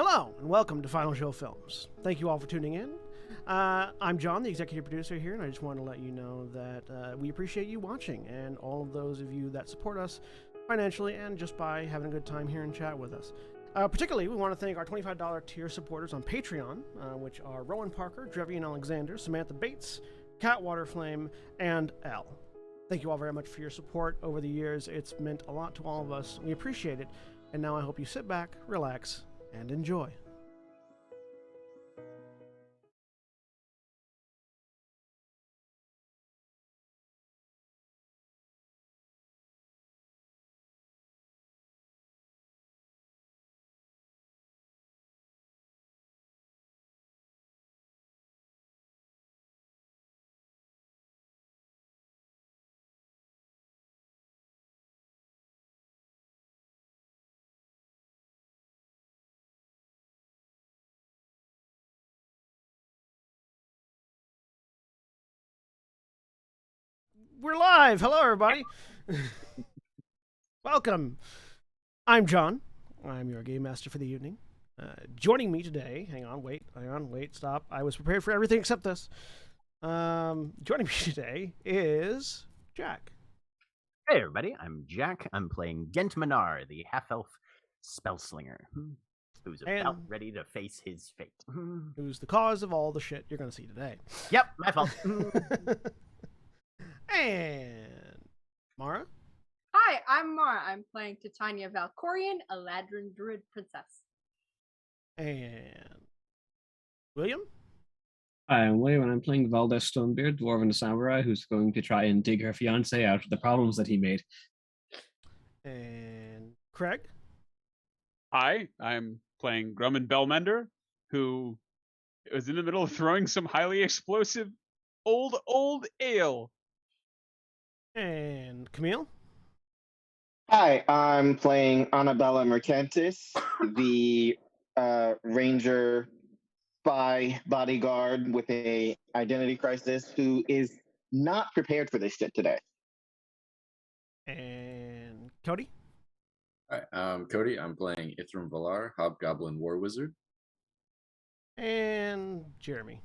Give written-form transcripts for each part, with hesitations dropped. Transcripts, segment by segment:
Hello, and welcome to Final Show Films. Thank you all for tuning in. I'm John, the executive producer here, and I just want to let you know that we appreciate you watching and all of those of you that support us financially and just by having a good time here and chat with us. Particularly, we want to thank our $25 tier supporters on Patreon, which are Rowan Parker, Drevian Alexander, Samantha Bates, Cat Waterflame, and Elle. Thank you all very much for your support over the years. It's meant a lot to all of us. We appreciate it. And now I hope you sit back, relax, and enjoy. We're live! Hello, everybody! Welcome! I'm John. I'm your game master for the evening. Joining me today, hang on, wait, stop. I was prepared for everything except this. Joining me today is Jack. Hey everybody, I'm Jack. I'm playing Gent Minar, the half-elf spellslinger, who's about ready to face his fate. Who's the cause of all the shit you're going to see today. Yep, my fault. And Mara. Hi, I'm Mara. I'm playing Titania Valkorian, a Ladrin druid princess. And William. Hi, I'm William, and I'm playing Valdez Stonebeard, Dwarven Samurai, who's going to try and dig her fiancé out of the problems that he made. And Craig. Hi, I'm playing Grumman Bellmender, who was in the middle of throwing some highly explosive old ale. And Camille. Hi, I'm playing Annabella Mercantis, the ranger spy bodyguard with a identity crisis who is not prepared for this shit today. And Cody. Hi, I'm Cody. I'm playing Ithram Valar, Hobgoblin War Wizard. And Jeremy.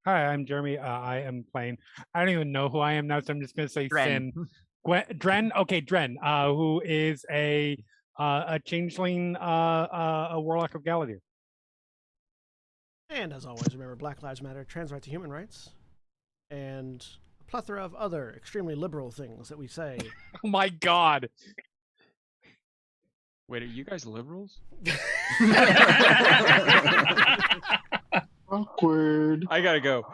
Hi, I'm Jeremy. I am playing. I don't even know who I am now, so I'm just going to say Dren. Sin. Dren. Okay, Dren. Who is a changeling, a warlock of Galadir. And as always, remember Black Lives Matter, trans rights to human rights, and a plethora of other extremely liberal things that we say. Oh my God. Wait, are you guys liberals? Awkward. I gotta go.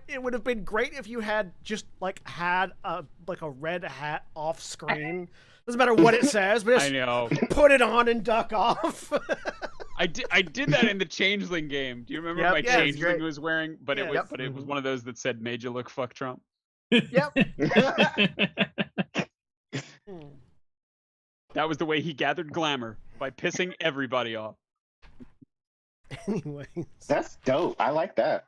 It would have been great if you had just had a red hat off screen. Doesn't matter what it says, but I just know. put it on and duck off. I did that in the Changeling game. Do you remember Yep, my yeah, it's Changeling great. was wearing? But Yeah. it was one of those that said "Made you look fuck Trump." Yep. That was the way he gathered glamour, by pissing everybody off. Anyways. That's dope. I like that.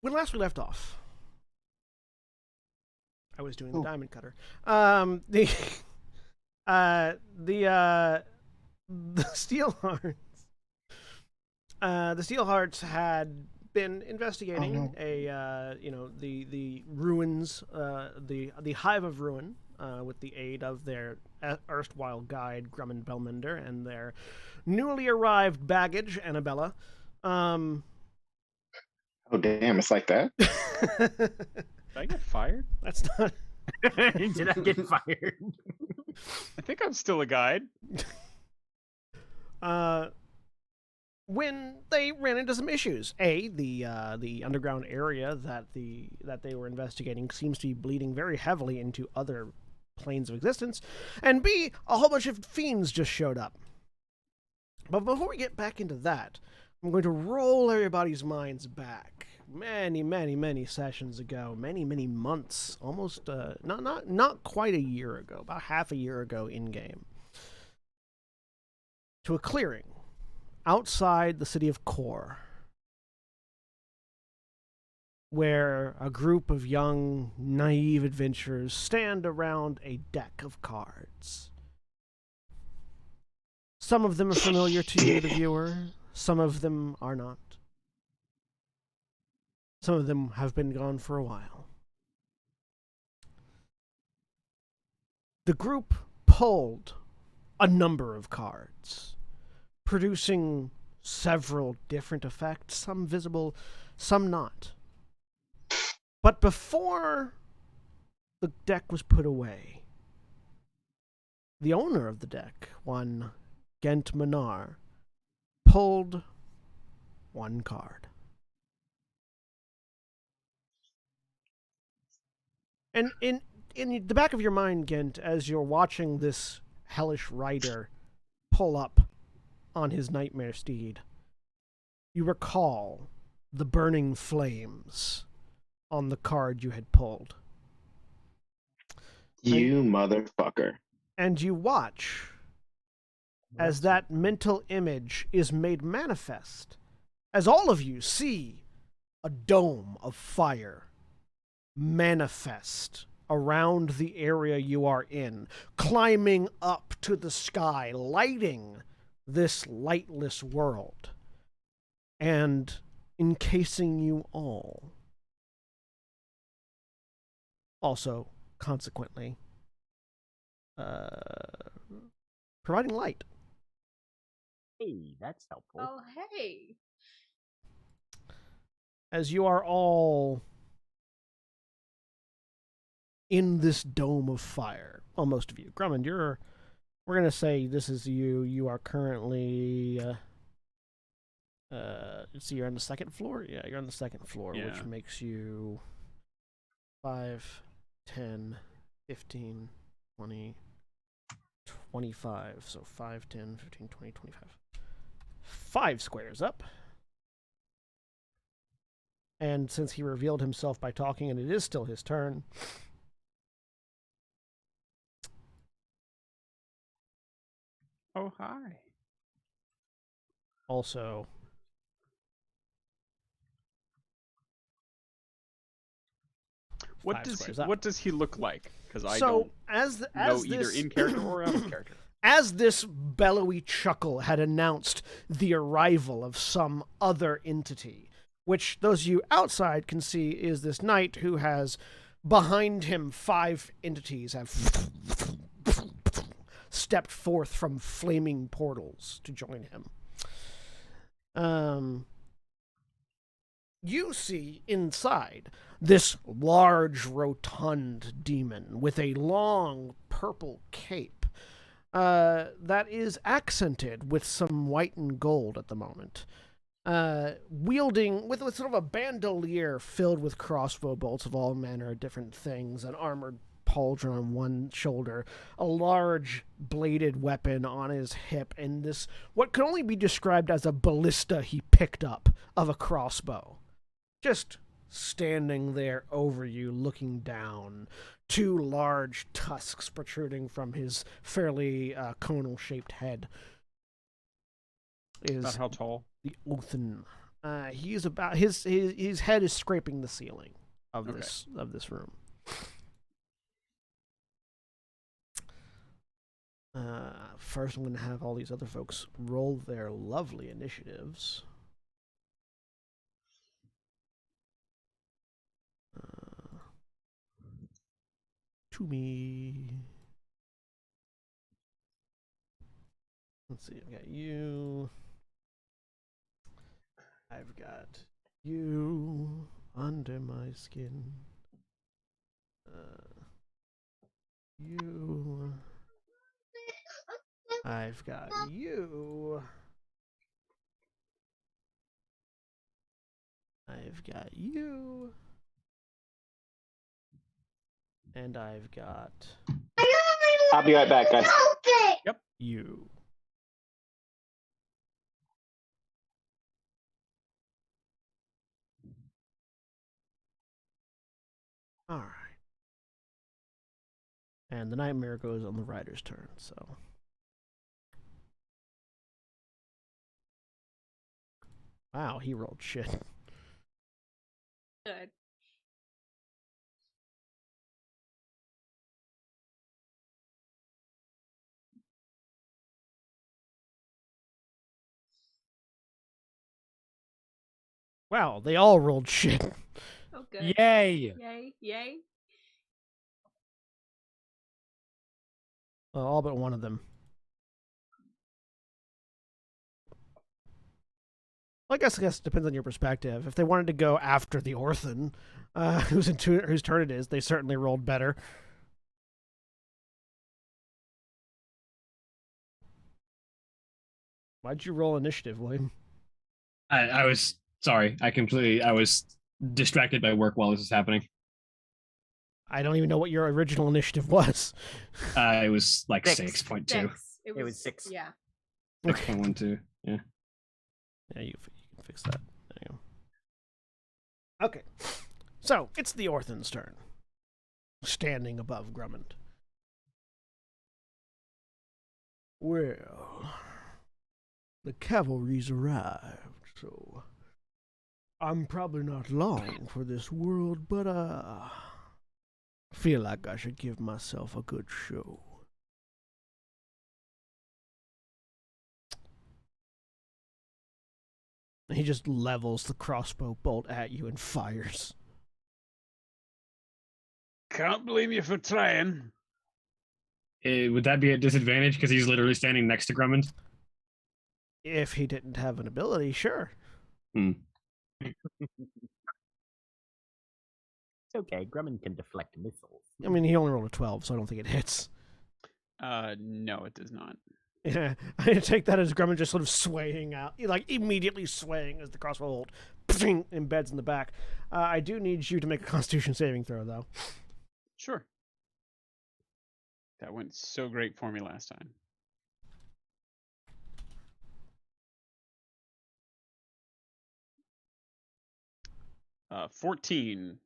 When last we left off, I was doing the diamond cutter. The Steelhearts. The Steelhearts had been investigating the ruins, the Hive of Ruin, with the aid of their erstwhile guide Grumman Bellmender and their newly arrived baggage Annabella. Oh damn, it's like that. Did I get fired? That's not. Did I get fired? I think I'm still a guide. When they ran into some issues. The underground area that they were investigating seems to be bleeding very heavily into other planes of existence, and B, a whole bunch of fiends just showed up. But before we get back into that, I'm going to roll everybody's minds back many sessions ago, many months, almost not quite a year ago, about half a year ago in game, to a clearing outside the city of Kor. where a group of young, naive adventurers stand around a deck of cards. Some of them are familiar to you, the viewer. Some of them are not. Some of them have been gone for a while. The group pulled a number of cards, producing several different effects, some visible, some not. But before the deck was put away, the owner of the deck, one Gent Minar, pulled one card. And in the back of your mind, Gent, as you're watching this hellish rider pull up on his nightmare steed, you recall the burning flames on the card you had pulled. You motherfucker. And you watch as that mental image is made manifest, as all of you see a dome of fire manifest around the area you are in, climbing up to the sky, lighting this lightless world, and encasing you all. Also, consequently, providing light. Hey, that's helpful. Oh, hey. As you are all in this dome of fire. Well, most of you. Grumman, we're going to say this is you. You are currently, so you're on the second floor? Yeah, you're on the second floor, Yeah. which makes you 5, 10, 15, 20, 25. So 5, 10, 15, 20, 25. 5 squares up. And since he revealed himself by talking, and it is still his turn, Oh, hi. also What 5 squares does up. what does he look like? Because I So don't as know either this in character or out of character. as this bellowy chuckle had announced the arrival of some other entity, which those of you outside can see is this knight who has behind him 5 entities have stepped forth from flaming portals to join him. You see inside this large, rotund demon with a long purple cape that is accented with some white and gold at the moment. Wielding with sort of a bandolier filled with crossbow bolts of all manner of different things, an armored pauldron on one shoulder, a large bladed weapon on his hip, and this what could only be described as a ballista he picked up of a crossbow. Just standing there over you, looking down, 2 large tusks protruding from his fairly conal-shaped head. Is Not how tall. the Othin. He's about his head is scraping the ceiling of Okay. this room. First, I'm going to have all these other folks roll their lovely initiatives. To me. Let's see. I've got you. I've got you under my skin. You. I've got you. I've got you. And I've got I'll be right back, guys. you. All right. And the nightmare goes on the rider's turn, so. Wow, he rolled shit. Good. Wow, they all rolled shit. Oh, good. Yay! Yay! Yay! Well, all but one of them. Well, I guess it depends on your perspective. If they wanted to go after the Orphan, whose turn it is, they certainly rolled better. Why'd you roll initiative, William? I was sorry. I was distracted by work while this was happening. I don't even know what your original initiative was. It was like 6. 6.2. 6. It was 6. Yeah. 6.12. Yeah. Yeah, you can fix that. There you go. Okay. So, it's the Orphan's turn. Standing above Grummond. Well, the cavalry's arrived, so I'm probably not long for this world, but feel like I should give myself a good show. He just levels the crossbow bolt at you and fires. Can't blame you for trying. Would that be a disadvantage because he's literally standing next to Grummond? If he didn't have an ability, sure. It's okay. Grumman can deflect missiles. I mean, he only rolled a 12, so I don't think it hits. No, it does not. Yeah, I take that as Grumman just sort of swaying out, like immediately swaying as the crossbow bolt embeds in the back. I do need you to make a Constitution saving throw, though. Sure. That went so great for me last time. Uh, 14.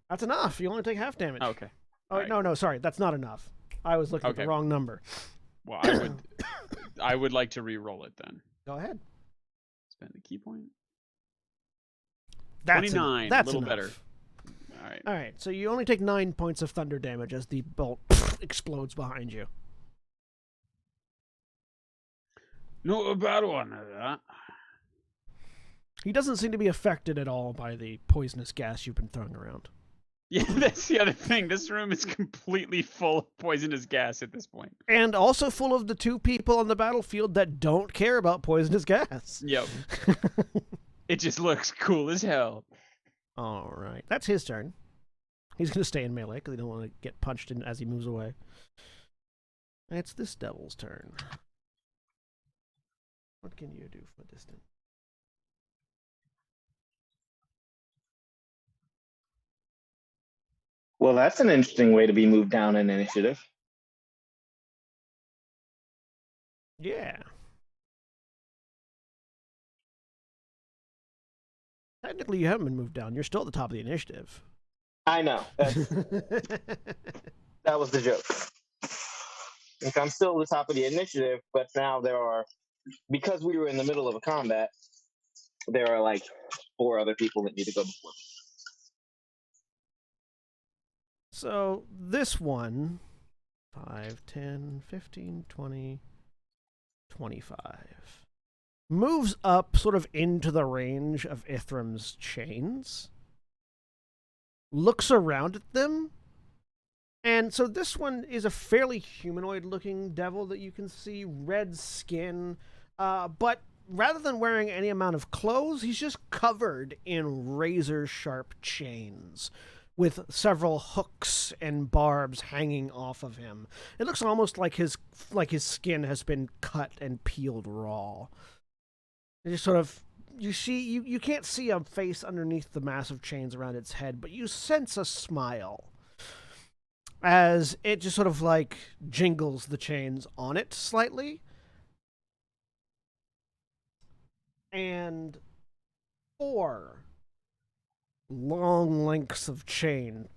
That's enough. You only take half damage. Oh, okay. Oh, Alright. no, sorry. That's not enough. I was looking at the Okay. wrong number. Well, I would like to re-roll it then. Go ahead. Spend the key point. That's 29. That's a little enough. better. All right. All right, so you only take 9 points of thunder damage as the bolt explodes behind you. Not a bad one, that. He doesn't seem to be affected at all by the poisonous gas you've been throwing around. Yeah, that's the other thing. This room is completely full of poisonous gas at this point. And also full of the 2 people on the battlefield that don't care about poisonous gas. Yep. It just looks cool as hell. All right, that's his turn. He's going to stay in melee because he don't want to get punched in as he moves away. It's this devil's turn. What can you do from a distance? Well, that's an interesting way to be moved down in initiative. Yeah. Technically, you haven't been moved down. You're still at the top of the initiative. I know. That was the joke. Like, I'm still at the top of the initiative, but now because we were in the middle of a combat, there are like 4 other people that need to go before me. So this one, 5, 10, 15, 20, 25, moves up sort of into the range of Ithram's chains, looks around at them, and so this one is a fairly humanoid-looking devil that you can see, red skin, but rather than wearing any amount of clothes, he's just covered in razor-sharp chains, with several hooks and barbs hanging off of him. It looks almost like his skin has been cut and peeled raw. It just sort of, you can't see a face underneath the massive chains around its head, but you sense a smile as it just sort of like jingles the chains on it slightly. And 4 long lengths of chain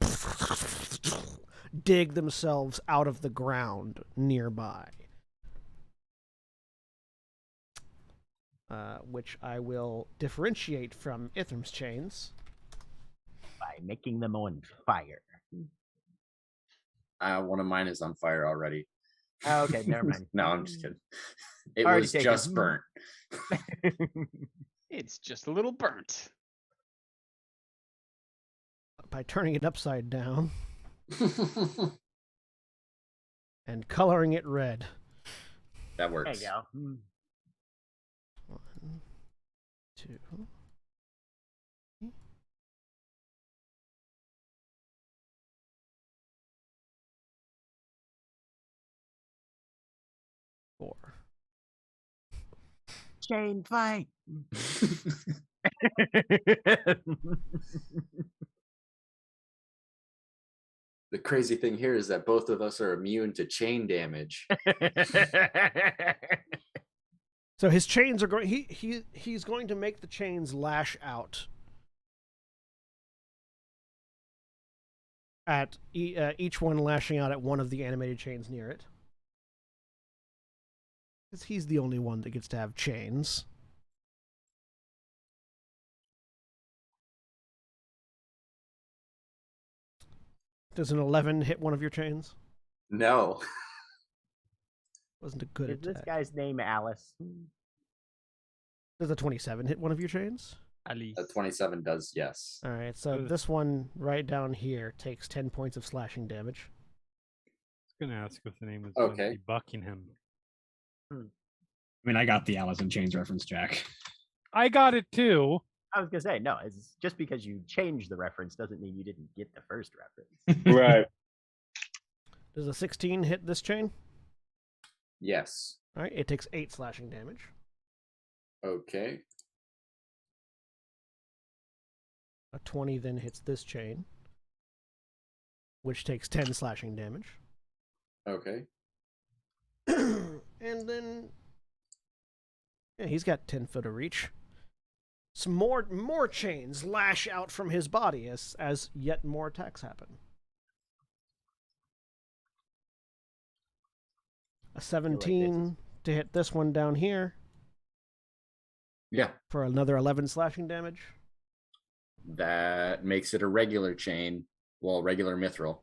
dig themselves out of the ground nearby. Which I will differentiate from Ithram's chains. By making them on fire. One of mine is on fire already. Oh, okay, never mind. No, I'm just kidding. It Already was taken. just burnt. It's just a little burnt. By turning it upside down and coloring it red. That There works. you go. 1, 2, 4. Chain fight. The crazy thing here is that both of us are immune to chain damage. So his chains are going. He's going to make the chains lash out at each one lashing out at one of the animated chains near it. Because he's the only one that gets to have chains. Does an 11 hit one of your chains? No. Wasn't a good Is attack. this guy's name Alice? Does a 27 hit one of your chains? Ali. A 27 does, yes. All right, so this one right down here takes 10 points of slashing damage. I was gonna ask if the name was Okay. going to be Buckingham. I mean, I got the Alice in Chains reference, Jack. I got it too. I was gonna say no. It's just because you changed the reference doesn't mean you didn't get the first reference. Right. Does a 16 hit this chain? Yes. All right, it takes 8 slashing damage. Okay. A 20 then hits this chain, which takes 10 slashing damage. Okay. And then, yeah, he's got 10 foot of reach. Some more chains lash out from his body as yet more attacks happen. A 17 to hit this one down here Yeah. for another 11 slashing damage. That makes it a regular chain. Well, regular mithril.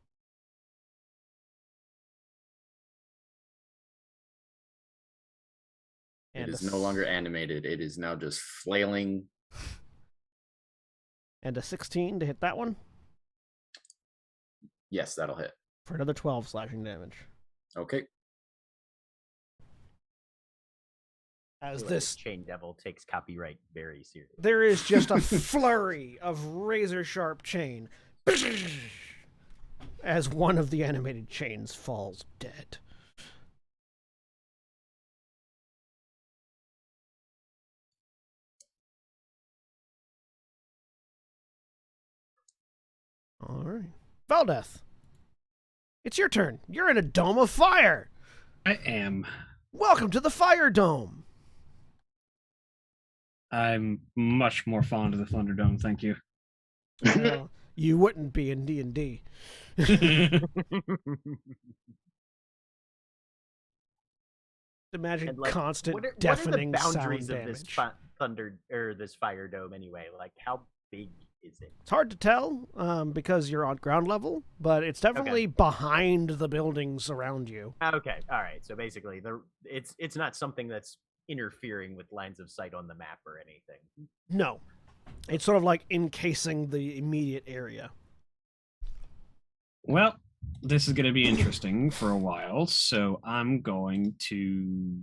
And It is no longer animated. It is now just flailing. And a 16 to hit that one Yes, that'll hit. for another 12 slashing damage. Okay. As Like this, Chain Devil takes copyright very seriously. there is just a flurry of razor sharp chain as one of the animated chains falls dead. All right. Valdeth, it's your turn. You're in a dome of fire. I am. Welcome to the Fire Dome. I'm much more fond of the Thunderdome, thank you. Well, you wouldn't be in D&D. Imagine And, like, constant what are the deafening boundaries sound of this damage. thunder or this fire dome anyway? Like, how big is it? It's hard to tell because you're on ground level, but it's definitely behind the buildings around you. Okay, all right. So basically, it's not something that's interfering with lines of sight on the map or anything. No. It's sort of like encasing the immediate area. Well, this is going to be interesting for a while, so I'm going to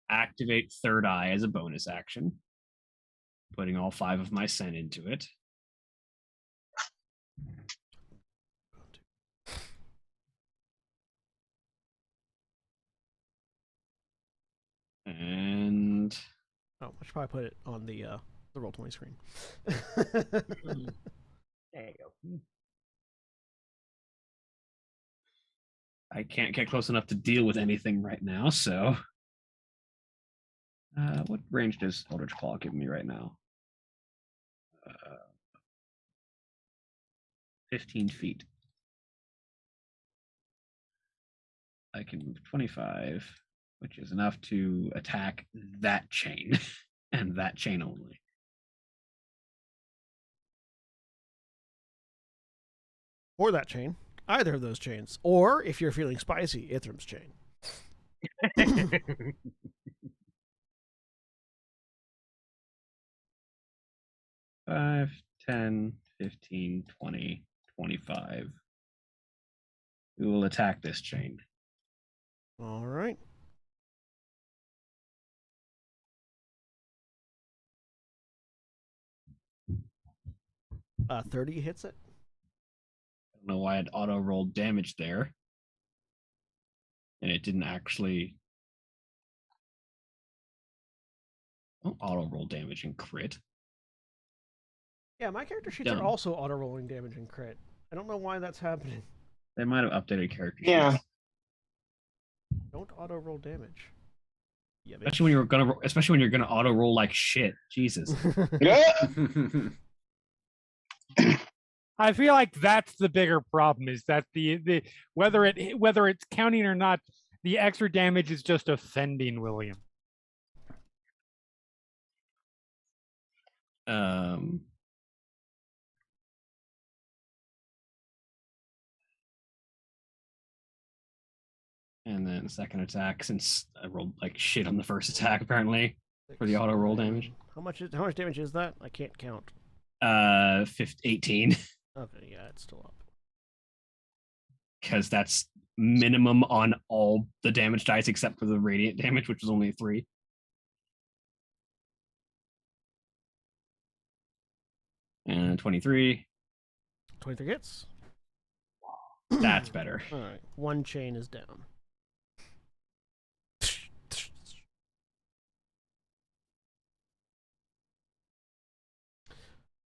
activate Third Eye as a bonus action, putting all 5 of my Sen into it. And Oh, I should probably put it on the Roll20 screen. There you go. I can't get close enough to deal with anything right now, so what range does Eldritch Claw give me right now? 15 feet. I can move 25, which is enough to attack that chain and that chain only. Or that chain. Either of those chains. Or, if you're feeling spicy, Ithram's chain. 5, 10, 15, 20, 25. We will attack this chain. All right. Uh, 30 hits it. I don't know why it auto rolled damage there. And it didn't actually auto roll damage and crit. Yeah, my character sheets Dumb. are also auto rolling damage and crit. I don't know why that's happening. They might have updated character sheets. Yeah. Don't auto roll damage. Yeah, Especially when you're gonna auto roll like shit. Jesus. Yeah. I feel like that's the bigger problem, is that the whether it's counting or not, the extra damage is just offending William. And then second attack, since I rolled like shit on the first attack, apparently, for the auto roll damage. How much damage is that? I can't count. 18. Okay, yeah, it's still up. Because that's minimum on all the damage dice except for the radiant damage, which was only 3. And 23. 23 hits. That's better. All right, one chain is down.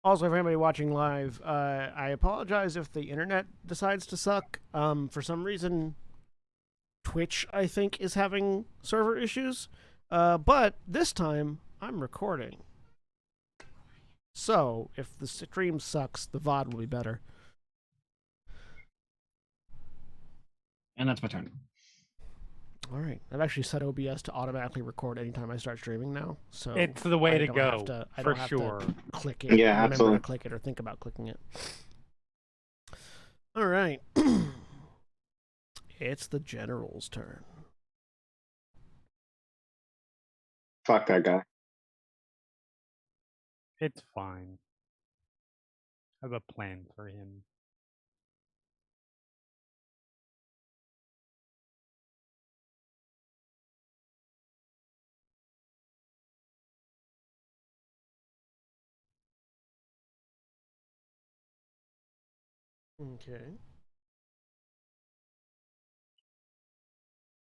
Also, for anybody watching live, I apologize if the internet decides to suck. For some reason, Twitch, I think, is having server issues. But this time, I'm recording. So, if the stream sucks, the VOD will be better. And that's my turn. All right. I've actually set OBS to automatically record anytime I start streaming now. So It's the way I to don't go, have to, I for don't have sure. to click it. Yeah, remember absolutely. to click it or think about clicking it. All right. It's the general's turn. Fuck that guy. It's fine. I have a plan for him. Okay.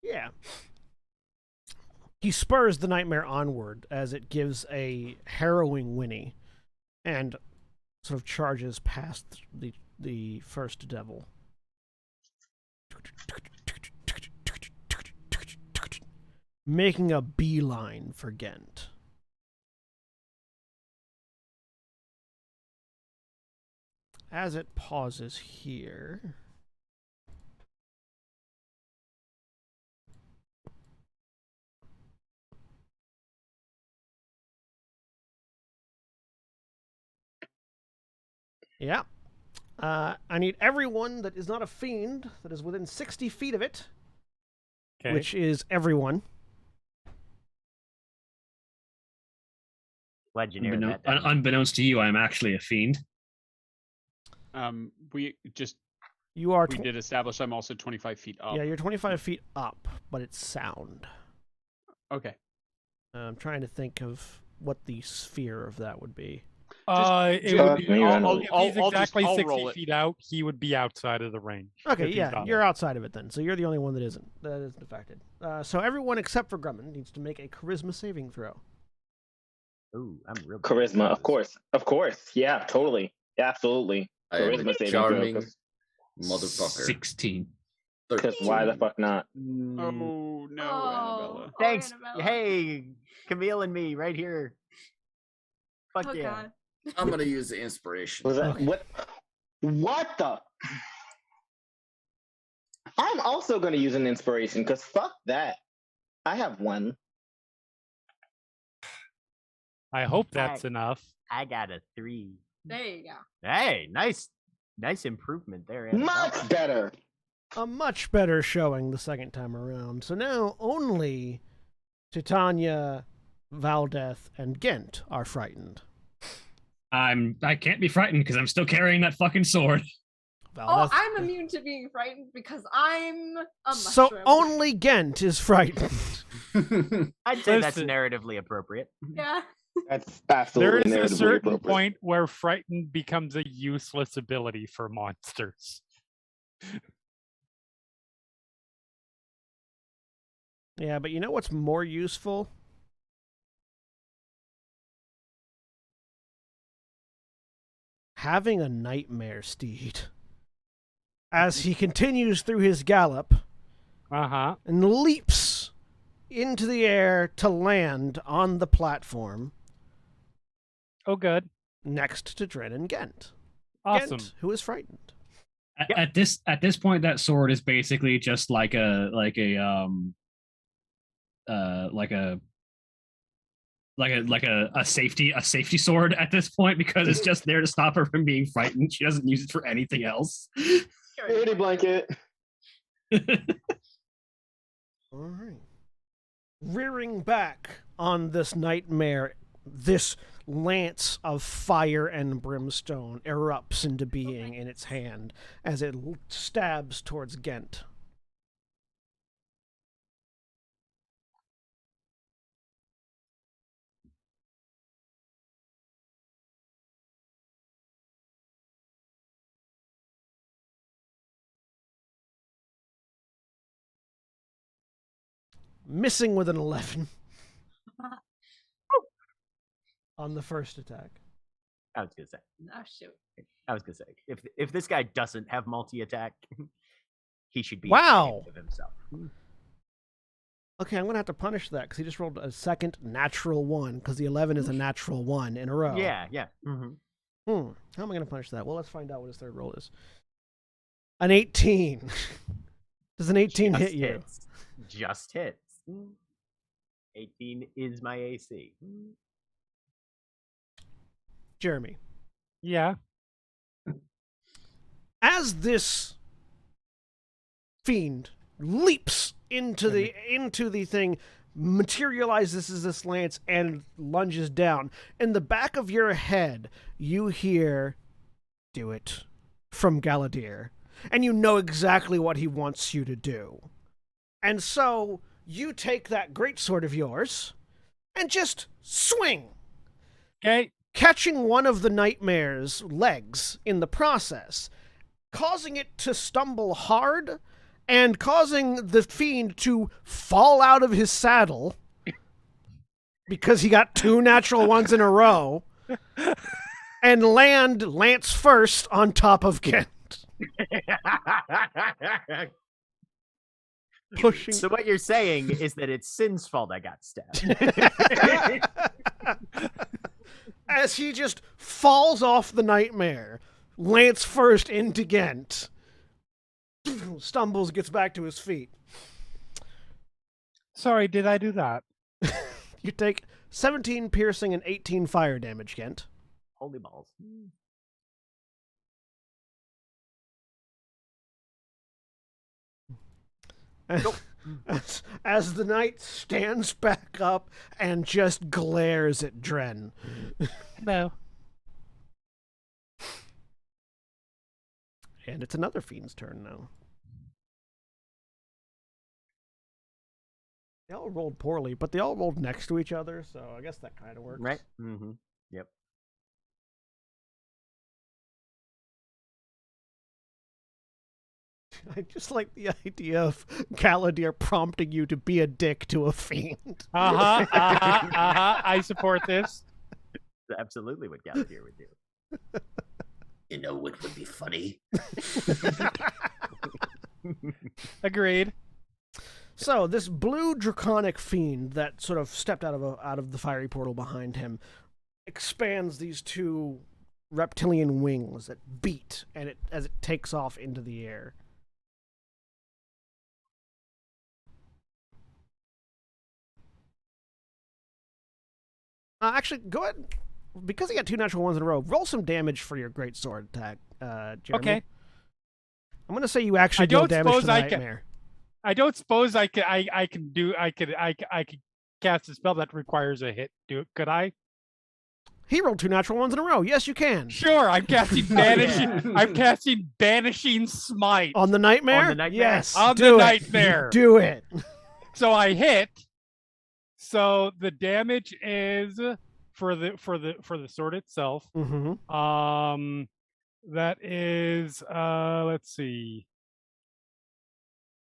Yeah. He spurs the nightmare onward as it gives a harrowing whinny and sort of charges past the first devil. Making a beeline for Ghent. As it pauses here. Yeah. I need everyone that is not a fiend that is within 60 feet of it, Okay. which is everyone. Legendary. that down. Unbeknownst to you, I'm actually a fiend. We You are. did establish I'm also 25 feet up. Yeah, you're 25 feet up, but it's sound. Okay. I'm trying to think of what the sphere of that would be. It would be, maybe I know. if he's exactly I'll 60 roll it. feet out, he would be outside of the range. Okay, if he's yeah, on you're it. outside of it then. So you're the only one that isn't affected. So everyone except for Grumman needs to make a charisma saving throw. Ooh, I'm real. good at Charisma, of this. course. Yeah, totally. Absolutely. I am Charisma a saving charming throw. motherfucker. 16. Because why the fuck not? Oh no, Oh. Annabella. Thanks. Annabella. Hey, Camille and me right here. Fuck Oh yeah. god. I'm gonna use the inspiration. Was that Okay. what the? I'm also gonna use an inspiration because fuck that. I have one. I hope that's enough. I got a 3. There you go. Hey, nice improvement there. Annabella. Much better. A much better showing the second time around. So now only Titania, Valdeth, and Ghent are frightened. I can't be frightened because I'm still carrying that fucking sword. Oh, I'm immune to being frightened because I'm a mushroom. So only Gent is frightened. I'd say that's narratively appropriate. Yeah. That's absolutely There is a certain appropriate. point where frightened becomes a useless ability for monsters. Yeah, but you know what's more useful? Having a nightmare steed. As he continues through his gallop and leaps into the air to land on the platform. Oh, good. Next to Dren and Gent. Awesome. Gent, who is frightened. At this point, that sword is basically just like a safety sword at this point, because it's just there to stop her from being frightened. She doesn't use it for anything else. Security blanket. All right. Rearing back on this nightmare, this lance of fire and brimstone erupts into being in its hand as it stabs towards Gent. Missing with an 11 on the first attack. I was gonna say. Oh shoot. I was gonna say, if this guy doesn't have multi-attack, he should be Wow. ashamed of himself. Okay, I'm gonna have to punish that because he just rolled a second natural 1 because the 11 is a natural 1 in a row. Yeah. How am I gonna punish that? Well, let's find out what his third roll is. An 18. Does an 18 hit you? Hits. Just hits. 18 is my AC. Jeremy. Yeah. As this fiend leaps into the thing, materializes as this lance and lunges down, in the back of your head, you hear, "Do it," from Galadir. And you know exactly what he wants you to do. And so you take that greatsword of yours and just swing. Okay. Catching one of the nightmare's legs in the process, causing it to stumble hard and causing the fiend to fall out of his saddle because he got 2 natural ones in a row and land lance first on top of Gent. Pushing. So what you're saying is that it's Sin's fault I got stabbed. As he just falls off the nightmare, lance first into Gent, stumbles, gets back to his feet. Sorry, did I do that? You take 17 piercing and 18 fire damage, Gent. Holy balls. As the knight stands back up and just glares at Dren. Hello. And it's another fiend's turn now. They all rolled poorly, but they all rolled next to each other, so I guess that kind of works. Right? Mm-hmm. Yep. I just like the idea of Galadir prompting you to be a dick to a fiend. I support this. That's absolutely what Galadir would do. You know what would be funny? Agreed. So this blue draconic fiend that sort of stepped out of the fiery portal behind him expands these 2 reptilian wings that beat and as it takes off into the air. Actually, go ahead. Because he got 2 natural ones in a row, roll some damage for your great sword attack, Jeremy. Okay. I'm going to say you actually deal damage to the nightmare. I don't suppose I could cast a spell that requires a hit. Could I? He rolled 2 natural ones in a row. Yes, you can. Sure, I'm casting banishing. I'm casting banishing smite On the nightmare? On the nightmare? Yes. on do the it. nightmare. Do it. So I hit. So the damage is for the sword itself. Mm-hmm. That is let's see.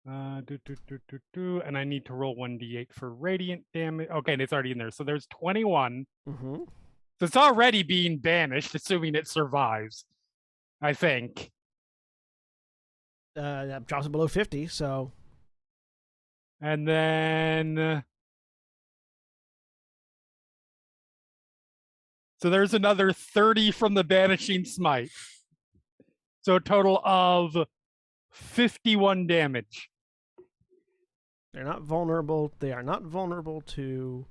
And I need to roll 1d8 for radiant damage. Okay, and it's already in there. So there's 21. Mm-hmm. So it's already being banished, assuming it survives. I think. That drops it below 50, so. And then so there's another 30 from the banishing smite. So a total of 51 damage. They're not vulnerable. They are not vulnerable to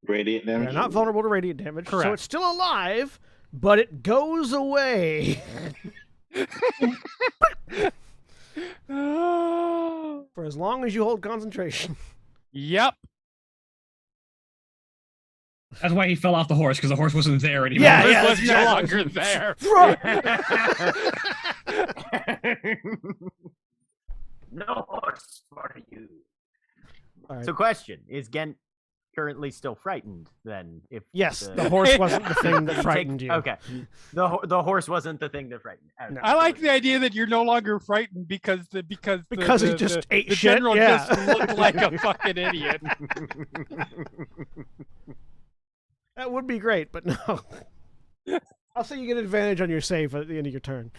Radiant damage. they're not vulnerable to radiant damage. So Correct. it's still alive, but it goes away. For as long as you hold concentration. Yep. That's why he fell off the horse, because the horse wasn't there anymore. Yeah, This yeah, was no exactly. longer there. No horse for you. All right. So, question: is Gent currently still frightened? Then, if Yes, the horse wasn't the thing that You frightened you. Okay, the horse wasn't the thing that frightened. No. I like the idea that you're no longer frightened because Because the, he just ate the shit, general yeah. just looked like a fucking idiot. That would be great, but no. I'll say you get advantage on your save at the end of your turn.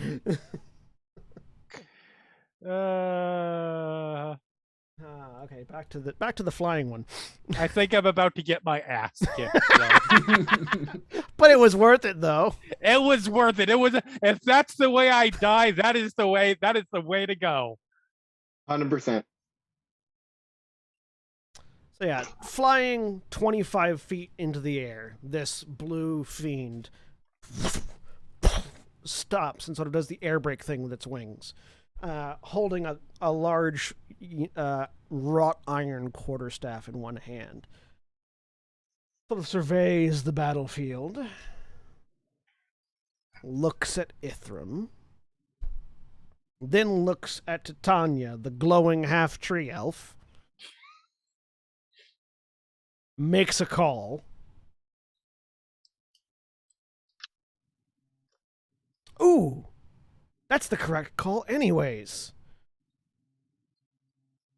Okay, back to the flying one. I think I'm about to get my ass kicked. So. But it was worth it though. It was worth it. It was. If that's the way I die, that is the way. That is the way to go. 100%. So yeah, flying 25 feet into the air, this blue fiend stops and sort of does the air brake thing with its wings, holding a large wrought iron quarterstaff in one hand. Sort of surveys the battlefield, looks at Ithram, then looks at Titania, the glowing half-tree elf, makes a call. Ooh, that's the correct call anyways.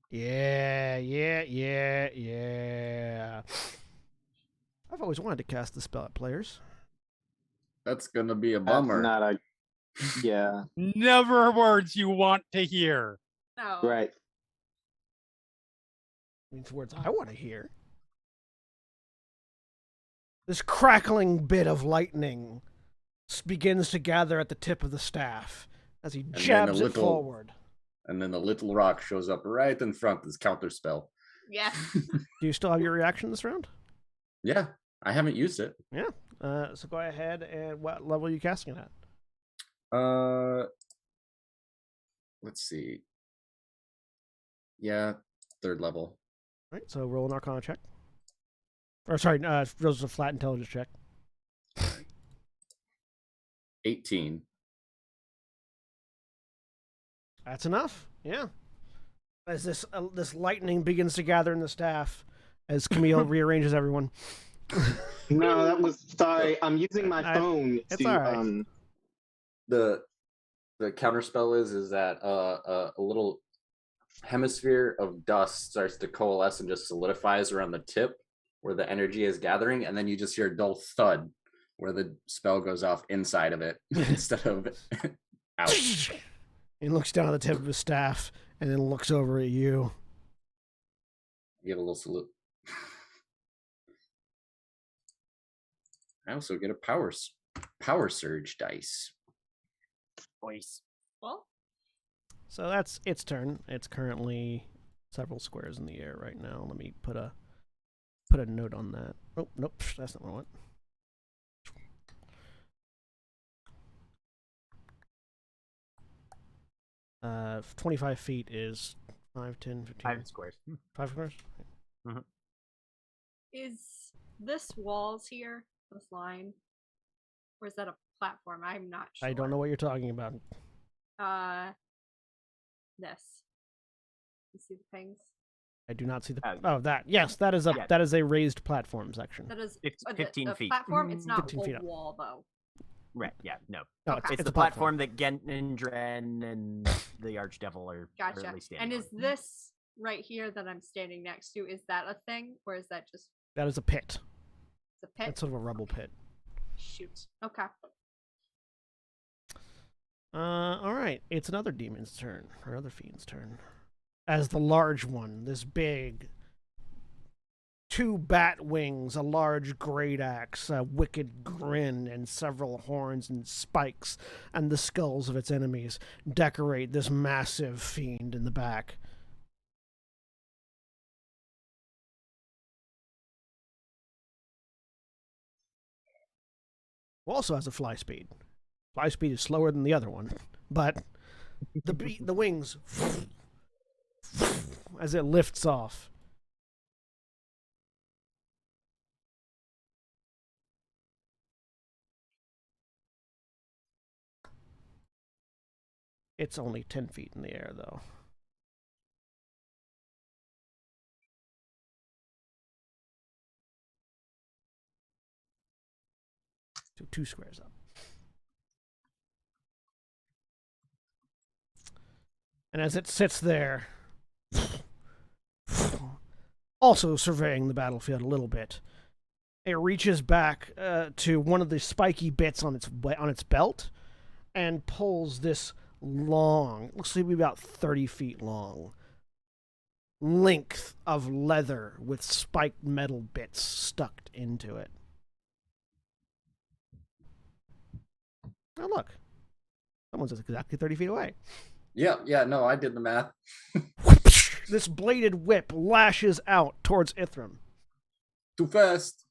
Yeah. I've always wanted to cast the spell at players. That's gonna be a That's bummer. not a. Yeah. Never words you want to hear. No. Right. Means words I want to hear. This crackling bit of lightning begins to gather at the tip of the staff as he jabs it forward. And then the little rock shows up right in front as counter spell. Yeah. Do you still have your reaction this round? Yeah, I haven't used it. Yeah. So go ahead and what level are you casting it at? Let's see. Yeah, 3rd level. All right, so roll an Arcana check. Or sorry, rolls a flat intelligence check. 18. That's enough. Yeah. As this lightning begins to gather in the staff, as Camille rearranges everyone. No, that was. Sorry, I'm using my phone it's to. all right. The counter spell is that a little hemisphere of dust starts to coalesce and just solidifies around the tip where the energy is gathering, and then you just hear a dull thud where the spell goes off inside of it instead of out. He looks down at the tip of his staff and then looks over at you. Give a little salute. I also get a power surge dice. Voice. Well, So that's its turn. It's currently several squares in the air right now. Let me put a note on that. Oh, nope, that's not what I want. 25 feet is 5, 10, 15. 5 squares. 5 squares? is this walls here, this line, or is that a platform? I'm not sure. I don't know what you're talking about. This. You see the pings? I do not see the. Oh. Oh, that. Yes, that is a Yeah. that is a raised platform section. That is 15 the feet. platform. It's not 15 feet a up. wall though. Right, yeah, no. No, Okay. It's a the platform that Gent and Dren and the Archdevil are Gotcha. currently standing And on. is this right here that I'm standing next to? Is that a thing, or is that just That is a pit. the pit? It's sort of a rubble pit. Shoot. Okay. All right. It's another demon's turn, or another fiend's turn. As the large one, this big, 2 bat wings, a large great axe, a wicked grin, and several horns and spikes, and the skulls of its enemies decorate this massive fiend in the back. Also has a fly speed. Fly speed is slower than the other one, but the wings as it lifts off. It's only 10 feet in the air, though. So 2 squares up. And as it sits there, also surveying the battlefield a little bit, it reaches back to one of the spiky bits on its belt and pulls this long, looks to be about 30 feet long, length of leather with spiked metal bits stuck into it. Oh, look. Someone's exactly 30 feet away. Yeah, no, I did the math. This bladed whip lashes out towards Ithram. Too fast.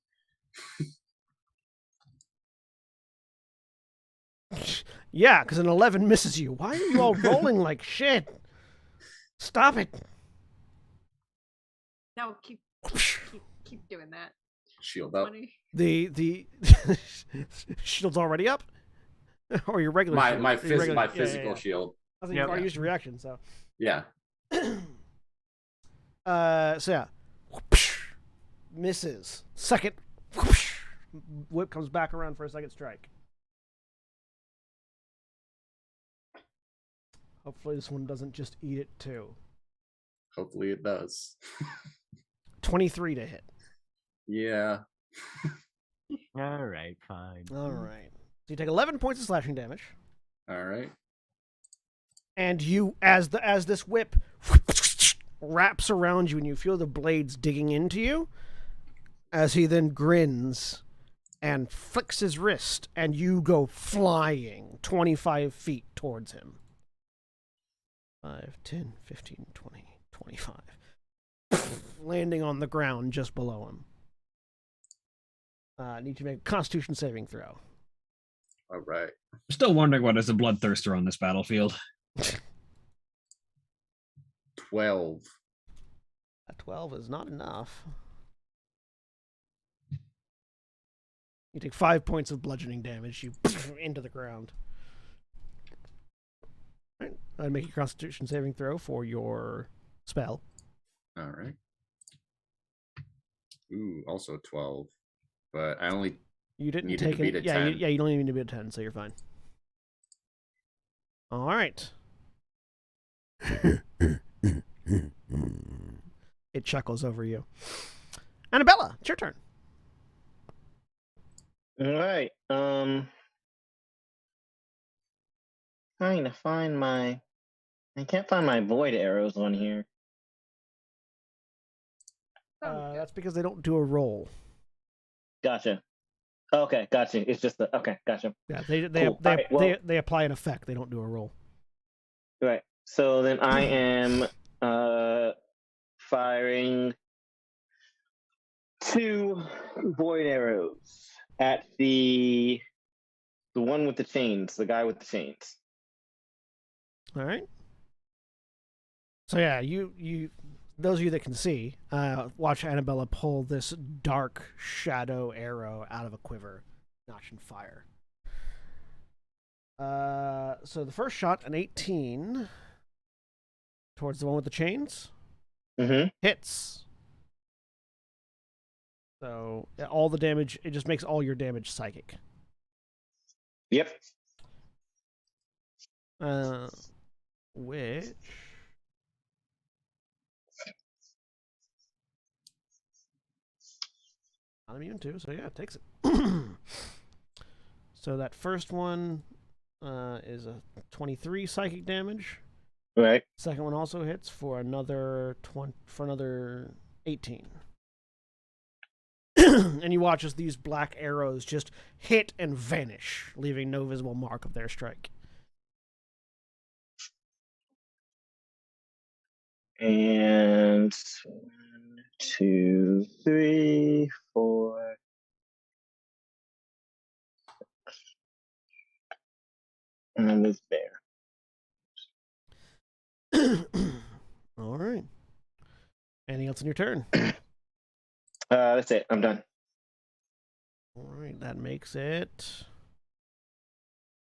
Yeah, because an 11 misses you. Why are you all rolling like shit? Stop it. No, keep doing that. Shield up. 20. The shield's already up? Or your regular shield? My Your regular- physical yeah. shield. I think you've already used your reaction, so. Yeah. So yeah. Misses. Second. Whip comes back around for a second strike. Hopefully this one doesn't just eat it too. Hopefully it does. 23 to hit. Yeah. All right, fine. All right. So you take 11 points of slashing damage. All right. And you, as this whip wraps around you and you feel the blades digging into you, as he then grins and flicks his wrist, and you go flying 25 feet towards him. 5, 10, 15, 20, 25. Landing on the ground just below him. Need to make a Constitution saving throw. All right. I'm still wondering what is a bloodthirster on this battlefield. 12. A 12 is not enough. You take 5 points of bludgeoning damage. You into the ground. All right. I'd make a Constitution saving throw for your spell. All right. Ooh, also 12. But I only You didn't needed take to beat any. a 10. You don't even need to beat a 10, so you're fine. All right. It chuckles over you. Annabella, it's your turn. All right. Trying to find my. I can't find my void arrows on here. That's because they don't do a roll. Gotcha. Okay, gotcha. It's just the okay, gotcha. Yeah, they Cool. All right, well- they apply an effect. They don't do a roll. Right. So then I am firing 2 void arrows at the one with the chains, the guy with the chains. All right. So yeah, you those of you that can see, watch Annabella pull this dark shadow arrow out of a quiver, notching fire. So the first shot, an 18, towards the one with the chains, hits. So all the damage, it just makes all your damage psychic. Yep. Which I'm immune to, so yeah, it takes it. So that first one is a 23 psychic damage. Right. Second one also hits for another 18. And you watch as these black arrows just hit and vanish, leaving no visible mark of their strike. And 1, 2, 3, 4. And this bear. All right. Anything else in your turn? That's it. I'm done. All right, that makes it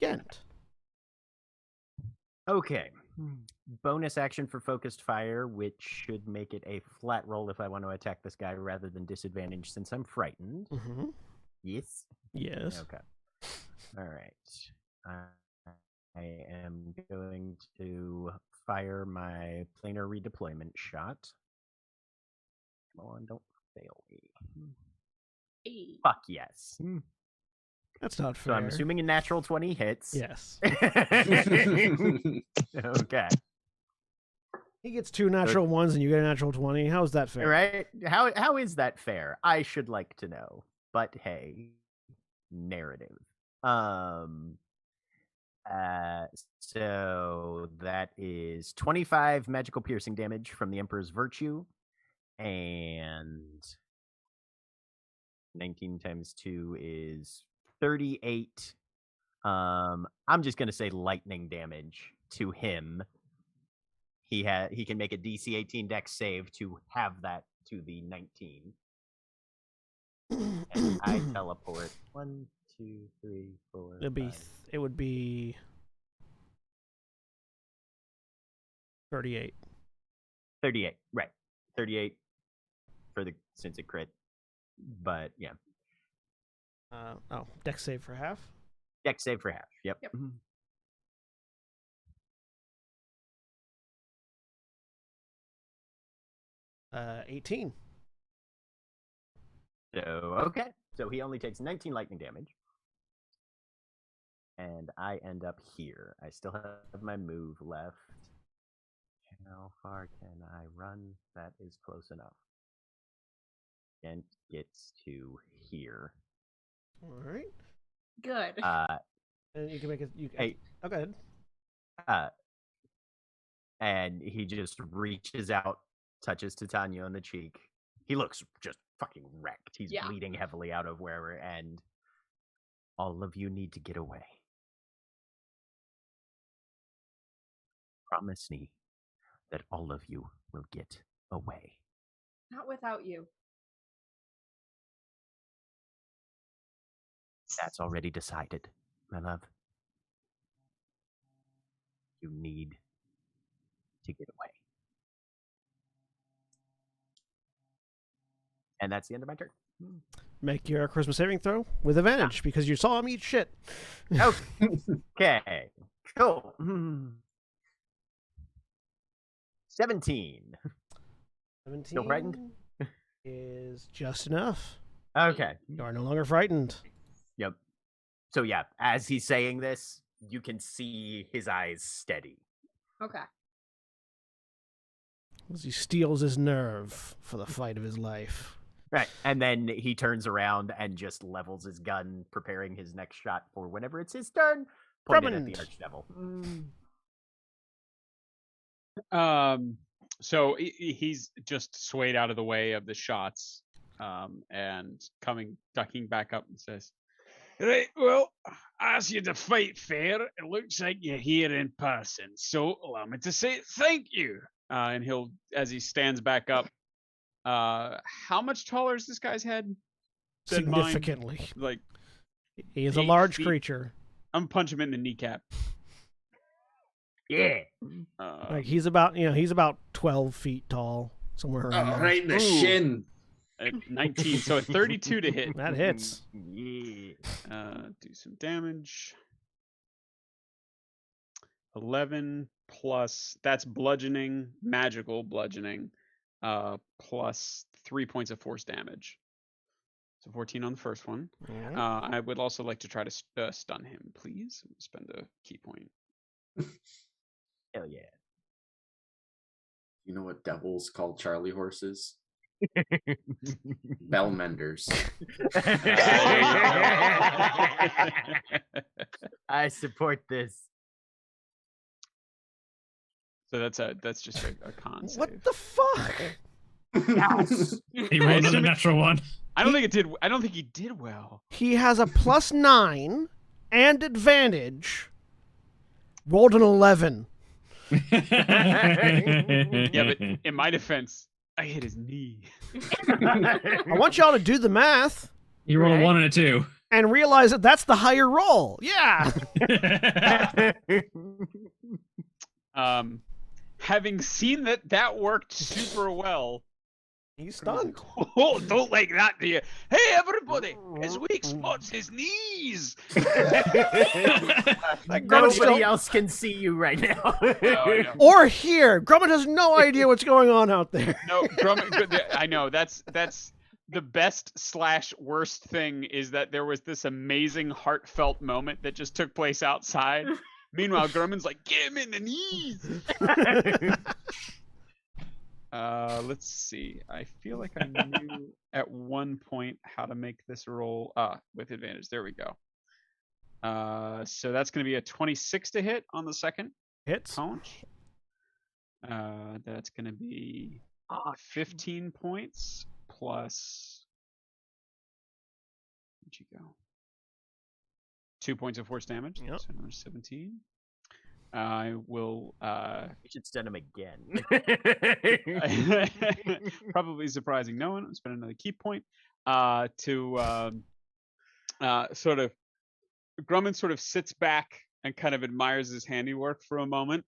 Gent. Okay. Bonus action for focused fire, which should make it a flat roll if I want to attack this guy rather than disadvantage since I'm frightened. Mm-hmm. Yes? Yes. Okay. All right. I am going to fire my planar redeployment shot. Come on, don't fail me. Hey. Fuck yes. That's not fair. So I'm assuming a natural 20 hits. Yes. Okay. He gets 2 natural ones and you get a natural 20. How is that fair? Right? How is that fair? I should like to know. But hey, narrative. So that is 25 magical piercing damage from the Emperor's Virtue, and 19 times 2 is 38. I'm just gonna say lightning damage to him. He can make a DC 18 Dex save to have that to the 19. And I teleport 1, 2, 3, 4. It would be 38. 38, right? 38 since it crit, but yeah. Dex save for half. Dex save for half. Yep. 18. So okay. So he only takes 19 lightning damage. And I end up here. I still have my move left. How far can I run? That is close enough. And gets to here. All right. Good. And you can make it. Hey. Oh, go ahead. And he just reaches out, touches Titania on the cheek. He looks just fucking wrecked. He's bleeding heavily out of wherever, and all of you need to get away. Promise me that all of you will get away. Not without you. That's already decided, my love. You need to get away. And that's the end of my turn. Make your Charisma saving throw with advantage because you saw him eat shit. Okay. Cool. 17. 17 Still frightened? is just enough. Okay. You are no longer frightened. Yep. So yeah, as he's saying this, you can see his eyes steady. Okay. As he steals his nerve for the fight of his life. Right. And then he turns around and just levels his gun, preparing his next shot for whenever it's his turn, pointed at the Archdevil. So he's just swayed out of the way of the shots, and ducking back up and says, "Right, well, as you to fight fair, it looks like you're here in person. So allow me to say thank you. and he'll, as he stands back up, how much taller is this guy's head than mine? Significantly. Like, He is a 8 large feet. creature. I'm gonna punch him in the kneecap. Yeah. Like he's about 12 feet tall, somewhere around there. right in the Ooh. shin. At 19, so a 32 to hit. That hits. Yeah. Do some damage. 11 plus, that's bludgeoning, magical bludgeoning, plus 3 points of force damage. So 14 on the first one. Alright. I would also like to try to stun him, please. Spend a key point. Hell yeah. You know what devils call Charlie horses? Bell menders. I support this. So that's just a con save. What the fuck? Yes. He rolled another natural one. I don't think he did well. He has a +9 and advantage. Rolled an 11. Yeah, but in my defense, I hit his knee. I want y'all to do the math You rolled a 1 and a 2. and realize that that's the higher roll. Yeah. Having seen that worked super well. He's stunned. Oh, don't like that, do you? Hey, everybody! His weak spot's his knees. Like Grumman's Nobody still- else can see you right now. I know. Or here. Grumman has no idea what's going on out there. No, Grumman, I know that's the best / worst thing is that there was this amazing heartfelt moment that just took place outside. Meanwhile, Grumman's like, get him in the knees. Let's see. I feel like I knew at one point how to make this roll with advantage. There we go. So that's going to be a 26 to hit on the second Hits. punch. That's going to be 15 points plus. Where'd you go? 2 points of force damage. Yep. So number 17. I will. We should stun him again. Probably surprising no one. I'll spend another key point to sort of. Grumman sort of sits back and kind of admires his handiwork for a moment.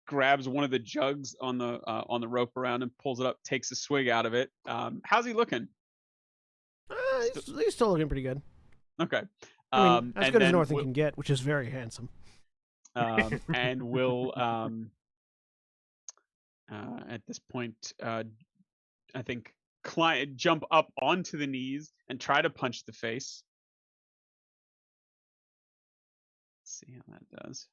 Grabs one of the jugs on the rope around him, pulls it up, takes a swig out of it. How's he looking? He's still looking pretty good. Okay. I mean, as and good as then Northern can get, which is very handsome. and will at this point I think jump up onto the knees and try to punch the face. Let's see how that does.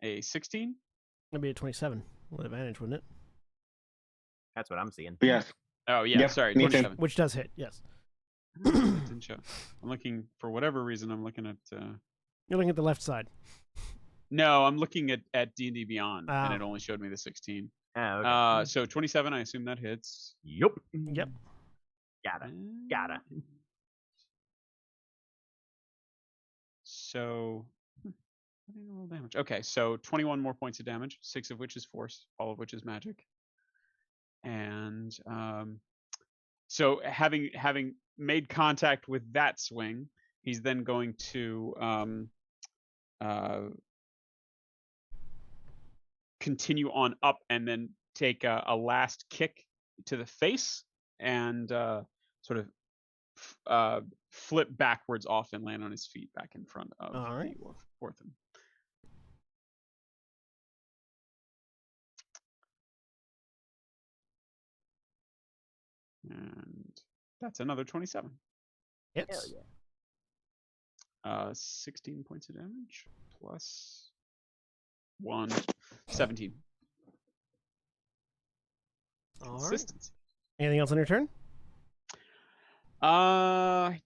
A 16. That'd be a 27 with advantage, wouldn't it? That's what I'm seeing. Yes. Oh yeah, Yep, sorry, me too. 27. Which does hit, yes. Didn't show. I'm looking for whatever reason. I'm looking at. You're looking at the left side. No, I'm looking at D&D Beyond, and Ah. it only showed me the 16. Oh, okay. So 27. I assume that hits. Yup. Yep. Gotta. So, I didn't roll damage. Okay, so 21 more points of damage, 6 of which is force, all of which is magic. And so having made contact with that swing, he's then going to continue on up and then take a last kick to the face and sort of flip backwards off and land on his feet back in front of All right. the Orphan. And that's another 27. Hits. 16 points of damage plus 1, 17. All right. Consistency. Anything else on your turn? I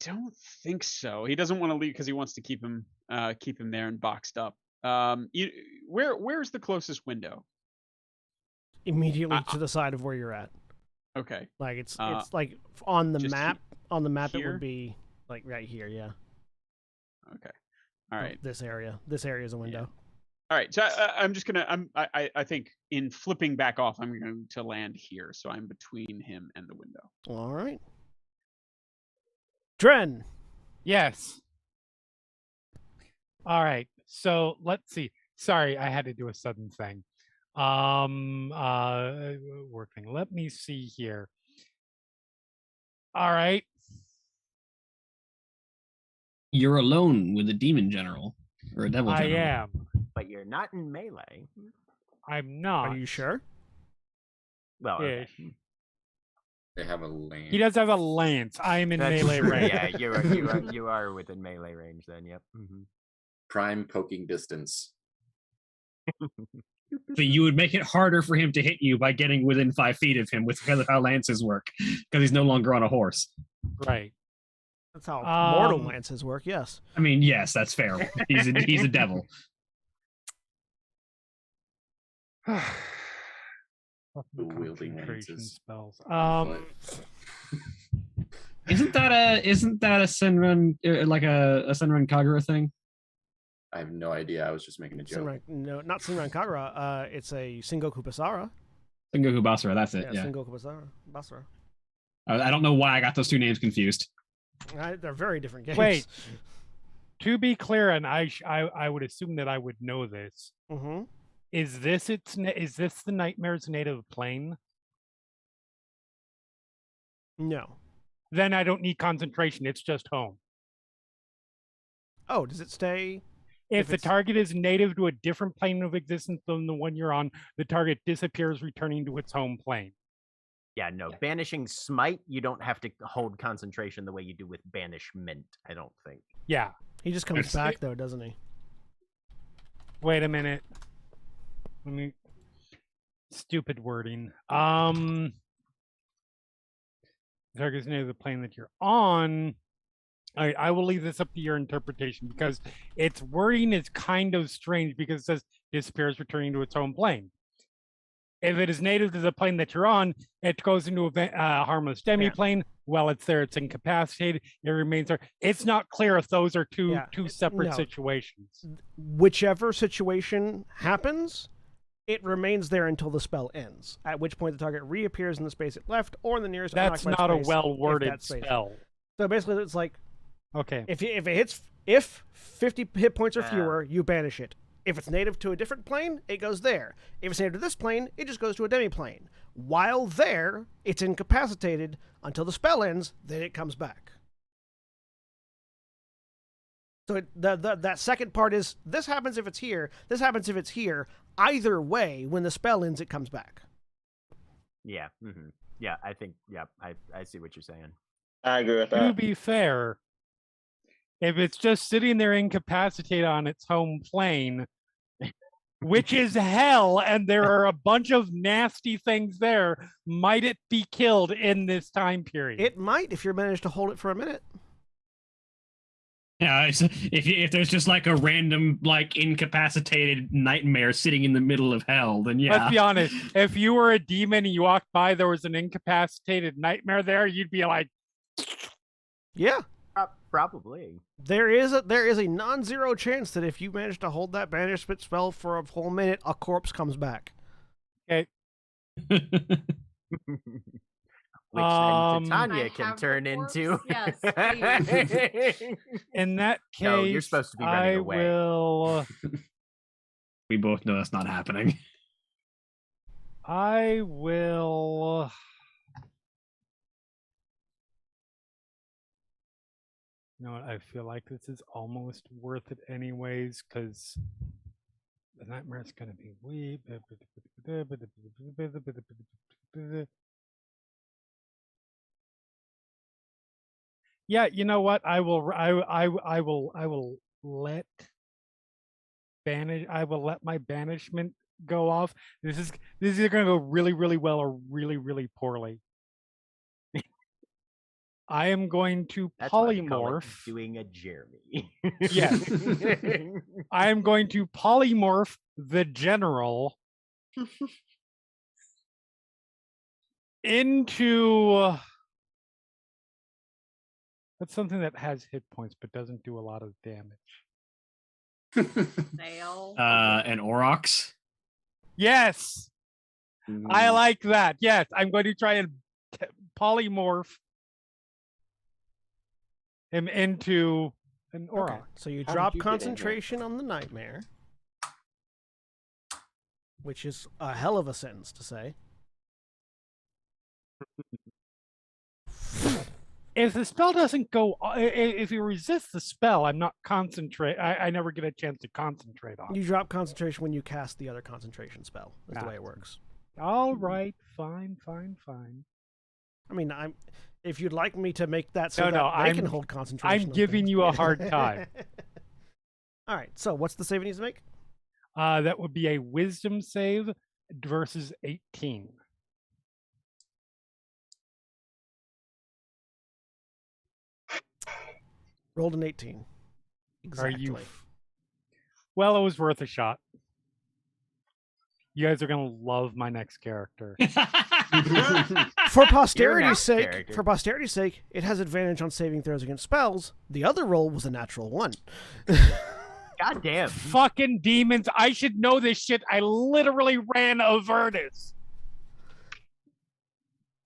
don't think so. He doesn't want to leave because he wants to keep him there and boxed up. Where's the closest window? Immediately to the side of where you're at. Okay. Like it's like on the just map. On the map, it here? would be like right here. Yeah. Okay. All right. This area. This area is a window. All right. So I'm just gonna. I think in flipping back off, I'm going to land here. So I'm between him and the window. All right. Dren. Yes. All right. So let's see. Sorry, I had to do a sudden thing. Working. Let me see here. All right. You're alone with a demon general or a devil I general. am. But you're not in melee. I'm not. Are you sure? Well, okay. Ish. They have a lane. He does have a lance. I am in That's melee true. range. Yeah, you are within melee range then. Yep. Prime poking distance. But you would make it harder for him to hit you by getting within 5 feet of him because of how lances work, because he's no longer on a horse. Right. That's how mortal lances work. Yes. I mean, yes, that's fair. He's a devil. Wielding Concentration lances. spells. Isn't that a Senran like a Senran Kagura thing? I have no idea. I was just making a joke. No, not Senran Kagura. It's a Sengoku Basara. Sengoku Basara, that's it. Yeah. Sengoku Basara. I don't know why I got those two names confused. They're very different games. Wait. To be clear, and I would assume that I would know this. Mm-hmm. Is this the Nightmare's native plane? No. Then I don't need concentration. It's just home. Oh, does it stay? If the target is native to a different plane of existence than the one you're on, the target disappears, returning to its home plane. Yeah, no. Banishing Smite, you don't have to hold concentration the way you do with Banishment, I don't think. Yeah. He just comes back, though, doesn't he? Wait a minute. Let me... Stupid wording. Target is native to the plane that you're on. I will leave this up to your interpretation because its wording is kind of strange because it says disappears returning to its home plane. If it is native to the plane that you're on, it goes into a harmless demi-plane. While it's there, it's incapacitated. It remains there. It's not clear if those are two separate situations. Whichever situation happens, it remains there until the spell ends, at which point the target reappears in the space it left or in the nearest That's unoccupied not space, a well-worded if that space. spell. So basically, it's like, okay, if 50 hit points or fewer, you banish it. If it's native to a different plane, it goes there. If it's native to this plane, it just goes to a demi-plane. While there, it's incapacitated until the spell ends, then it comes back. So that second part is, this happens if it's here, this happens if it's here. Either way, when the spell ends, it comes back. Yeah. Mm-hmm. Yeah, I think, yeah, I see what you're saying. I agree with that. To be fair, if it's just sitting there incapacitated on its home plane, which is hell, and there are a bunch of nasty things there, might it be killed in this time period? It might if you're managed to hold it for a minute. Yeah, if there's just like a random like incapacitated nightmare sitting in the middle of hell, then yeah. Let's be honest. If you were a demon and you walked by, there was an incapacitated nightmare there, you'd be like, yeah. Probably. There is a non-zero chance that if you manage to hold that banishment spell for a whole minute, a corpse comes back. Okay. Which then Titania can turn into. Yes, please. In that case, no, you're supposed to be running away. Will... We both know that's not happening. I will... You know what? I feel like this is almost worth it anyways, because the nightmare's going to be weak. Yeah, you know what? I will let my banishment go off. This is either going to go really, really well or really, really poorly. I am going to polymorph. Doing a Jeremy. Yes. I am going to polymorph the general into. That's something that has hit points but doesn't do a lot of damage. Fail. An Aurochs. Yes, I like that. Yes, I'm going to try and polymorph him into an aura. Okay, so you How did drop you get in there? concentration on the nightmare, which is a hell of a sentence to say. If the spell doesn't go, if you resist the spell, I'm not concentrate. I never get a chance to concentrate on. You drop concentration when you cast the other concentration spell. That's the way it works. All right, fine. I mean, if you'd like me to make that so No, that they I'm- can hold concentration. I'm on giving things. you a hard time. All right, so what's the save it needs to make? That would be a Wisdom save versus 18. Rolled an 18. Exactly. Are you? Well, it was worth a shot. You guys are gonna love my next character. For posterity's You're a sake, character. it has advantage on saving throws against spells. The other roll was a natural 1. God damn. Fucking demons! I should know this shit. I literally ran Avernus.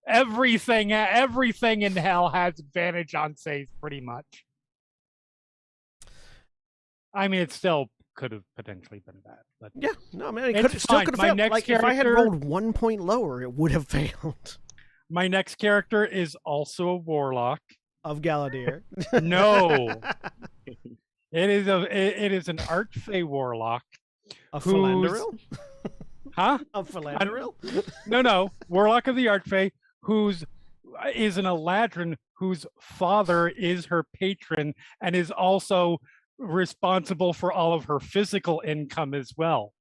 Everything in hell has advantage on saves, pretty much. I mean, it still could have potentially been bad, but Yeah, no, man, it It's still fine. could have My failed. next Like if I had character- rolled 1 point lower, it would have failed. my next character is also a warlock. Of Galadir. No, it is an Archfey warlock. Of Who's- Philanderil? Huh? Of Philanderil? No, warlock of the Archfey, who's is an Eladrin whose father is her patron and is also responsible for all of her physical income as well.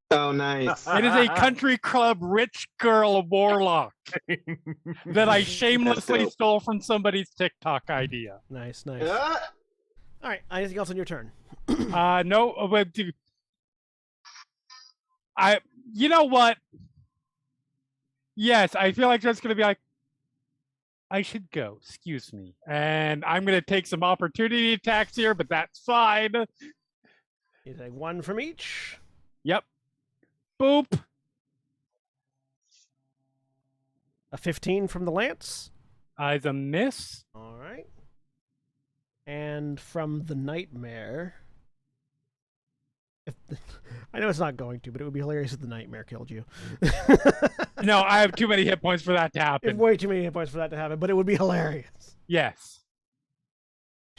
Oh, nice. It is a country club rich girl warlock that I shamelessly dope. stole from somebody's TikTok idea. Nice, nice. Ah! All right, anything else on your turn? No, but you know what? Yes, I feel like that's going to be like, I should go, excuse me. And I'm going to take some opportunity attacks here, but that's fine. Is a 1 from each. Yep. Boop. A 15 from the lance. Is a miss. All right. And from the nightmare. I know it's not going to, but it would be hilarious if the nightmare killed you. No, I have too many hit points for that to You have happen. way too many hit points for that to happen, but it would be hilarious. Yes.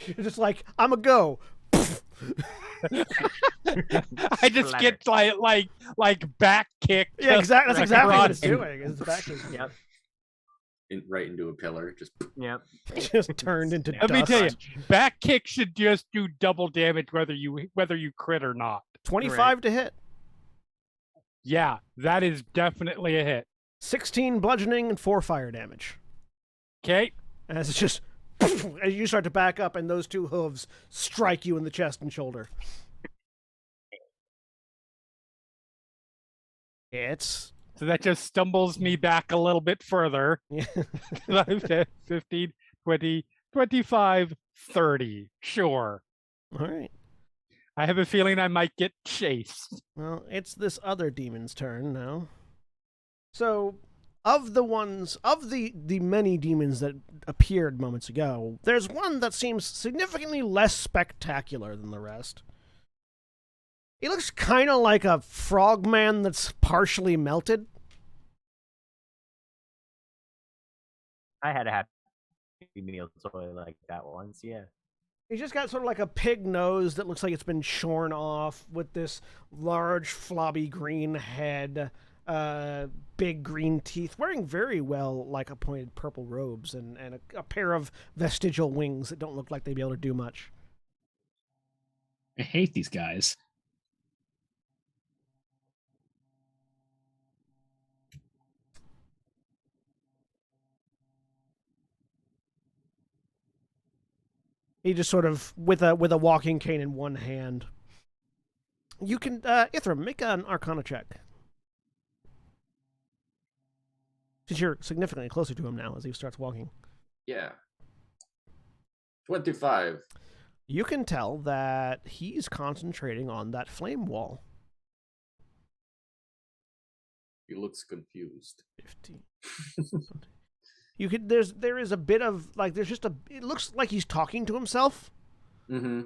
You're just like, I'm a go. I just get like back kicked. Yeah, exactly. That's exactly what it's across. doing. It's back Yep. Right into a pillar. Just Yep. just turned into Let me dust. tell you, back kick should just do double damage whether you crit or not. 25 to hit. Yeah, that is definitely a hit. 16 bludgeoning and 4 fire damage. Okay. As it's just as you start to back up and those 2 hooves strike you in the chest and shoulder. It's So that just stumbles me back a little bit further. yeah. 15, 20, 25, 30. Sure. All right. I have a feeling I might get chased. Well, it's this other demon's turn now. So, of the many demons that appeared moments ago, there's one that seems significantly less spectacular than the rest. He looks kind of like a frogman that's partially melted. I had a happy meal toy like that once, yeah. He's just got sort of like a pig nose that looks like it's been shorn off with this large, flobby green head, big green teeth, wearing very well like pointed purple robes and a pair of vestigial wings that don't look like they'd be able to do much. I hate these guys. He just sort of with a walking cane in one hand. You can Ithram, make an Arcana check. Since you're significantly closer to him now as he starts walking. Yeah. 25. You can tell that he's concentrating on that flame wall. He looks confused. 15. There is a bit of like it looks like he's talking to himself. Mm-hmm.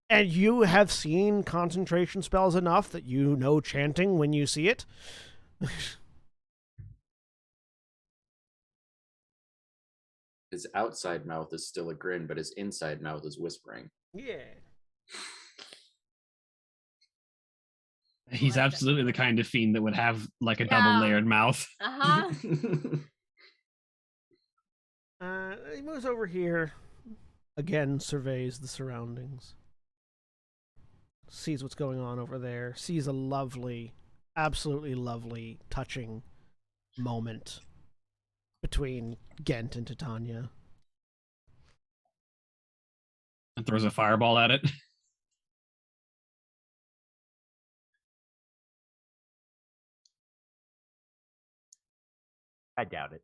And you have seen concentration spells enough that you know chanting when you see it. His outside mouth is still a grin, but his inside mouth is whispering. Yeah. He's absolutely the kind of fiend that would have like a double layered mouth. Uh-huh. He moves over here. Again, surveys the surroundings. Sees what's going on over there. Sees a lovely, absolutely lovely, touching moment between Gent and Titania. And throws a fireball at it. I doubt it.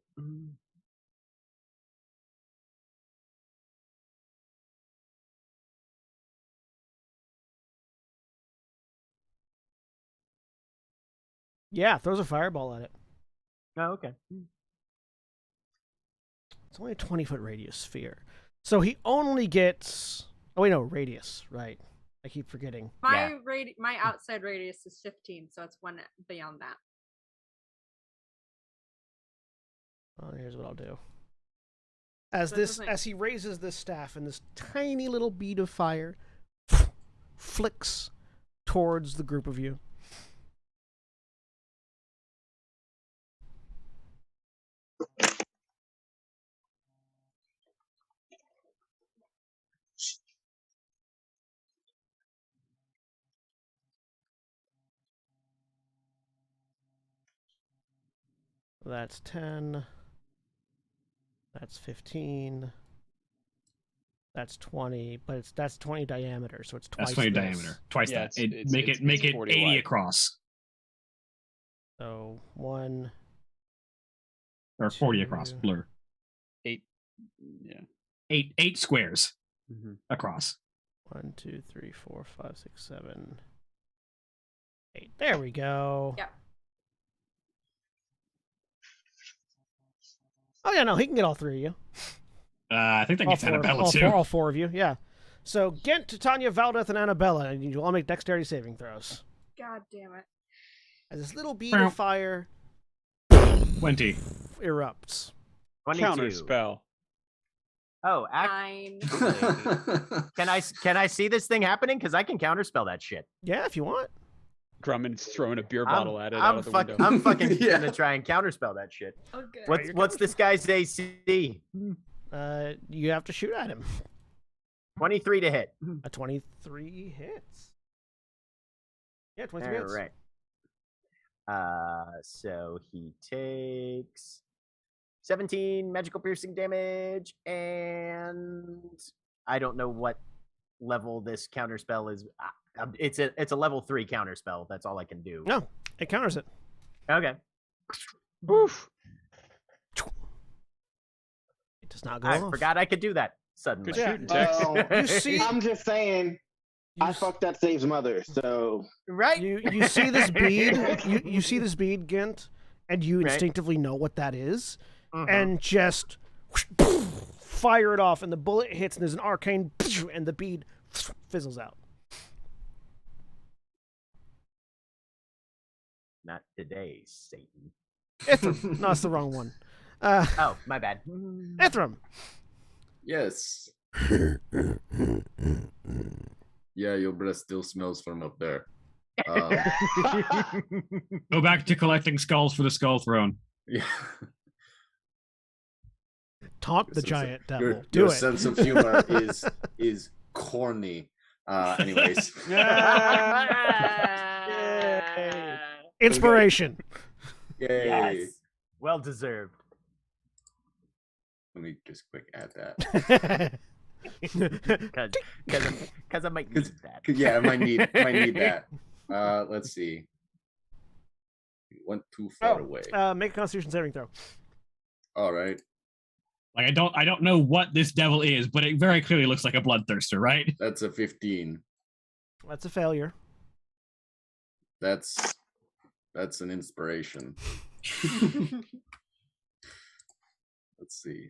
Yeah, throws a fireball at it. Oh, okay. It's only a 20-foot radius sphere. So he only gets... Oh, wait, no, radius, right. I keep forgetting. My outside radius is 15, so it's one beyond that. Oh, here's what I'll do. As he raises this staff and this tiny little bead of fire flicks towards the group of you. That's 10. That's 15. That's 20, but that's 20 diameter, so it's twice. That's 20 this. diameter. Twice Yeah, that. Make it 40 80 wide. across. So 1 Or 40 across. 2. Blur. 8. Yeah. 8 squares Mm-hmm. across. 1, 2, 3, 4, 5, 6, 7, 8. There we go. Yep. Oh yeah, no, he can get all three of you. I think that All gets Annabella all too. all four of you, yeah. So Gent, Titania, Valdeth, and Annabella, and you all make dexterity saving throws. God damn it. As this little bead of fire 20. erupts. 22. Counter spell. Oh, 9. can I see this thing happening? Because I can counterspell that shit. Yeah, if you want. Grumman's throwing a beer bottle at it out of the window. I'm fucking Yeah. gonna try and counterspell that shit. Okay. What's this guy's AC? You have to shoot at him. 23 to hit. A 23 hits. Yeah, 23 All hits. right. So he takes 17 magical piercing damage, and I don't know what level this counterspell is. It's a level 3 counterspell. That's all I can do. No, it counters it. Okay. Oof. It does not go I off. forgot I could do that suddenly. Good shooting, Tex. You see- I'm just saying, I fucked that save's mother, so Right? You see this bead, you see this bead, Gent, and you Right. instinctively know what that is, Mhm. and just fire it off, and the bullet hits, and there's an arcane, and the bead fizzles out. Not today, Satan. Ithram. No, that's the wrong one. Oh, my bad. Ithram. Yes. Yeah, your breath still smells from up there. Go back to collecting skulls for the skull throne. Yeah. Taunt the Your giant devil. Your, Do your it. sense of humor is corny. Anyways. Inspiration. Yay. Yes. Well deserved. Let me just quick add that. Because I might need that. Yeah, I might need that. Let's see. went too far Oh, away. make a Constitution saving throw. All right. Like I don't know what this devil is, but it very clearly looks like a bloodthirster, right? That's a 15. That's a failure. That's an inspiration. Let's see.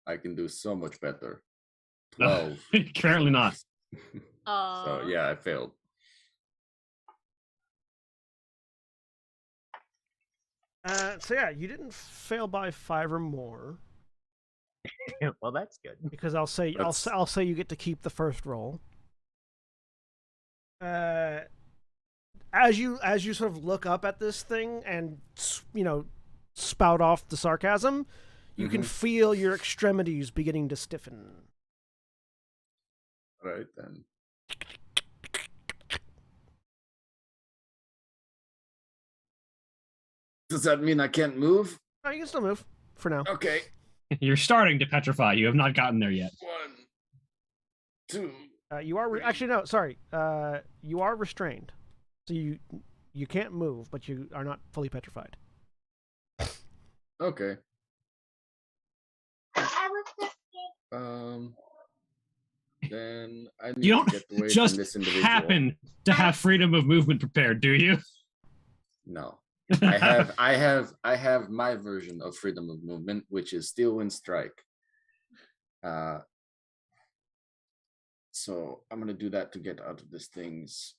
I can do so much better. 12. Currently not. So yeah, I failed. So yeah, you didn't fail by 5 or more Well, that's good. because I'll say I'll say you get to keep the first roll. As you sort of look up at this thing and spout off the sarcasm, you can feel your extremities beginning to stiffen. All right then. Does that mean I can't move? Oh, you can still move for now. Okay. You're starting to petrify. You have not gotten there yet. 1, 2. You are actually no, sorry. You are restrained, so you can't move, but you are not fully petrified. Okay. Then I need You to don't get away just from this individual. happen to have freedom of movement prepared, do you? No. I have my version of freedom of movement, which is Steel Wind Strike. So I'm gonna do that to get out of this thing's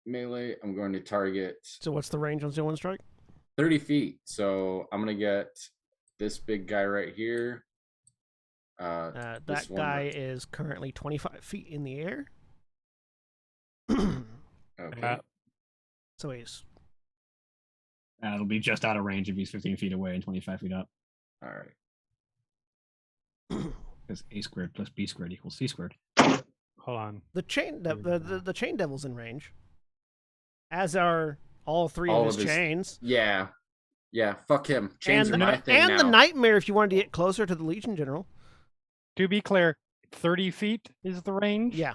melee. I'm going to target So what's the range on Steel Wind Strike? 30 feet. So I'm gonna get this big guy right here. That this one guy right- is currently 25 feet in the air. Okay. So he's It'll be just out of range if he's 15 feet away and 25 feet up. All right. Because A squared plus B squared equals C squared. Hold on. the chain. The chain devil's in range, as are all three All of his of his- chains. Yeah. Yeah. Fuck him. Chains And are my thing now. the nightmare if you wanted to get closer to the Legion General. To be clear, 30 feet is the range. Yeah.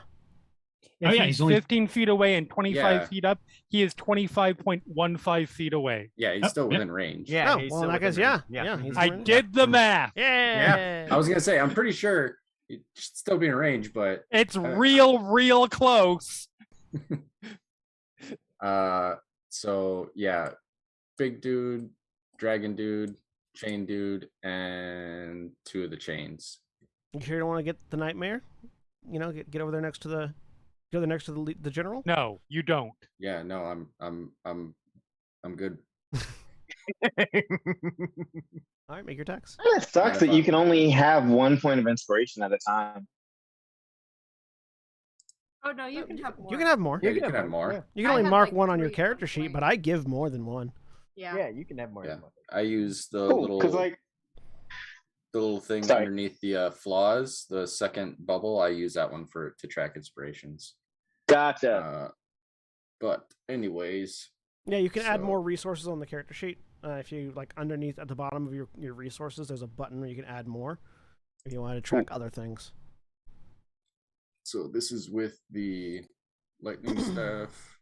If Oh, yeah, he's he's only- 15 feet away and 25 Yeah. feet up, he is 25.15 feet away. Yeah, he's Oh, still yeah. within range. Yeah. Oh, he's well, in still that case, within yeah. range. Yeah. he's I in range. did the math. Yeah. I was gonna say, I'm pretty sure it should still be in range, but It's real close. so yeah, big dude, dragon dude, chain dude, and 2 of the chains. You sure you don't want to get the nightmare? Get over there next to the the general. No, you don't. Yeah, no, I'm good. All right, make your attacks. It sucks that you can only have 1 point of inspiration at a time. Oh no, you can have more. You can have more. Yeah, you can have more. Yeah. You can I only have, mark like, one on your 3 character point. sheet, but I give more than one. Yeah. Yeah, you can have more Yeah, than one. I use the Cool, little because like the little thing Sorry. underneath the flaws, the second bubble. I use that one to track inspirations. gotcha. But anyways, Yeah, you can add So- more resources on the character sheet. If you underneath at the bottom of your resources, there's a button where you can add more if you want to track other things. so this is with the lightning staff.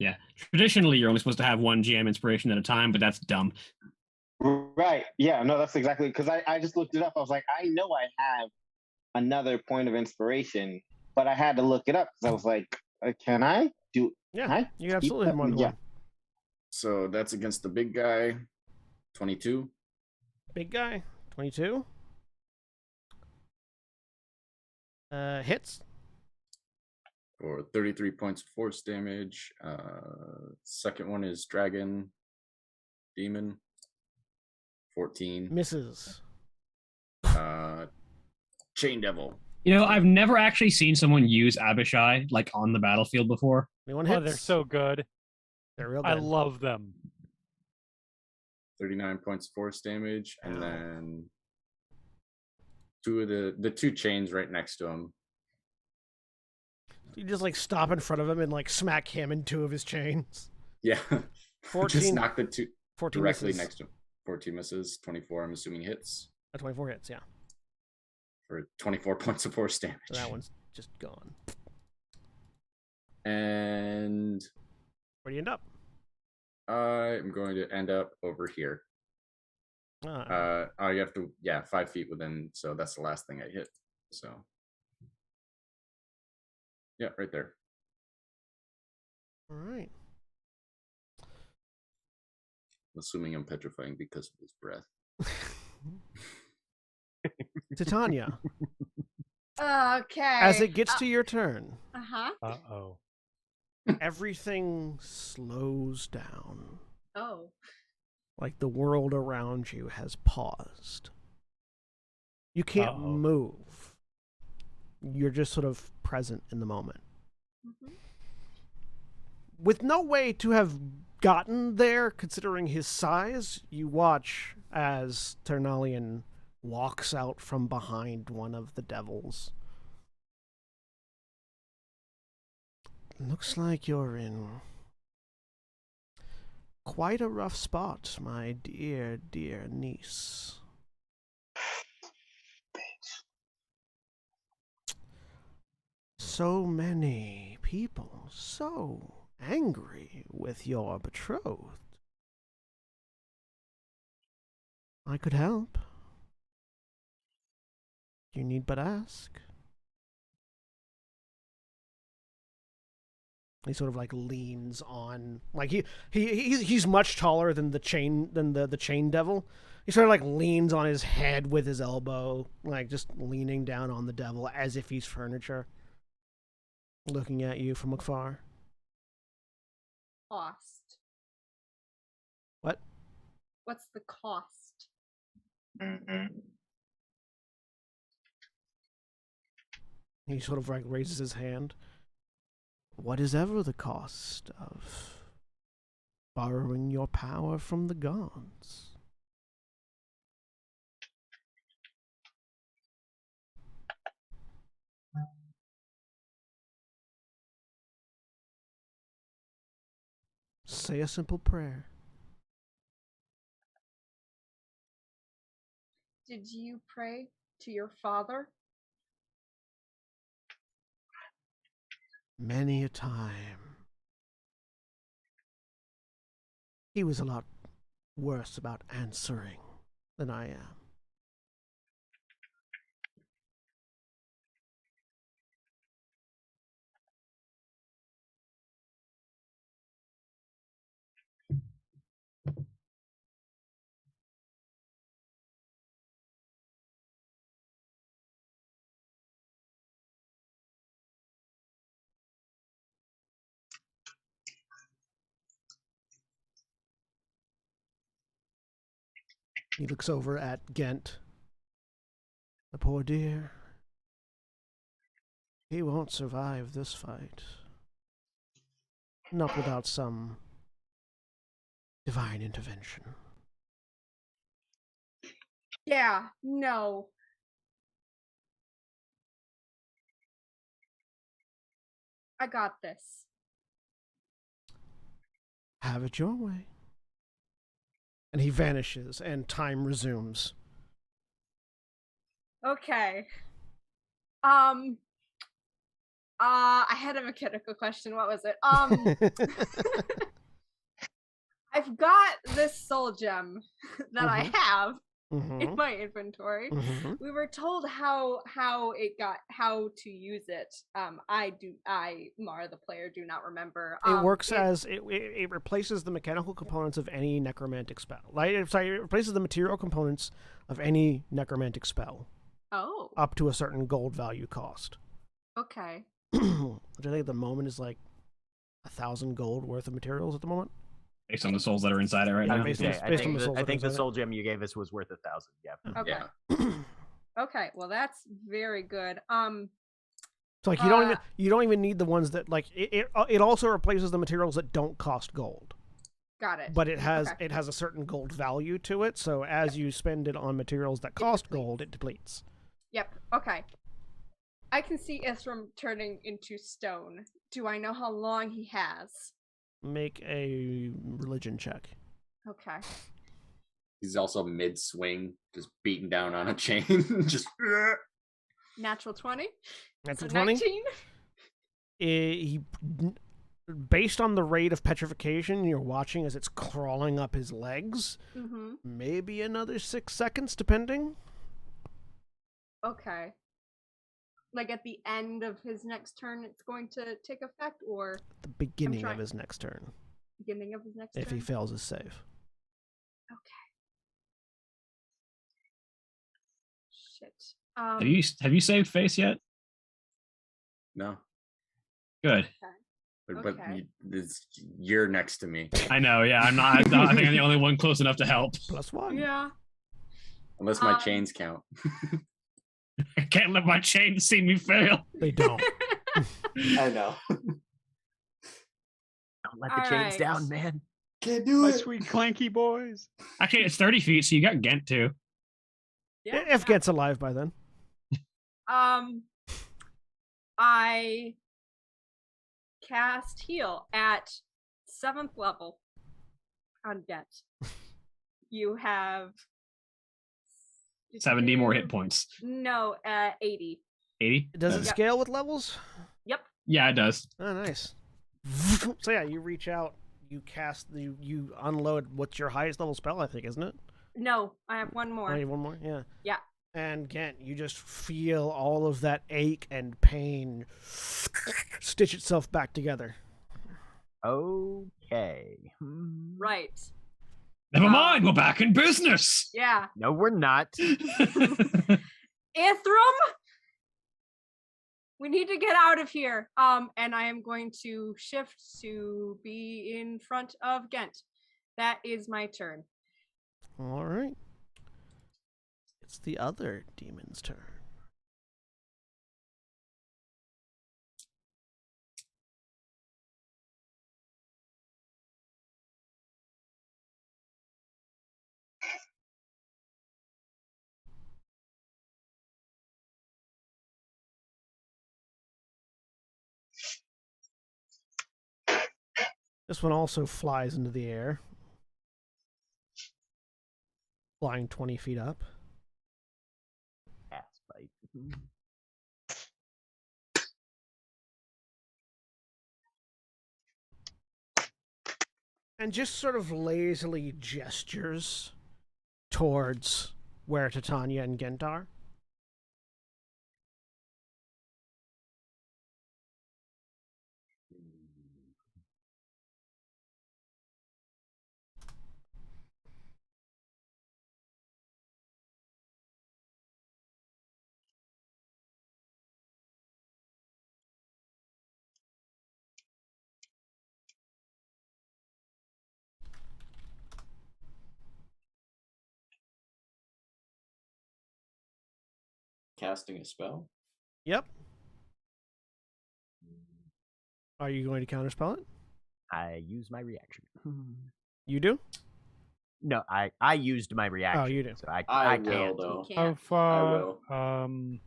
Yeah. Traditionally, you're only supposed to have 1 GM inspiration at a time, but that's dumb. Right. Yeah, no, that's exactly because I just looked it up. I was like, I know I have another point of inspiration, but I had to look it up because I was like, can I do? Yeah, can I you can absolutely have more than Yeah. one. So that's against the big guy, 22. Big guy, 22. Hits. For 33 points of force damage. Second one is dragon, demon, 14. Misses. Chain devil. You know, I've never actually seen someone use Abishai like on the battlefield before. 21 Oh, hits. they're so good. They're real good. I love them. 39 points of force damage, and Ow. then 2 of the 2 chains right next to him. You just stop in front of him and smack him in 2 of his chains. Yeah. 14. Just knock the 2 14 directly misses. next to him. 14 misses, 24 I'm assuming hits 24 hits. Yeah. for 24 points of force damage. So that one's just gone. And Where do you end up? I'm going to end up over here. I have to, 5 feet within, so that's the last thing I hit. So, yeah, right there. All right. Assuming I'm petrifying because of his breath. Titania, Okay. as it gets to your turn, Uh-huh. Uh-oh. everything slows down. Oh. Like the world around you has paused. You can't Uh-oh. move. You're just sort of present in the moment. Mm-hmm. With no way to have gotten there, considering his size, you watch as Ternalian walks out from behind one of the devils. Looks like you're in quite a rough spot, my dear, dear niece. So many people, so angry with your betrothed. I could help. You need but ask. He sort of like leans on, like he's much taller than the chain devil. He sort of like leans on his head with his elbow, like just leaning down on the devil as if he's furniture, looking at you from afar. Cost. What? What's the cost? He sort of like raises his hand. What is ever the cost of borrowing your power from the gods? Say a simple prayer. Did you pray to your father? Many a time. He was a lot worse about answering than I am. He looks over at Gent. The poor dear. He won't survive this fight. Not without some divine intervention. Yeah, no. I got this. Have it your way. And he vanishes, and time resumes. Okay. I had a mechanical question. What was it? I've got this soul gem that I have in my inventory. We were told how to use it. Mara the player, do not remember. It works as it replaces the mechanical components of any necromantic spell. It replaces the material components of any necromantic spell. Oh. Up to a certain gold value cost. Okay. Which I think at the moment is like 1,000 gold worth of materials at the moment. Based on the souls that are inside it right now. Based on the souls I think the inside soul gem you gave us was worth 1,000. Yeah. Okay. Yeah. Okay. Well, that's very good. So like you don't even need the ones that like it also replaces the materials that don't cost gold. Got it. But it has a certain gold value to it, so as you spend it on materials that cost gold, it depletes. Yep. Okay. I can see Ithram turning into stone. Do I know how long he has? Make a religion check. Okay. He's also mid-swing, just beating down on a chain. Just Natural 20. Natural So 20? 19? based on the rate of petrification you're watching as it's crawling up his legs, maybe another 6 seconds, depending. Okay. Like at the end of his next turn, it's going to take effect, or The beginning of his next turn, beginning of his next if turn? he fails his save. Okay. Shit. Have you saved face yet? No. Good. But you're next to me. I know. Yeah, I'm not. I think I'm the only one close enough to help. +1. Yeah. Unless my chains count. I can't let my chains see me fail. They don't. I know. Don't let the chains down, man. Can't do My it. sweet clanky boys. Actually, it's 30 feet, so you got Gent too. Yeah. If Gent's alive by then. I cast heal at 7th level on Gent. You have 70 more hit points. No, 80. 80? Does it scale with levels? Yep. Yeah, it does. Oh, nice. So yeah, you reach out, you cast, you unload. What's your highest level spell? I think, isn't it? No, I have one more. Oh, you have one more. Yeah. Yeah. And Gent, you just feel all of that ache and pain stitch itself back together. Okay. Right. Never mind, we're back in business. Yeah. No, we're not. Ithram, we need to get out of here. And I am going to shift to be in front of Gent. That is my turn. All right. It's the other demon's turn. This one also flies into the air, flying 20 feet up. Ass bite. And just sort of lazily gestures towards where Titania and Gent are. Casting a spell? Yep. Are you going to counterspell it? I use my reaction. You do? No, I used my reaction. Oh, you do. So I I can't. will, though. You How can't. far? will. I'm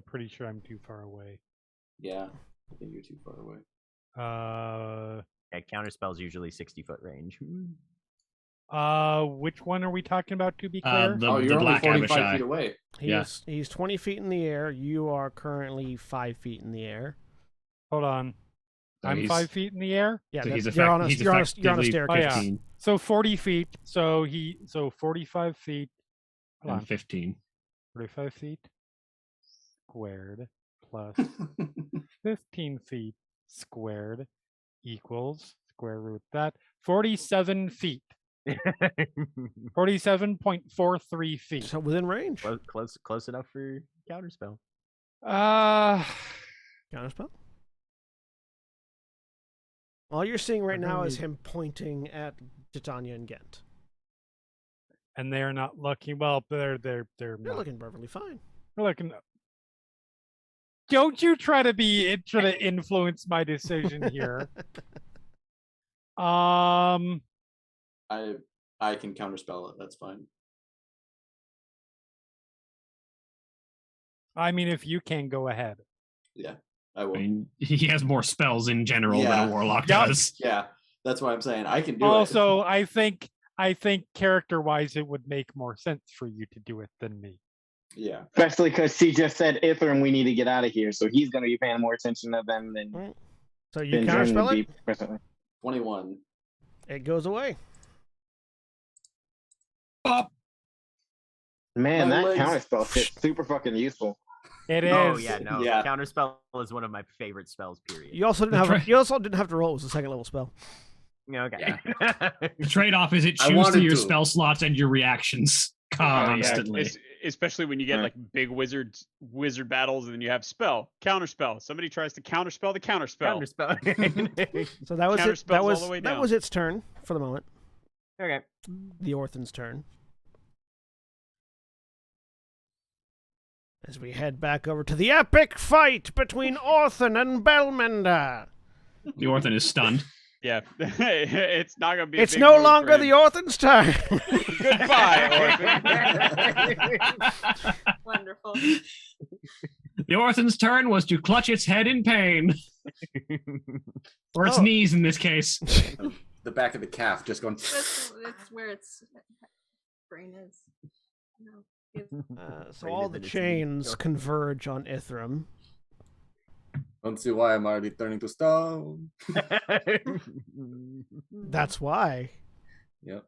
pretty sure I'm too far away. Yeah, I think you're too far away. Yeah, counterspell's usually 60-foot range. Which one are we talking about, to be clear? Oh, you're only Black 45 Abishai. feet away. He's 20 feet in the air. You are currently 5 feet in the air. Hold on. So I'm he's- 5 feet in the air. Yeah, So he's you're on a effectively staircase. Oh, yeah. 15 So 40 feet. So 45 feet. Hold and on. 15. 45 feet squared plus 15 feet squared equals square root that 47 feet. 47.43 feet. So within range. Close enough for counterspell. Counterspell? All you're seeing right I now is need- him pointing at Titania and Gent. And they're not looking well. They're They're not. looking perfectly fine. They're looking. Don't you try to influence my decision here. I can counterspell it. That's fine. I mean, if you can, go ahead. Yeah, I I will. mean, he has more spells in general Yeah. than a warlock Yep. does. Yeah, that's what I'm saying. I can do Also, I think character-wise, it would make more sense for you to do it than me. it. Yeah. Especially because she just said Ithram, we need to get out of here. So he's going to be paying more attention to them than. Right. So you Been joining the counterspell it, deep recently. 21. it goes away. Man, My that legs. counterspell shit's super fucking useful. It is. Oh yeah, no. Yeah. Counterspell is one of my favorite spells. Period. You also didn't have to roll. It was a second level spell. Okay. The trade-off is it I chews wanted through your to. spell slots and your reactions constantly. Especially when you get like big wizard battles, and then you have spell, counterspell. Somebody tries to counterspell the counterspell. Counterspell. So that was it. Counterspells That all was the way that down. was its turn for the moment. Okay. The Orphan's turn. As we head back over to the epic fight between Orphan and Belmender. The Orphan is stunned. Yeah, it's not gonna be. It's no longer the Orphan's turn. Goodbye, Orphan. Wonderful. The Orphan's turn was to clutch its head in pain. Or its Oh. knees in this case. The back of the calf just going. That's where its brain is. No. So Right all in the its knee. chains converge on Ithram. Don't see why I'm already turning to stone. That's why. Yep.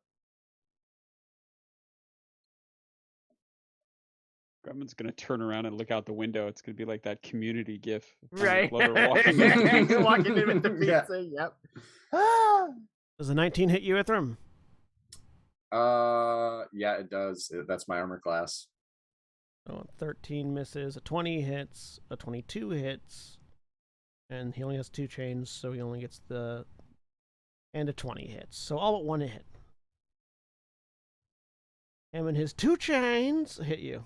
Grumman's gonna turn around and look out the window. It's gonna be like that Community gif. of Right. Glover walking in. Walking in with the Yeah. pizza. Yep. Does a 19 hit you, Ithram? Yeah, it does. That's my armor class. Oh, 13 misses. A 20 hits. A 22 hits. And he only has 2 chains, so he only gets the... And a 20 hits. So all but one hit. And when his 2 chains hit you.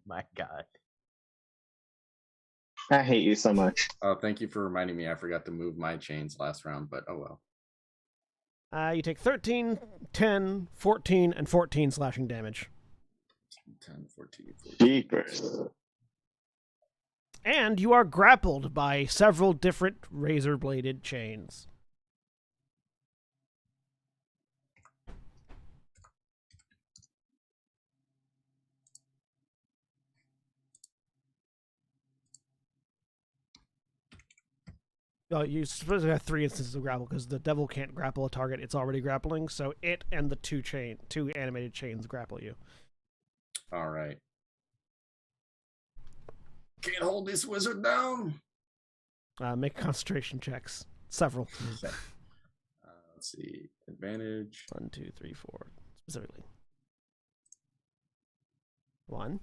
My God. I hate you so much. Oh, thank you for reminding me. I forgot to move my chains last round, but oh well. You take 13, 10, 14, and 14 slashing damage. 10, 14, 14. Jeepers. And you are grappled by several different razor-bladed chains. You supposedly have 3 instances of grapple because the devil can't grapple a target it's already grappling, so it and the 2 animated chains grapple you. All right. Can't hold this wizard down. Make concentration checks. Several. Let's see. Advantage. 1, 2, 3, 4. Specifically. 1,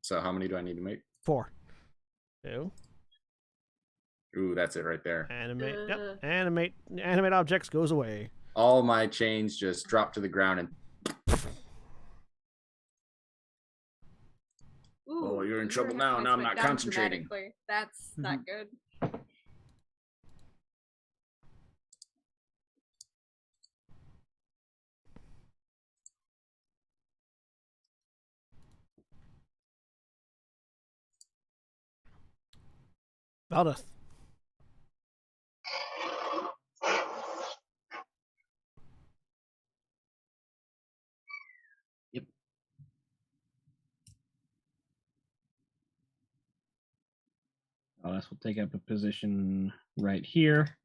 So how many do I need to make? 4. 2. Ooh, that's it right there. Animate. Yep. Animate objects goes away. All my chains just drop to the ground and. Ooh, Oh, you're in trouble your now. hit Now I'm points not went down concentrating. dramatically. That's not good. Valdeth. This will take up a position right here.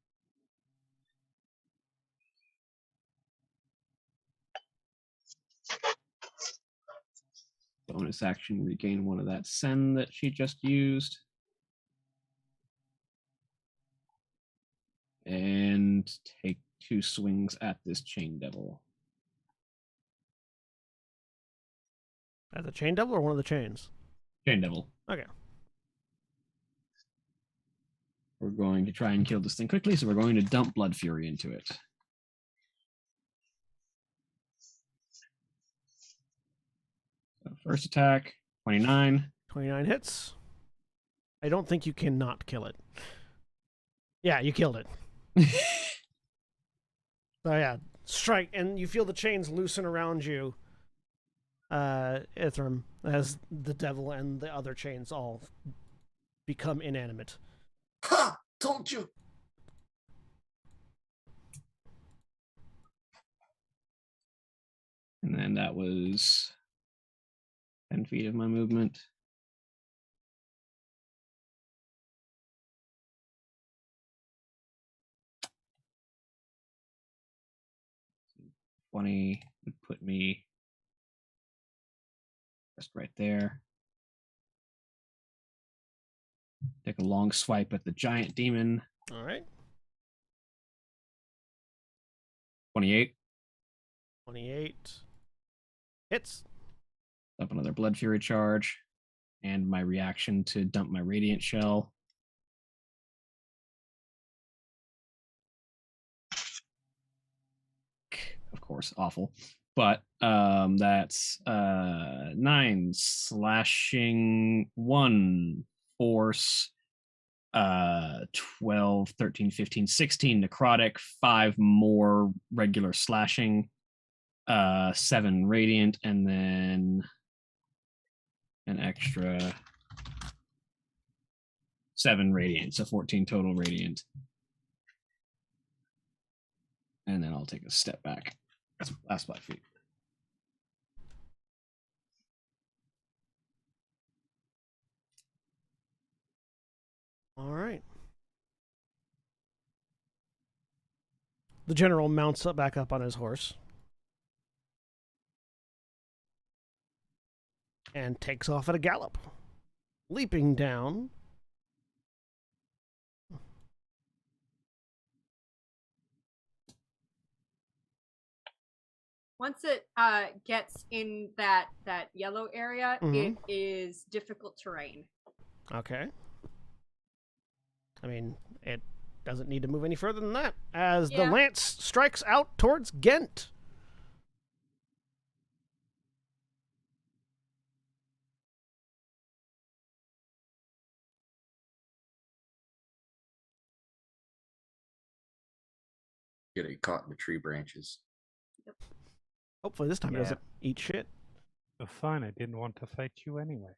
Bonus action, regain 1 of that send that she just used. And take 2 swings at this chain devil. At the chain devil or one of the chains? Chain devil. Okay. We're going to try and kill this thing quickly, so we're going to dump Blood Fury into it. So first attack, 29. 29 hits. I don't think you can not kill it. Yeah, you killed it. So yeah, strike, and you feel the chains loosen around you, Ithram, as the devil and the other chains all become inanimate. Ha! Told you. And then that was 10 feet of my movement. 20 would put me just right there. Take a long swipe at the giant demon. All right. 28. 28 hits. Up another Blood Fury charge. And my reaction to dump my Radiant Shell. Of course, awful. But that's 9 slashing, 1 force, 12, 13, 15, 16 necrotic, 5 more regular slashing, 7 radiant, and then an extra 7 radiant, so 14 total radiant. And then I'll take a step back. That's my last 5 feet. All right. The general mounts up back up on his horse and takes off at a gallop, leaping down. Once it gets in that yellow area, it is difficult terrain. Okay. I mean, it doesn't need to move any further than that, as the lance strikes out towards Ghent. Getting caught in the tree branches. Yep. Hopefully this time it doesn't eat shit. So fine, I didn't want to fight you anyway.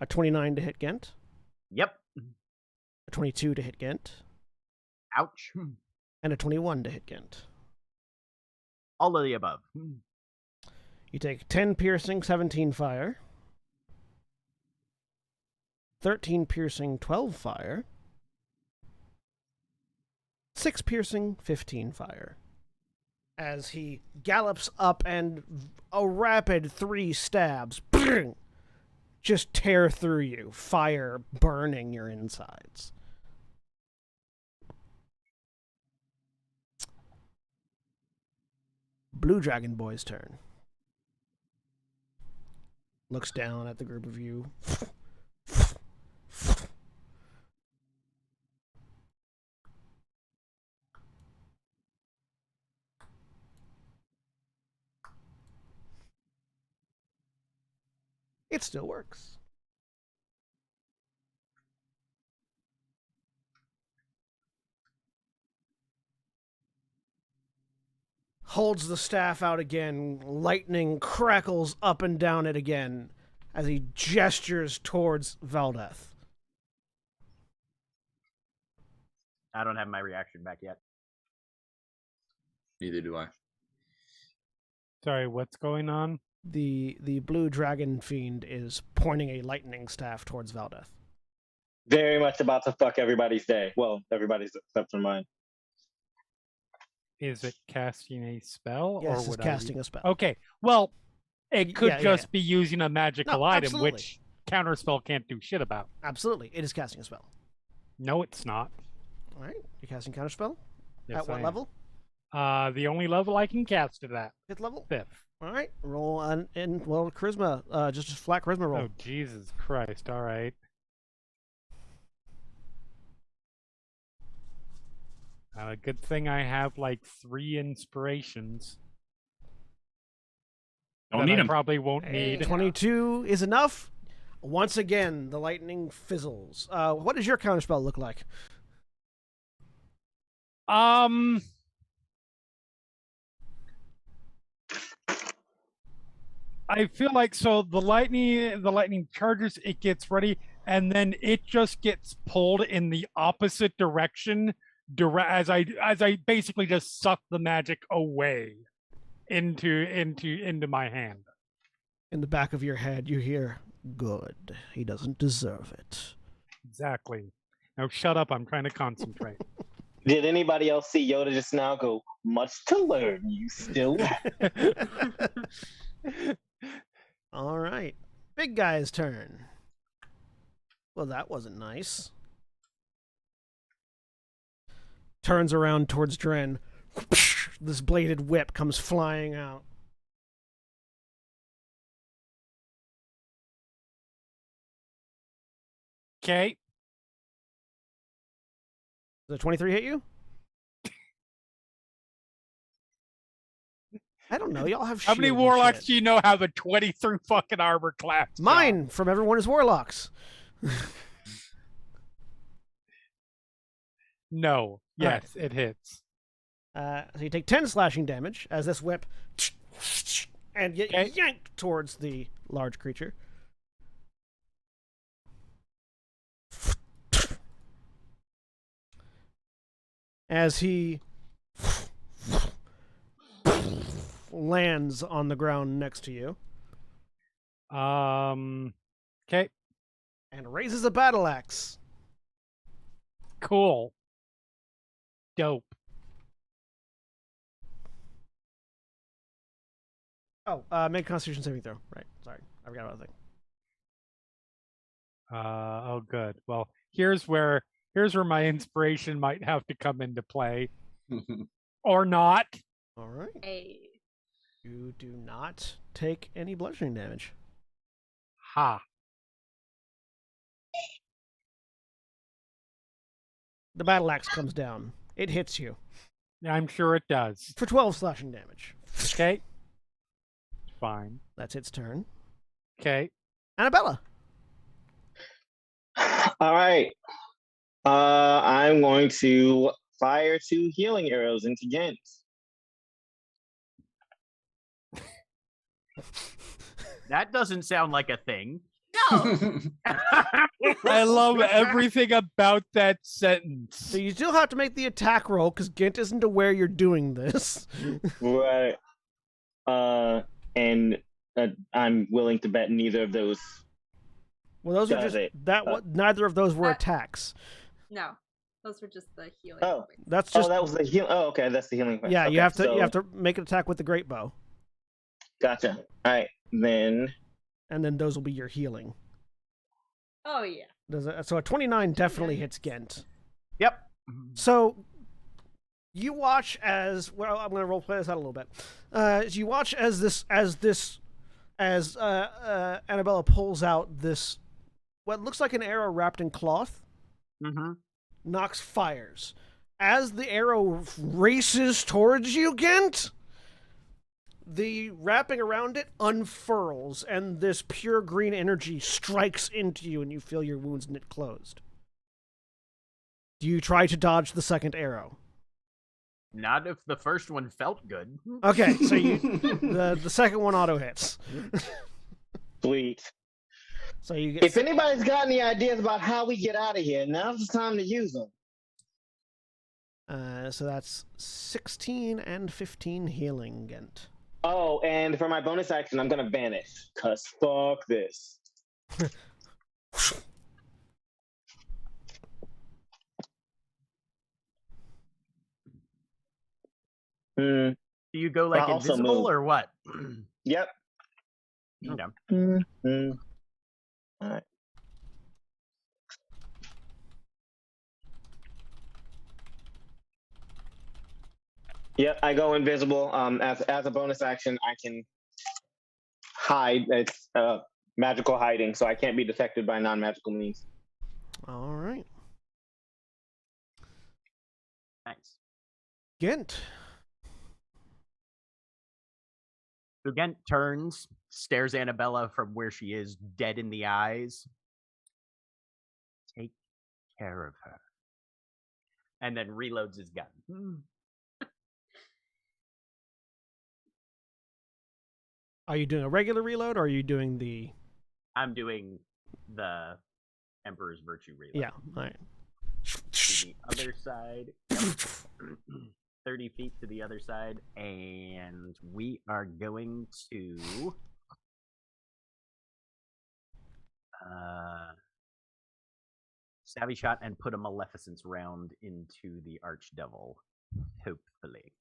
A 29 to hit Ghent. Yep. A 22 to hit Ghent. Ouch. And a 21 to hit Ghent. All of the above. You take 10 piercing, 17 fire. 13 piercing, 12 fire. 6 piercing, 15 fire. As he gallops up and a rapid 3 stabs just tear through you, fire burning your insides. Blue Dragon Boy's turn. Looks down at the group of you. It still works. Holds the staff out again. Lightning crackles up and down it again as he gestures towards Valdeth. I don't have my reaction back yet. Neither do I. Sorry, what's going on? The blue dragon fiend is pointing a lightning staff towards Valdeth. Very much about to fuck everybody's day. Well, everybody's except for mine. Is it casting a spell? Yes, or it's would casting a spell. Okay, well, it could Yeah, just yeah. be using a magical No, item, absolutely. which counterspell can't do shit about. Absolutely, it is casting a spell. No, it's not. All right, you're casting counterspell? Yes, At what I am. level? The only level I can cast it at. 5th level? 5th. All right, roll charisma. Just a flat charisma roll. Oh, Jesus Christ. All right. Good thing I have like 3 inspirations. Don't that need I 'em. probably won't need. 22 is enough. Once again, the lightning fizzles. What does your counterspell look like? I feel like so the lightning charges, it gets ready, and then it just gets pulled in the opposite direction as I basically just suck the magic away into my hand. In the back of your head, you hear, "Good. He doesn't deserve it." Exactly. Now shut up, I'm trying to concentrate. Did anybody else see Yoda just now go, much to learn, you still have? All right. Big guy's turn. Well, that wasn't nice. Turns around towards Dren. This bladed whip comes flying out. Okay. Does a 23 hit you? I don't know. Y'all have How many shields and warlocks shit. do you know have a 23 fucking armor class? John? Mine from everyone is warlocks. No. Yes, it hits. So you take 10 slashing damage as this whip and get Okay. yanked towards the large creature. As he lands on the ground next to you Okay. and raises a battle axe. Cool. Dope. Oh, make a Constitution saving throw. Right. Sorry. I forgot about the thing. Oh, good. Well, here's where my inspiration might have to come into play, or not. All right. Hey. You do not take any bludgeoning damage. Ha. The battle axe comes down. It hits you I'm sure it does. for 12 slashing damage. Okay. Fine. That's its turn. Okay. Annabella. All right. I'm going to fire 2 healing arrows into Gent. That doesn't sound like a thing. No. I love everything about that sentence. So you still have to make the attack roll because Gint isn't aware you're doing this. Right. And I'm willing to bet neither of those. Well, those are Does just it? neither of those were Uh, attacks. No. Those were just the healing. Oh. points. That's just That was the heal. Oh, okay, that's the healing. yeah. Okay, You have to so- make an attack with the great bow, Gotcha. All right, then. and then those will be your healing. Oh yeah. So a 29 definitely hits Gent. Yep. So you watch as well. I'm going to role play this out a little bit. You watch as Annabella pulls out this what looks like an arrow wrapped in cloth. Mm-hmm. Nox fires. As the arrow races towards you, Gent, the wrapping around it unfurls, and this pure green energy strikes into you, and you feel your wounds knit closed. Do you try to dodge the second arrow? Not if the first one felt good. Okay, so the second one auto hits. Sweet. So you get If anybody's got any ideas about how we get out of here, now's the time to use them. so that's 16 and 15 healing, Gent. Oh, and for my bonus action, I'm gonna vanish. Cause fuck this. Hmm. Do you go like I'll also invisible move. or what? Yep. Okay. Mm-hmm. All right. Yep, I go invisible. As a bonus action, I can hide. It's magical hiding, so I can't be detected by non-magical means. All right. Nice. Gent. So Gent turns, stares Annabella from where she is, dead in the eyes. Take care of her. And then reloads his gun. Are you doing a regular reload, or are you doing the... I'm doing the Emperor's Virtue reload. Yeah, all right. To the other side. Yep. 30 feet to the other side. And we are going to... Savvy shot and put a Maleficence round into the Archdevil. Hopefully.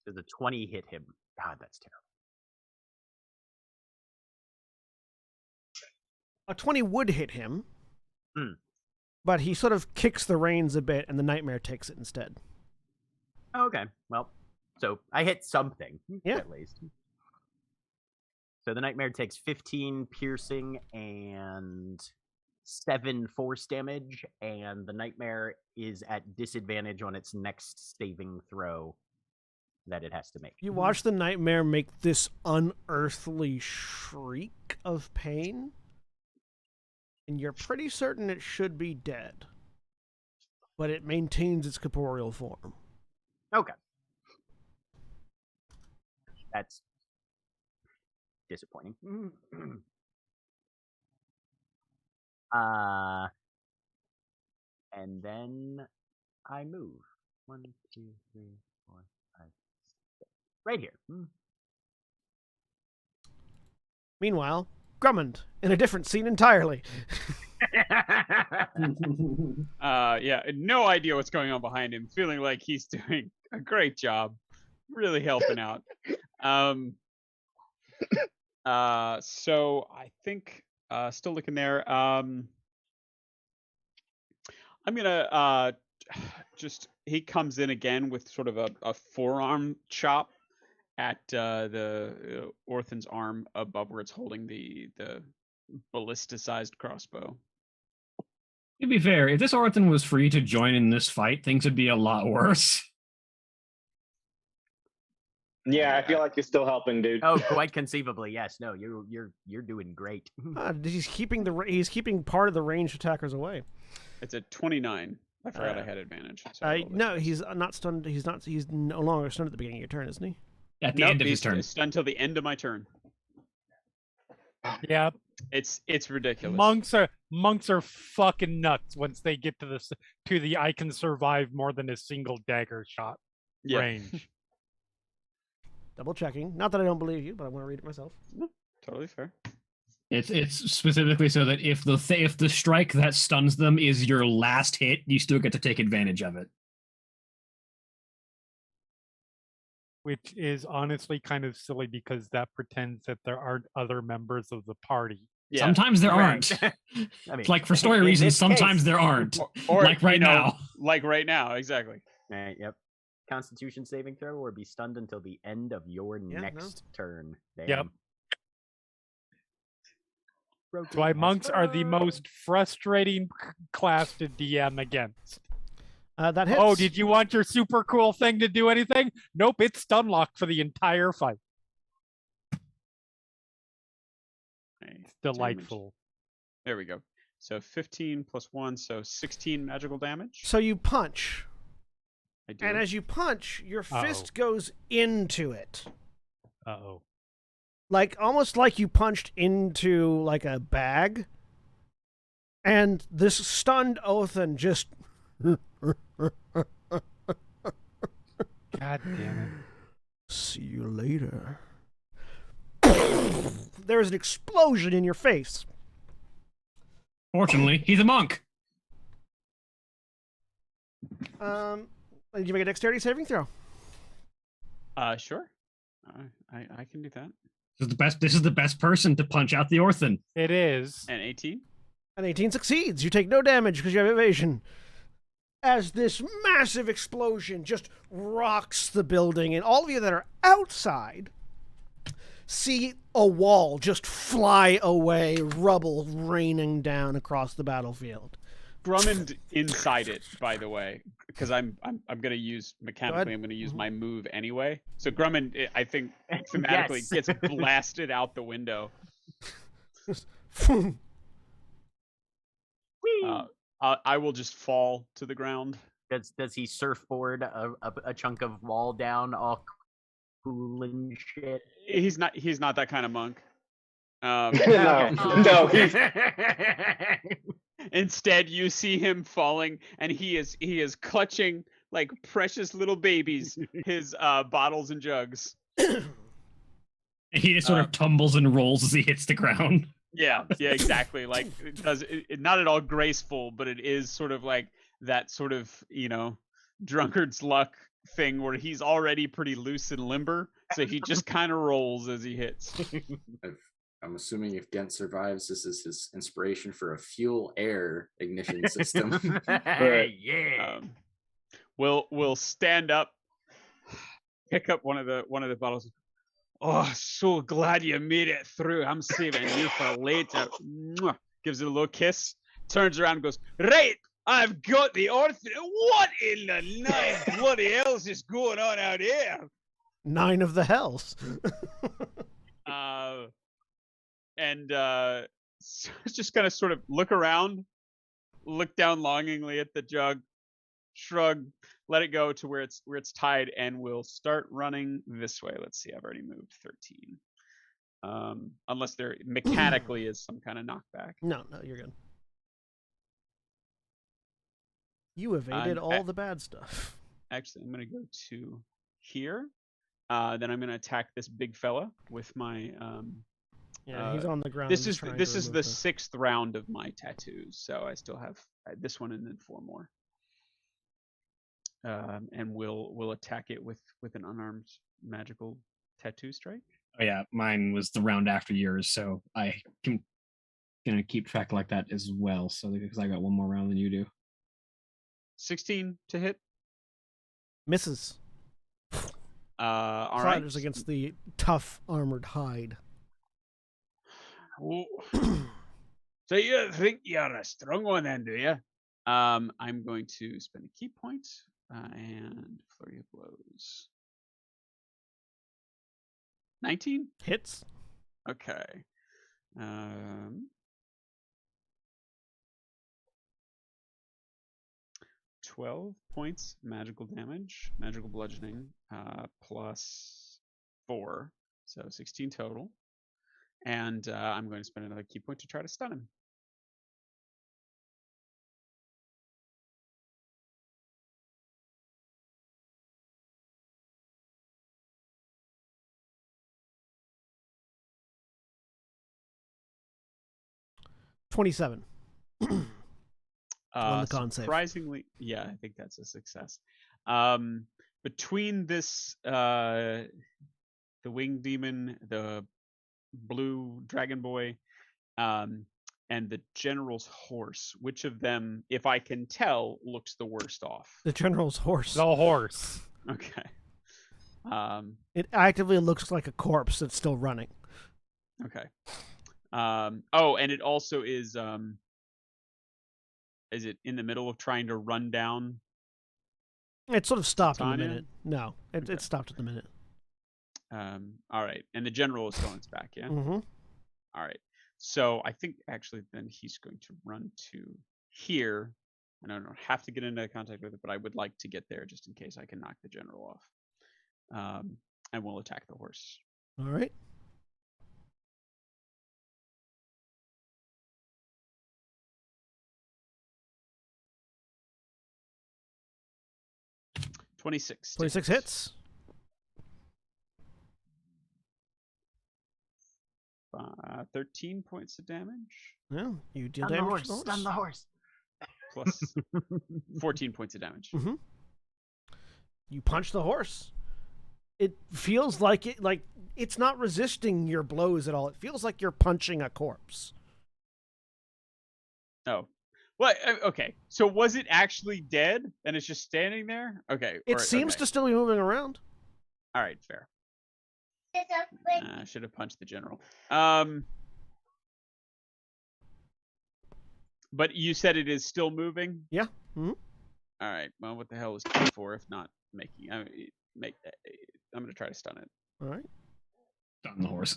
Does a 20 hit him? God, that's terrible. A 20 would hit him, Hmm. but he sort of kicks the reins a bit, and the nightmare takes it instead. Okay, well, so I hit something, Yeah. at least. So the nightmare takes 15 piercing and 7 force damage, and the nightmare is at disadvantage on its next saving throw that it has to make. You watch the nightmare make this unearthly shriek of pain, and you're pretty certain it should be dead, but it maintains its corporeal form. Okay. That's disappointing. And then I move. 1, 2, 3, 4, 5, 6. Right here. Meanwhile, Grummond, in a different scene entirely. Yeah, no idea what's going on behind him. Feeling like he's doing a great job, really helping out. So I think still looking there. I'm gonna just he comes in again with sort of a forearm chop at the Orthan's arm above where it's holding the ballisticized crossbow. To be fair, if this Orthan was free to join in this fight, things would be a lot worse. Yeah, I feel like you're still helping, dude. Oh, quite conceivably, yes. No, you're doing great. He's keeping part of the ranged attackers away. It's a 29. I forgot I had advantage. So No, he's not stunned. He's no longer stunned at the beginning of your turn, isn't he? At the end of his turn. Stunned until the end of my turn. Yeah. It's ridiculous. Monks are fucking nuts once they get to the I can survive more than a single dagger shot range. Double checking. Not that I don't believe you, but I want to read it myself. No, totally fair. It's specifically so that if the strike that stuns them is your last hit, you still get to take advantage of it. Which is honestly kind of silly because that pretends that there aren't other members of the party. Yeah. Sometimes there aren't. I mean, like for story reasons, sometimes there aren't. Or like right now. Like right now, exactly. Yep. Constitution saving throw or be stunned until the end of your next turn. Damn. Yep. That's why monks are the most frustrating class to DM against. That hits. Oh, did you want your super cool thing to do anything? Nope, it's stun lock for the entire fight. It's delightful. There we go. So 15 plus 1, so 16 magical damage. So you punch. I do. And as you punch, your fist goes into it. Uh-oh. Like, almost like you punched into, like, a bag. And this stunned Othan just... God damn it. See you later. There's an explosion in your face. Fortunately, he's a monk. Did you make a dexterity saving throw? Sure. I can do that. This is the best person to punch out the Orthan. It is. An 18? An 18 succeeds. You take no damage because you have evasion. As this massive explosion just rocks the building, and all of you that are outside see a wall just fly away, rubble raining down across the battlefield. Drummond inside it, by the way, because I'm gonna use mechanically. I'm gonna use my move anyway. So Drummond, I think, thematically gets blasted out the window. I will just fall to the ground. Does he surfboard a chunk of wall down, all cool and shit? He's not that kind of monk. No. Instead, you see him falling, and he is clutching like precious little babies his bottles and jugs. And He just sort of tumbles and rolls as he hits the ground. Yeah, exactly. Like it does not at all graceful, but it is sort of like that sort of, drunkard's luck thing where he's already pretty loose and limber, so he just kind of rolls as he hits. I'm assuming if Gent survives, this is his inspiration for a fuel air ignition system. Yeah. We'll stand up, pick up one of the bottles. Oh, so glad you made it through. I'm saving you for later. Mwah. Gives it a little kiss, turns around and goes, right, I've got the orphan. What in the nine bloody hells is going on out here? 9 of the hells. And just kind of sort of look around, look down longingly at the jug, shrug, let it go to where it's tied, and we'll start running this way. Let's see, I've already moved 13. Unless there mechanically is some kind of knockback. No, you're good. You evaded all the bad stuff. Actually, I'm going to go to here. Then I'm going to attack this big fella with my... he's on the ground. This is the 6th round of my tattoos, so I still have this one and then 4 more. And we'll attack it with an unarmed magical tattoo strike. Oh yeah, mine was the round after yours, so I can gonna keep track like that as well. So because I got 1 more round than you do. 16 to hit. Misses. All Sliders right. against the tough armored hide. So you think you're a strong one then, do you? I'm going to spend a key point and flurry of blows. 19 hits. Okay. 12 points magical damage, magical bludgeoning, plus 4, so 16 total. And I'm going to spend another key point to try to stun him. $27. On the con save. Surprisingly, yeah, I think that's a success. Between this, the winged demon, the blue dragon boy, and the general's horse, which of them, if I can tell, looks the worst off? The general's horse. The horse. Okay. It actively looks like a corpse that's still running. Okay. Oh, and it also is it in the middle of trying to run down? It sort of stopped in a Tanya? minute. No, it stopped in a minute. All right. And the general is still on its back, yeah? Mm-hmm. All right. So I think actually then he's going to run to here. And I don't have to get into contact with it, but I would like to get there just in case I can knock the general off. And we'll attack the horse. All right. $26. 26 hits. 13 points of damage. Yeah, you deal Stun the damage horse. to the horse. Stun the horse. Plus 14 points of damage. Mm-hmm. You punch the horse. It feels like it's not resisting your blows at all. It feels like you're punching a corpse. Oh. Well, okay. So was it actually dead and it's just standing there? Okay. It seems to still be moving around. All right, fair. I should have punched the general. But you said it is still moving? Yeah. Mm-hmm. All right. Well, what the hell is Q4 if not making? I'm going to try to stun it. All right. Stun the horse.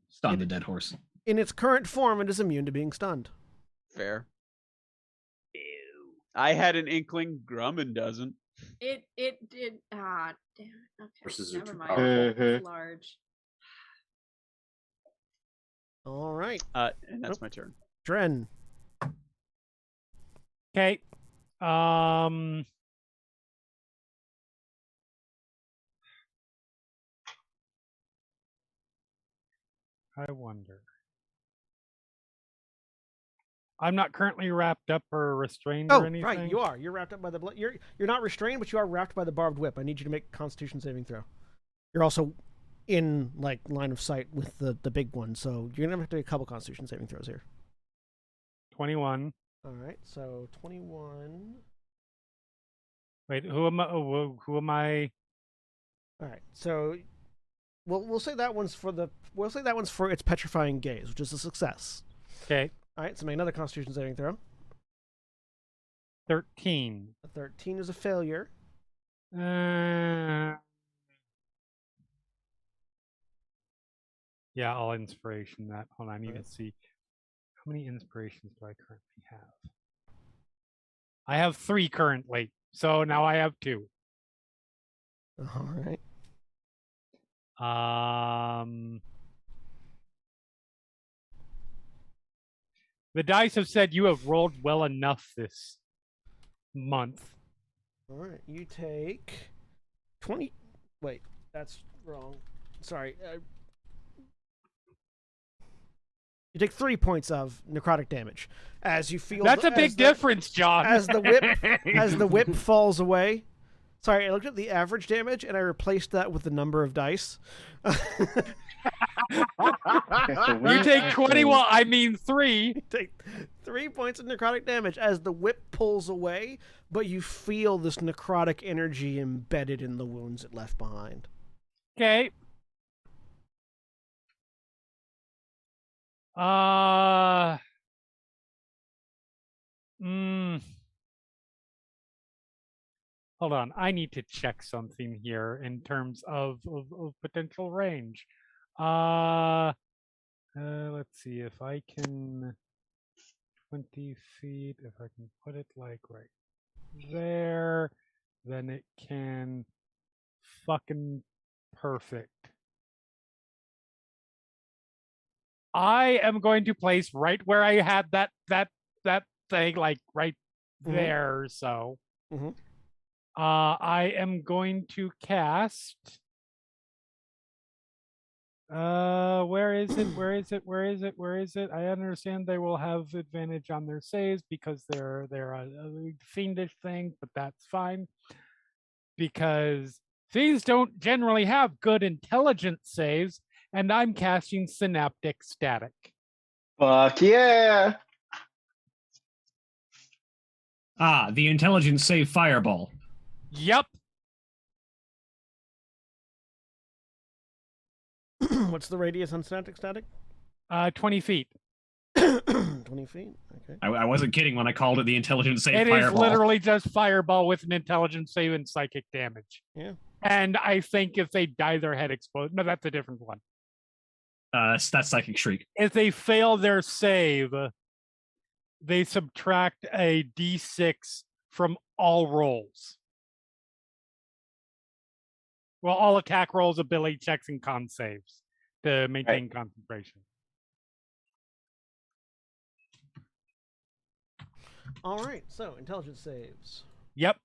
Stun the dead horse. In its current form, it is immune to being stunned. Fair. I had an inkling. Grumman doesn't. It did. Damn. Okay. Horses are Never too mind. powerful. It's large. All right. And that's my turn. Dren. Okay. I wonder. I'm not currently wrapped up or restrained or anything. Right, you are. You're wrapped up by the blood. You're not restrained, but you are wrapped by the barbed whip. I need you to make a Constitution saving throw. You're also in like line of sight with the big one, so you're gonna have to do a couple Constitution saving throws here. 21. All right, so 21. Wait, who am I? Oh, who am I? All right, so we'll say that one's for its petrifying gaze, which is a success. Okay. All right, so make another Constitution saving throw. 13. A 13 is a failure. Yeah, I'll inspiration that. Hold on, I need to see how many inspirations do I currently have. I have 3 currently, so now I have 2. All right. The dice have said you have rolled well enough this month. All right, you take 20. Wait, that's wrong. Sorry. You take 3 points of necrotic damage as you feel. That's a big difference, John. As the whip falls away. Sorry, I looked at the average damage and I replaced that with the number of dice. You take 20. Well, I mean 3. You take 3 points of necrotic damage as the whip pulls away, but you feel this necrotic energy embedded in the wounds it left behind. Okay. Hold on. I need to check something here in terms of potential range. Let's see if I can 20 feet. If I can put it like right there, then it can fucking perfect. I am going to place right where I had that thing, like right there. So, I am going to cast. Where is it? Where is it? Where is it? Where is it? I understand they will have advantage on their saves because they're a fiendish thing, but that's fine because fiends don't generally have good intelligence saves. And I'm casting Synaptic Static. Fuck yeah! The intelligence save fireball. Yep. What's the radius on Synaptic Static? 20 feet. 20 feet? Okay. I wasn't kidding when I called it the intelligence save fireball. It is literally just fireball with an intelligence save and psychic damage. Yeah. And I think if they die, their head explodes. No, that's a different one. That's Psychic Shriek. If they fail their save, they subtract a d6 from all rolls. Well, all attack rolls, ability checks, and con saves to maintain concentration. All right, so intelligence saves. Yep.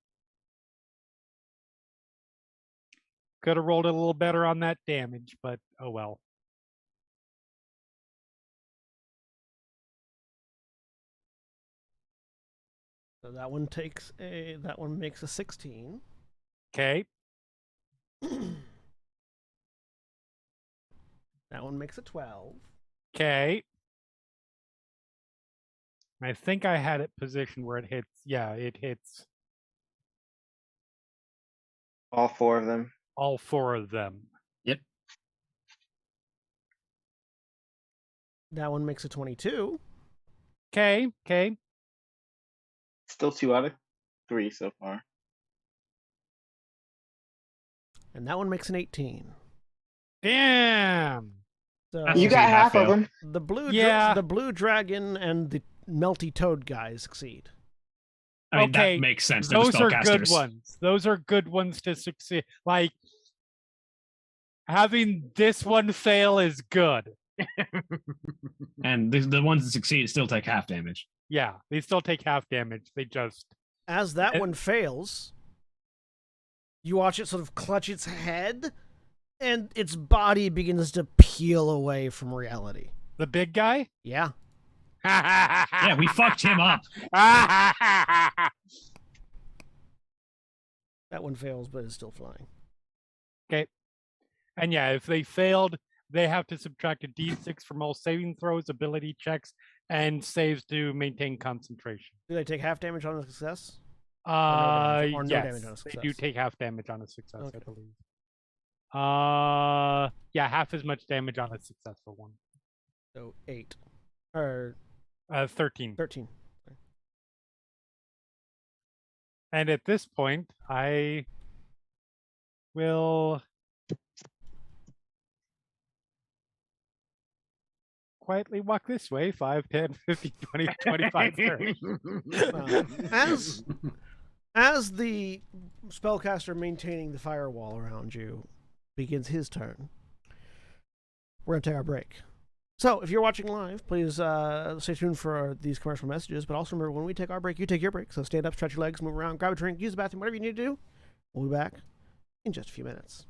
Could have rolled a little better on that damage, but oh well. So that one makes a 16. Okay. That one makes a 12. Okay. I think I had it positioned where it hits. Yeah, it hits All 4 of them. all 4 of them. Yep. That one makes a 22. Okay. Okay. Still 2 out of 3 so far. And that one makes an 18. Damn. So That's You got half of fail. them. the blue Yeah. the blue dragon and the melty toad guys succeed. I mean, Okay, that makes sense. They're Those the are good spellcasters. ones. Those are good ones to succeed. Like having this one fail is good. And the ones that succeed still take half damage. Yeah, they still take half damage. They just As that one fails, you watch it sort of clutch its head and its body begins to peel away from reality. The big guy? Yeah. Yeah, we fucked him up. That one fails, but is still flying. Okay. And yeah, if they failed, they have to subtract a d6 from all saving throws, ability checks, and saves to maintain concentration. Do they take half damage on a success? No damage, or no yes, damage on a they do success? take half damage on a success, Okay. I believe. Yeah, half as much damage on a successful one. So 8. Or 13. 13. And at this point, I will quietly walk this way 5, 10, 15, 20, 25, 30. As the spellcaster maintaining the firewall around you begins his turn, we're going to take our break. So, if you're watching live, please stay tuned for these commercial messages. But also remember, when we take our break, you take your break. So stand up, stretch your legs, move around, grab a drink, use the bathroom, whatever you need to do. We'll be back in just a few minutes.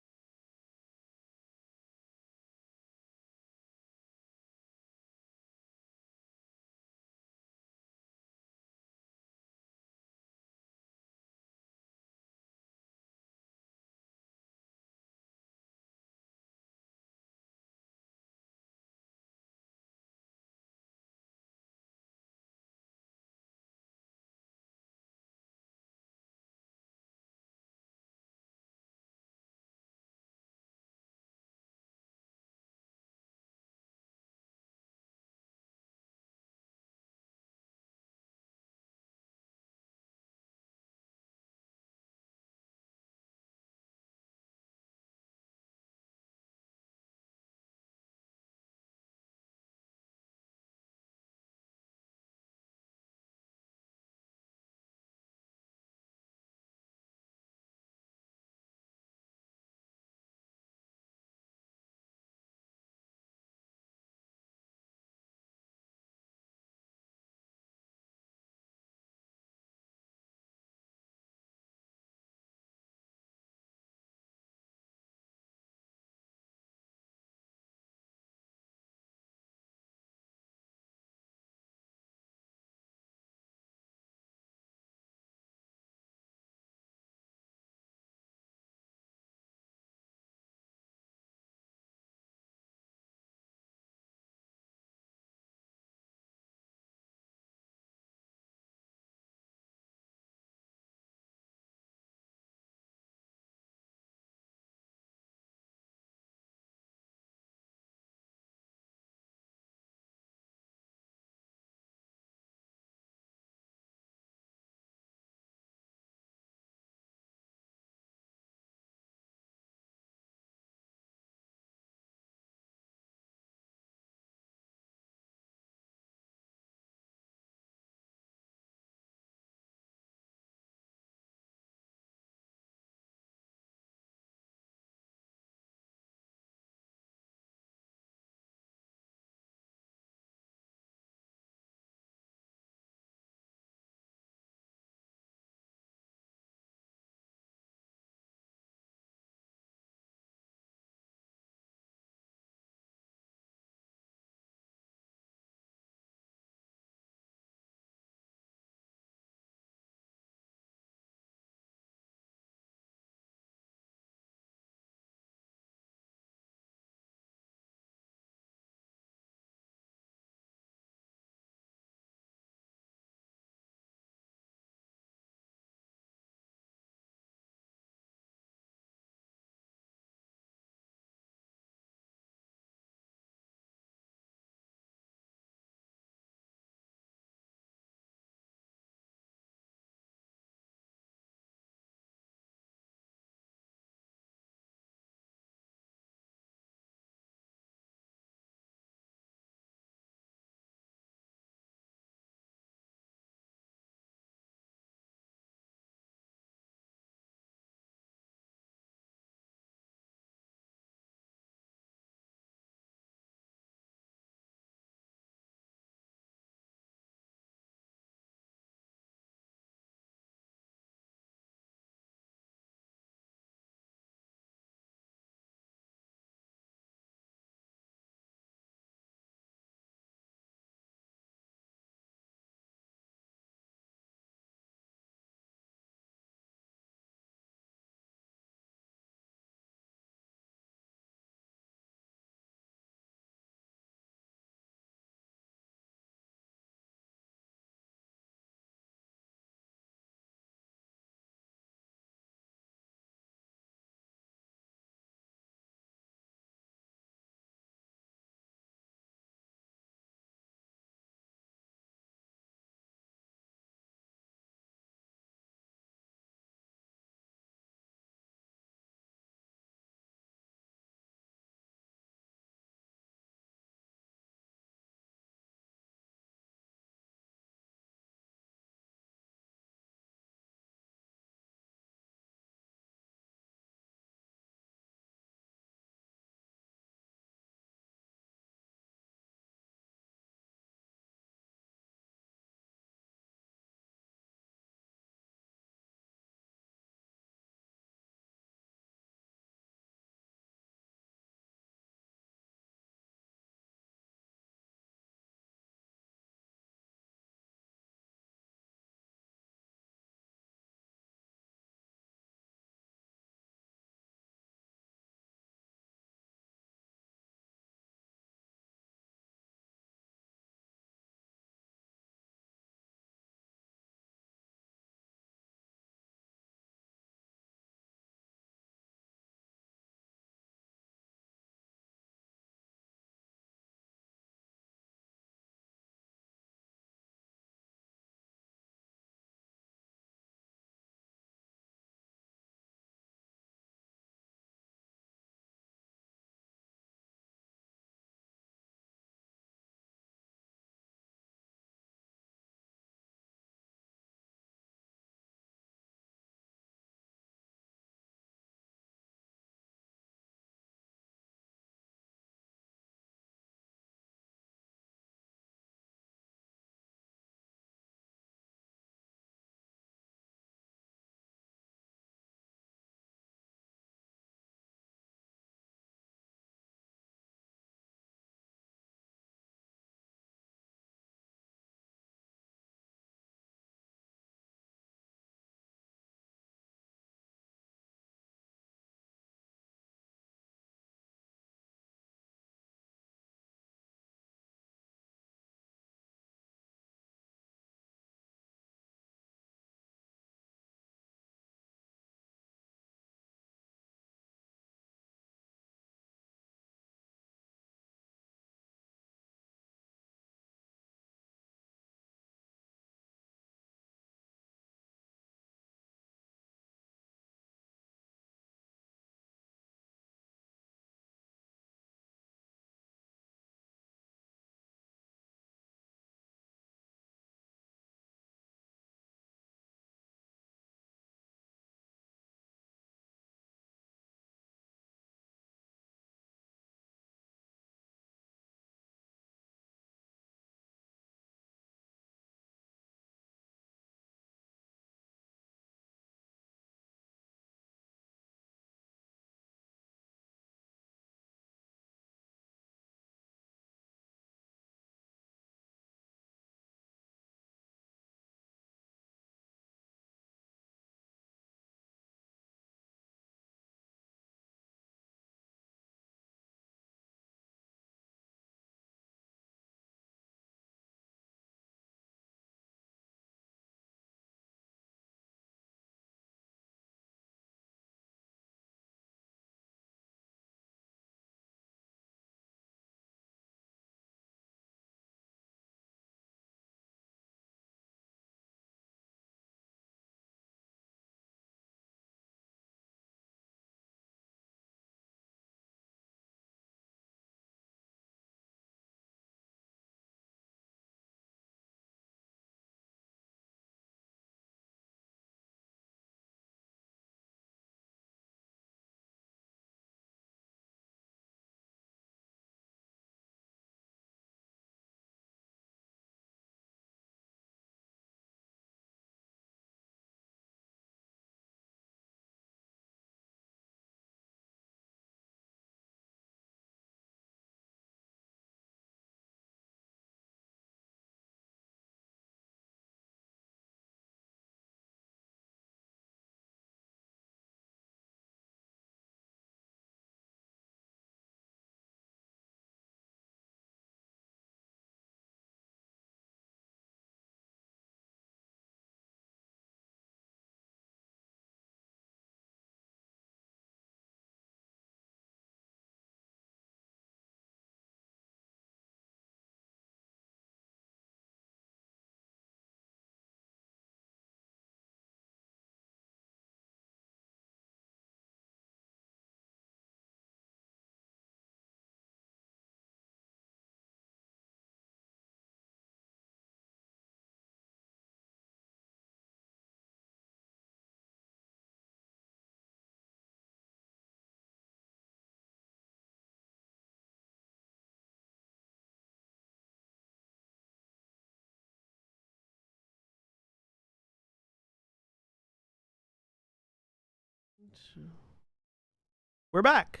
We're back.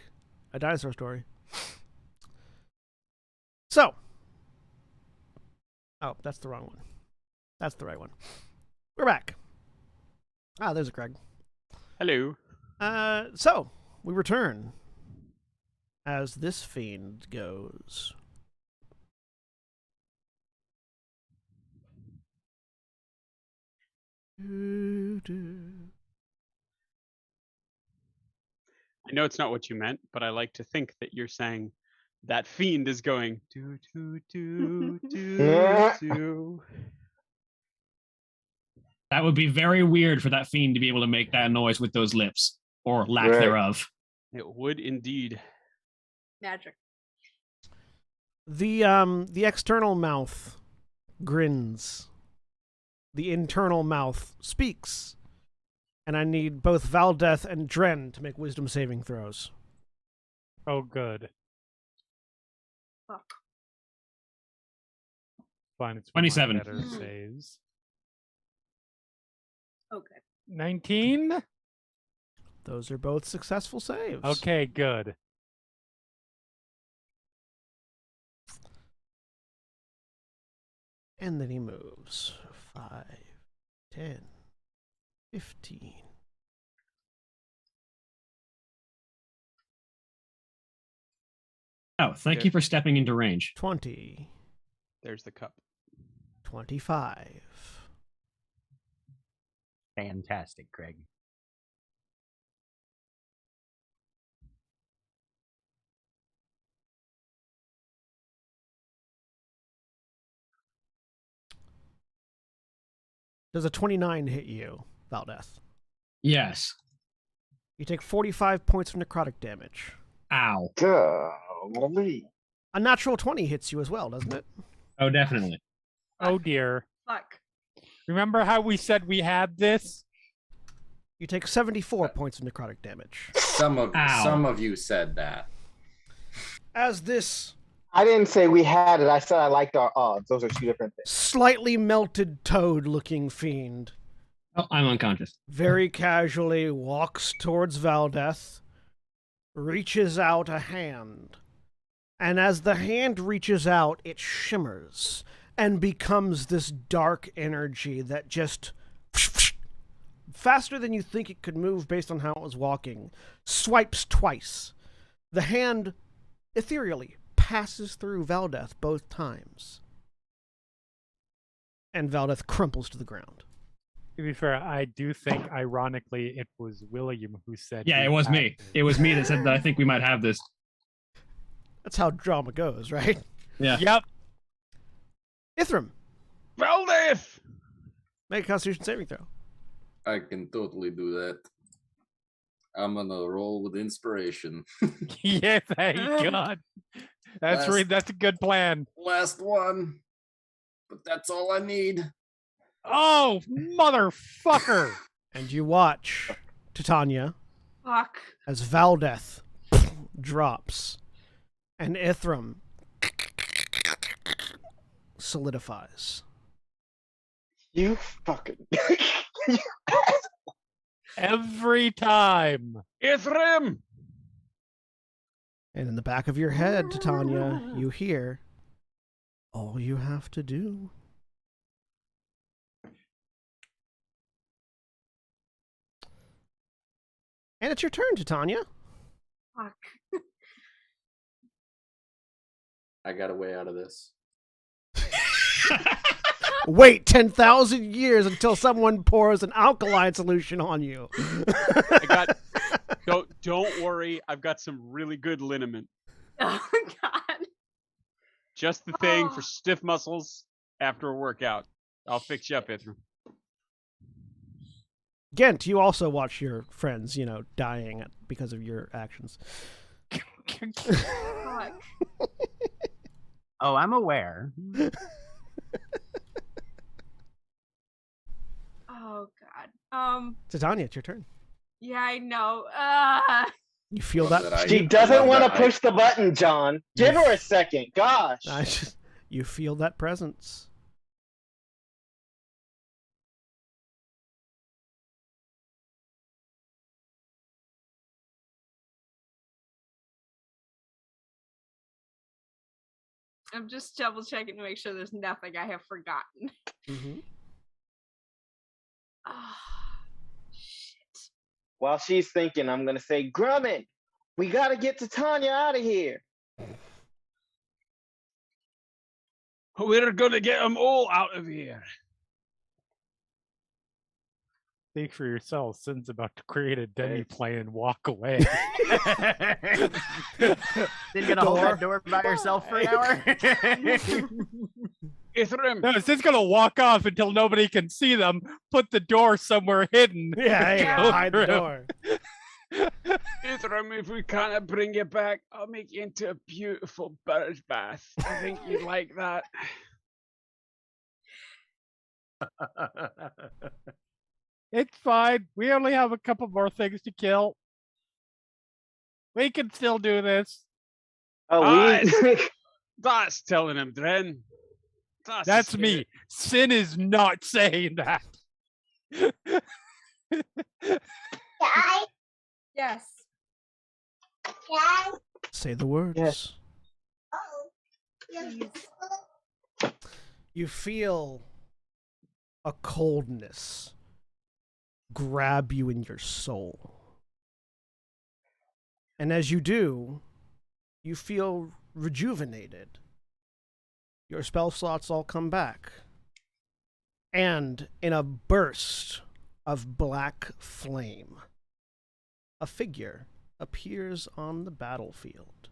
A dinosaur story. So. Oh, that's the wrong one. That's the right one. We're back. Ah, there's a Craig. Hello. So, we return as this fiend goes. I know it's not what you meant, but I like to think that you're saying that fiend is going do do do do do. That would be very weird for that fiend to be able to make that noise with those lips, or lack Right. thereof. It would indeed. Magic. The external mouth grins. The internal mouth speaks. And I need both Valdeth and Dren to make wisdom saving throws. Oh, good. Fuck. Fine, it's one of my 27. better saves. Okay. 19? Those are both successful saves. Okay, good. And then he moves. 5, 10, 15. Oh, thank you for stepping into range. 20. There's the cup. 25. Fantastic, Craig. Does a 29 hit you, Valdeth? Yes. You take 45 points of necrotic damage. Ow. Golly. A natural 20 hits you as well, doesn't it? Oh, definitely. Oh, dear. Fuck. Remember how we said we had this? You take 74 points of necrotic damage. Some Ow. of you said that. As this I didn't say we had it. I said I liked our odds. Those are two different things. slightly melted toad-looking fiend Oh, I'm unconscious. very casually walks towards Valdeth, reaches out a hand, and as the hand reaches out, it shimmers and becomes this dark energy that just faster than you think it could move based on how it was walking, swipes twice. The hand ethereally passes through Valdeth both times. And Valdeth crumples to the ground. To be fair, I do think, ironically, it was William who said... Yeah, we it was had me. this. It was me that said that I think we might have this. That's how drama goes, right? Yeah. Yep. Ithram, Valdeth! make a Constitution saving throw. I can totally do that. I'm gonna roll with inspiration. Yeah, thank God. That's Last- that's a good plan. Last one. But that's all I need. Oh, motherfucker! And you watch Titania Fuck. as Valdeth drops and Ithram solidifies. You fucking. Every time. Ithrim! And in the back of your head, Titania, you hear, all you have to do. And it's your turn, Titania. Fuck. I got a way out of this. Wait 10,000 years until someone pours an alkaline solution on you. Don't worry, I've got some really good liniment. Oh God. Just the thing Oh. for stiff muscles after a workout. I'll fix you up, Ithram. Gent, you also watch your friends, dying because of your actions. Fuck. Oh, I'm aware. Oh God. Titania, it's your turn. Yeah, I know. You feel Love that? that She I doesn't love want to that push the button, John. Give her a second. Gosh. You feel that presence. I'm just double checking to make sure there's nothing I have forgotten. Mm-hmm. Ah, shit. While she's thinking, I'm gonna say, Grumman, we gotta get Titania out of here. We're gonna get them all out of here. Speak for yourself. Sin's about to create a demi plane and walk away. Then gonna hold that door by yourself for an hour. Ithrim. No, Sin's gonna walk off until nobody can see them. Put the door somewhere hidden. Yeah, hide the door. Ithrim, if we can't bring you back, I'll make you into a beautiful bird bath. I think you'd like that. It's fine. We only have a couple more things to kill. We can still do this. Oh, That's telling him, Dren. That's me. Sin is not saying that. Yes. Say the words. Yes. Please. You feel a coldness grab you in your soul. And as you do, you feel rejuvenated. Your spell slots all come back. And in a burst of black flame, a figure appears on the battlefield.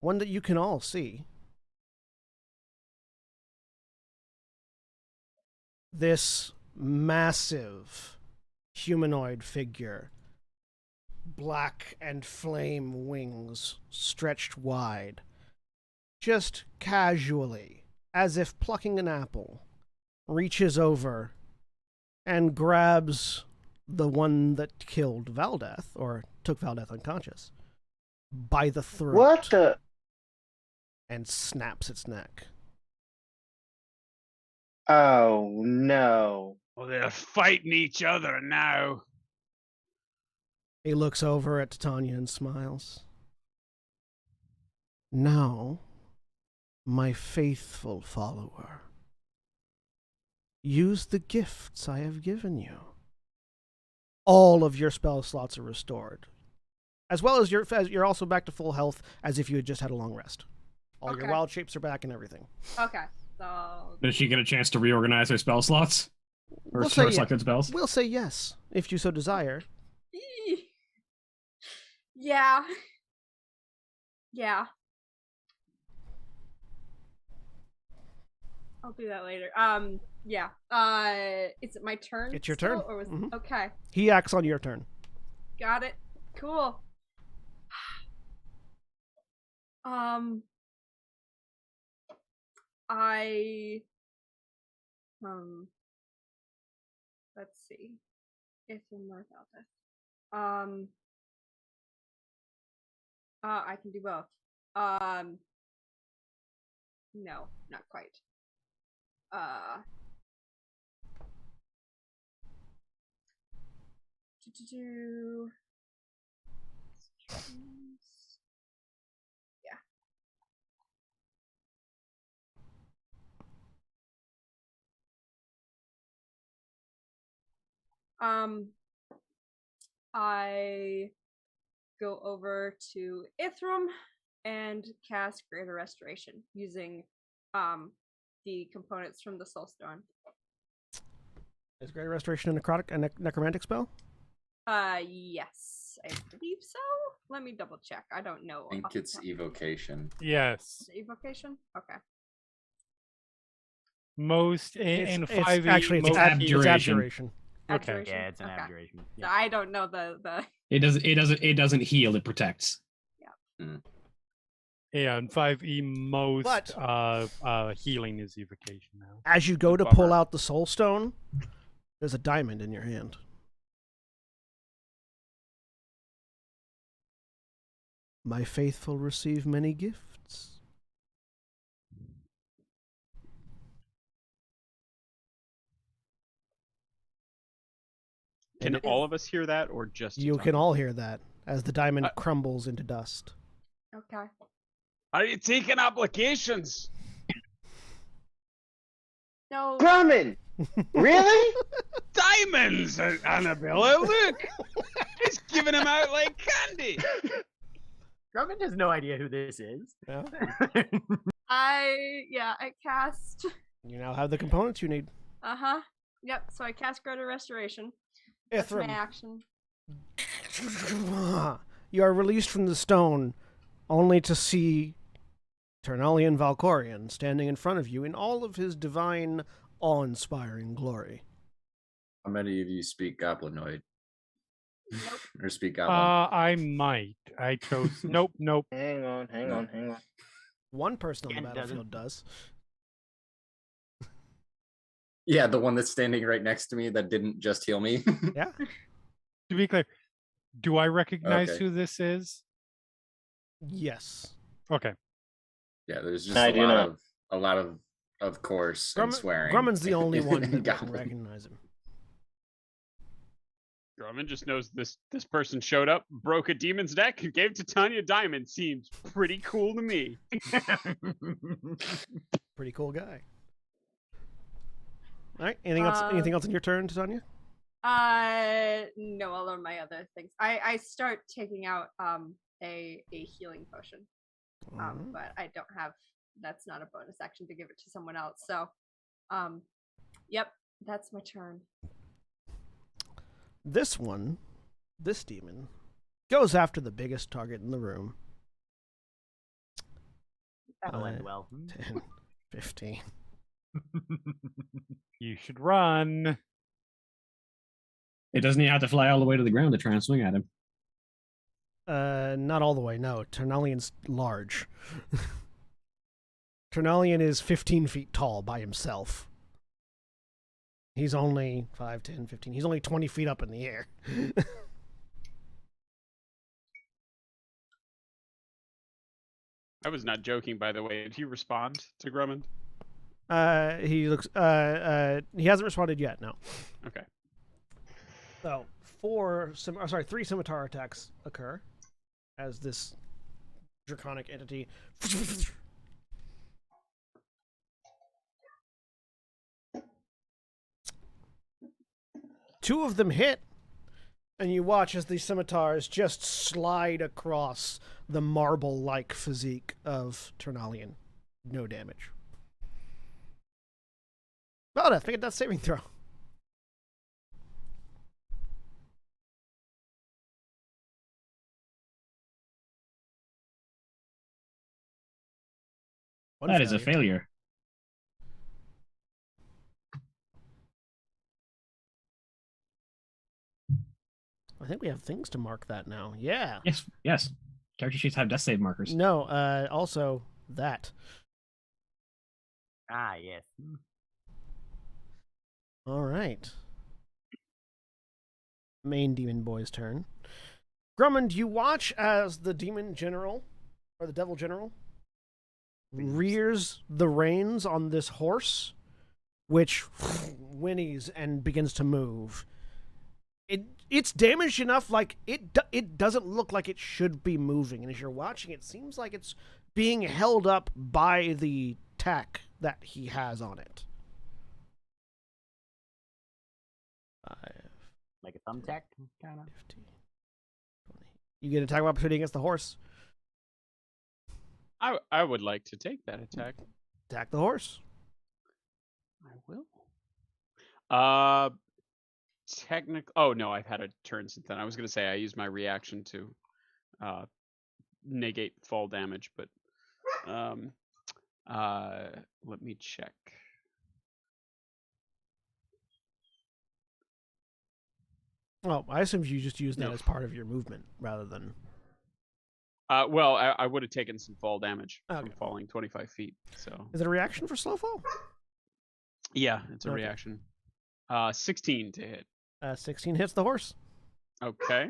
One that you can all see. This massive humanoid figure, black and flame wings stretched wide, just casually, as if plucking an apple, reaches over and grabs the one that killed Valdeth, or took Valdeth unconscious, by the throat. What the? And snaps its neck. Oh, no. Well, they're fighting each other now. He looks over at Titania and smiles. Now, my faithful follower, use the gifts I have given you. All of your spell slots are restored, as well as you're also back to full health, as if you had just had a long rest. All your wild shapes are back and everything. Okay, so... Does she get a chance to reorganize her spell slots? Or We'll her say selected spells? We'll say yes, if you so desire. Yeah. Yeah. I'll do that later. Yeah. Is it my turn? It's your still, turn. Or was... Mhm. Okay. He acts on your turn. Got it. Cool. Let's see. If I'm more about this. I can do both. No, not quite. Yeah. I go over to Ithram and cast Greater Restoration using the components from the Soulstone. Is Greater Restoration a necromantic spell? Yes, I believe so. Let me double check. I don't know. I think it's evocation. Yes. Is it evocation? Okay. Most in 5e. Actually, it's abjuration. Okay. Abjuration? Yeah, it's an Okay. abjuration. So Yeah. I don't know the. It doesn't heal. It protects. Yeah, in 5e, most But- healing is evocation now. As you go to Bummer. pull out the soul stone, there's a diamond in your hand. My faithful receive many gifts. Can all of us hear that, or just You Titania? can all hear that as the diamond crumbles into dust. Okay. Are you taking applications? No. Grumman! Really? Diamonds, Annabella, look! He's giving them out like candy. Drummond has no idea who this is. Yeah. I cast. You now have the components you need. Yep. So I cast Greater Restoration. That's my Ithram, action. you are released from the stone, only to see Ternalian Valkorian standing in front of you in all of his divine, awe-inspiring glory. How many of you speak Goblinoid? Nope. Or speak Goblin? I might. I chose. Nope. Hang on. One person on the Ken battlefield does. Yeah, the one that's standing right next to me that didn't just heal me. Yeah. To be clear, do I recognize Okay. who this is? Yes. Okay. Yeah, there's just I a do lot not. of course and swearing. Grumman's the only one that doesn't Goblin. recognize him. Drummond just knows this person showed up, broke a demon's neck, and gave Titania Diamond. Seems pretty cool to me. Pretty cool guy. All right. Anything else? Anything else in your turn, Titania? No, I'll learn my other things. I start taking out a healing potion. But I don't have. That's not a bonus action to give it to someone else. So, yep, that's my turn. This demon, goes after the biggest target in the room. That'll end well. 10, 15. You should run. It doesn't even have to fly all the way to the ground to try and swing at him. Not all the way, no. Ternalian's large. Ternalian is 15 feet tall by himself. He's only 5, 10, 15. He's only 20 feet up in the air. I was not joking, by the way. Did he respond to Grummond? He hasn't responded yet, no. Okay. So, 3 scimitar attacks occur as this draconic entity two of them hit, and you watch as these scimitars just slide across the marble-like physique of Ternalian. No damage. Valdeth, make a death saving throw. That is a failure. I think we have things to mark that now. Yeah. Yes. Character sheets have death save markers. No, also that. Ah, yes. All right. Main demon boy's turn. Grummond, you watch as the demon general, or the devil general, rears the reins on this horse, which whinnies and begins to move. It's damaged enough, like it doesn't look like it should be moving, and as you're watching, it seems like it's being held up by the tack that he has on it. 5, Like a thumbtack, kind of. 15, 20. You get an attack of opportunity against the horse. I would like to take that attack. Attack the horse. I will. Oh no, I've had a turn since then. I was gonna say I used my reaction to negate fall damage, but let me check. Oh, I assumed you just used that No. as part of your movement rather than. Well, I would have taken some fall damage from Okay. falling 25 feet. So Is it a reaction for slow fall? yeah, it's a Okay. reaction. 16 to hit. 16 hits the horse. Okay.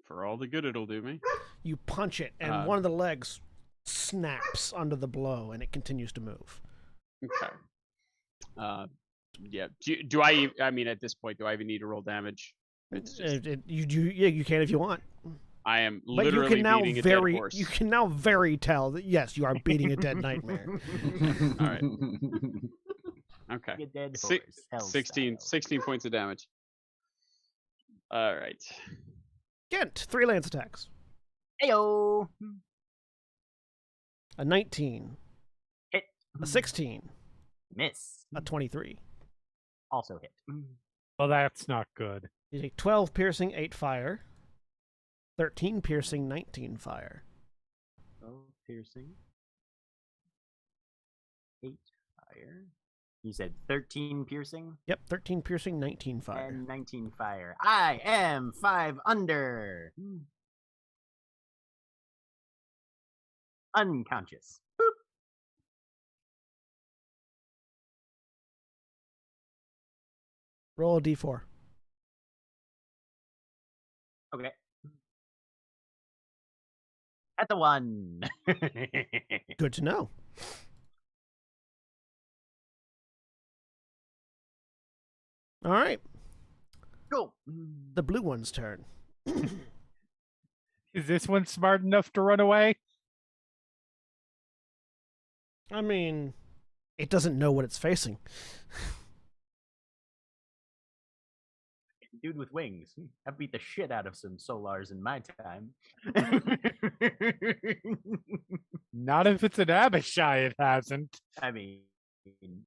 For all the good it'll do me. You punch it, and one of the legs snaps under the blow, and it continues to move. Okay. Yeah. Do I mean, at this point, do I even need to roll damage? It's just... You can if you want. I am But literally you can now beating a dead very horse. you can now very tell that yes, you are beating a dead nightmare. All right. Okay. A dead Si- horse, hell 16, style. 16 points of damage. All right. Gent, 3 lance attacks. Heyo. A 19, Hit. a 16, Miss. a 23. Also hit. Well, that's not good. You take 12 piercing, 8 fire. 13 piercing, 19 fire. Oh, piercing. 8 fire. You said 13 piercing? Yep, 13 piercing, 19 fire. And 19 fire. I am 5 under. Unconscious. Boop. Roll a d4. Okay. At the 1. Good to know. All right, Go. the blue one's turn. Is this one smart enough to run away? I mean, it doesn't know what it's facing. Dude with wings. I've beat the shit out of some Solars in my time. Not if it's an Abishai, it hasn't. I mean,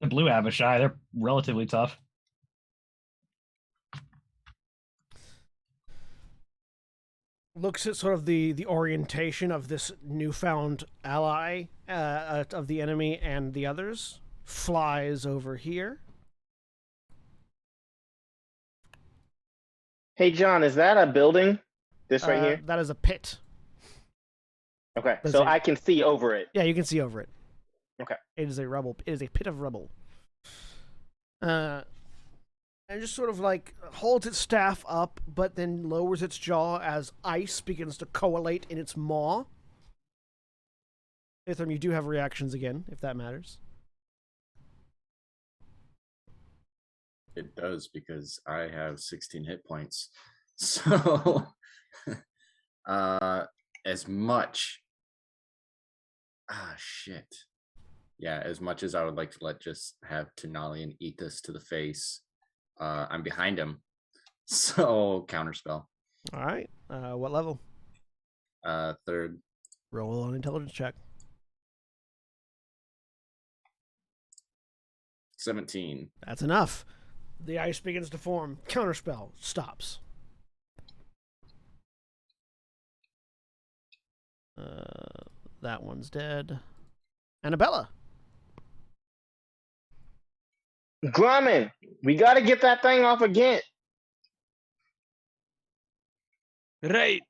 The blue Abishai, they're relatively tough. Looks at sort of the orientation of this newfound ally of the enemy and the others. Flies over here. Hey, John, is that a building? This right here? That is a pit. Okay, Does so it- I can see over it. Yeah, you can see over it. Okay. It is a rubble. It is a pit of rubble. And just sort of like holds its staff up, but then lowers its jaw as ice begins to coalesce in its maw. Ithram, you do have reactions again, if that matters. It does because I have 16 hit points. So, as much. Shit. Yeah, as much as I would like to just have Tenalian eat this to the face, I'm behind him. So, counterspell. All right. What level? 3rd. Roll an intelligence check. 17. That's enough. The ice begins to form. Counterspell stops. That one's dead. Annabella. Grumman, we got to get that thing off again. Right.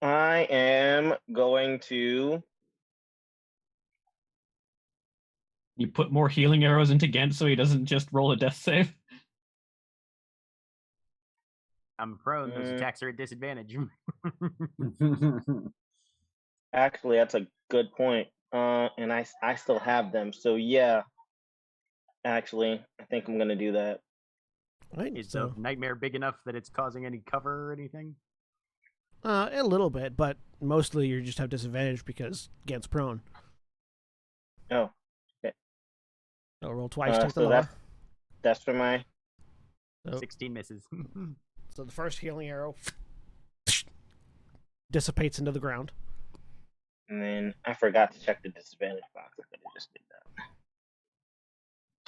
I am going to. You put more healing arrows into Gent so he doesn't just roll a death save. I'm prone. Those attacks are at disadvantage. Actually, that's a good point. And I still have them. So, yeah. Actually, I think I'm going to do that. Right. Is So, the nightmare big enough that it's causing any cover or anything? a little bit, but mostly you just have disadvantage because Gant's prone. Oh. So roll twice, take the so lower. that's for my. So, 16 misses. so the first healing arrow dissipates into the ground. And then I forgot to check the disadvantage box. I could have just did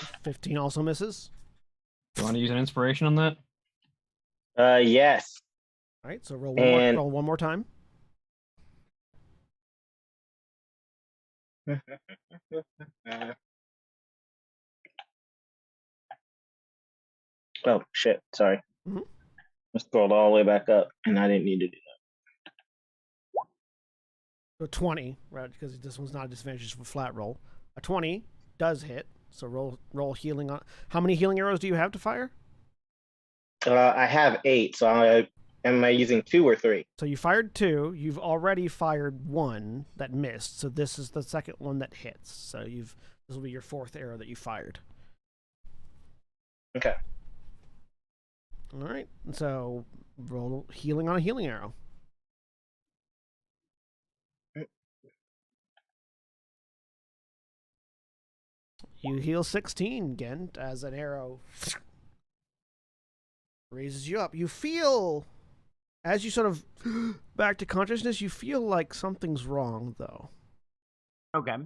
that. 15 also misses. You want to use an inspiration on that? Yes. All right, so roll one more time. Oh shit! Sorry. Mhm. I scrolled all the way back up, and I didn't need to do that. So 20, right? Because this one's not a disadvantage, just a flat roll. A 20 does hit. So roll healing on. How many healing arrows do you have to fire? I have 8. So am I using 2 or 3? So you fired 2. You've already fired 1 that missed. So this is the second one that hits. So this will be your 4th arrow that you fired. Okay. All right. So Roll healing on a healing arrow. You heal 16, Gent, as an arrow raises you up. You feel, as you sort of back to consciousness, you feel like something's wrong, though. Okay.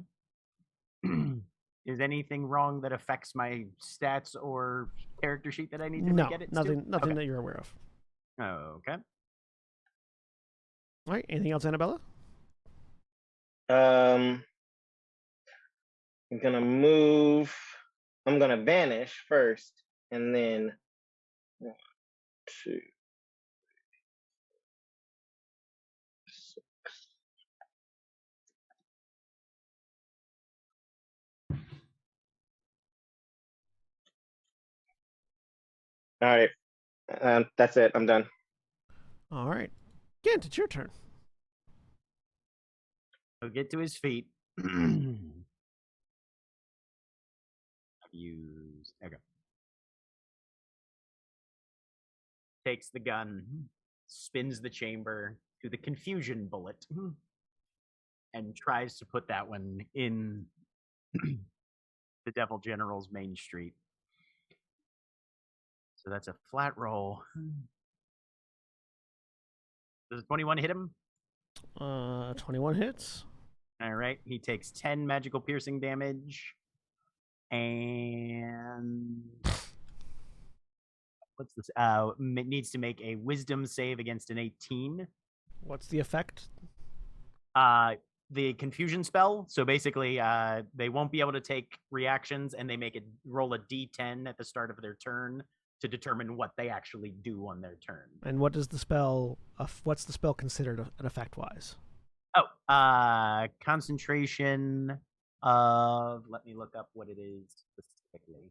Is anything wrong that affects my stats or character sheet that I need to No, get it nothing okay. that you're aware of. Okay. All right, anything else, Annabella? I'm gonna move. I'm gonna vanish first, and then 1, 2, 6. All right, that's it. I'm done. All right. Gent, it's your turn. He'll get to his feet. Use. Okay. Takes the gun, spins the chamber to the confusion bullet, and tries to put that one in the Devil General's main street. So that's a flat roll. Does 21 hit him? 21 hits. All right. He takes 10 magical piercing damage. And what's this? Needs to make a wisdom save against an 18. What's the effect? The confusion spell. So basically, they won't be able to take reactions, and they make it roll a d10 at the start of their turn to determine what they actually do on their turn. And what does the spell? What's the spell considered an effect-wise? Oh, concentration of. Let me look up what it is specifically.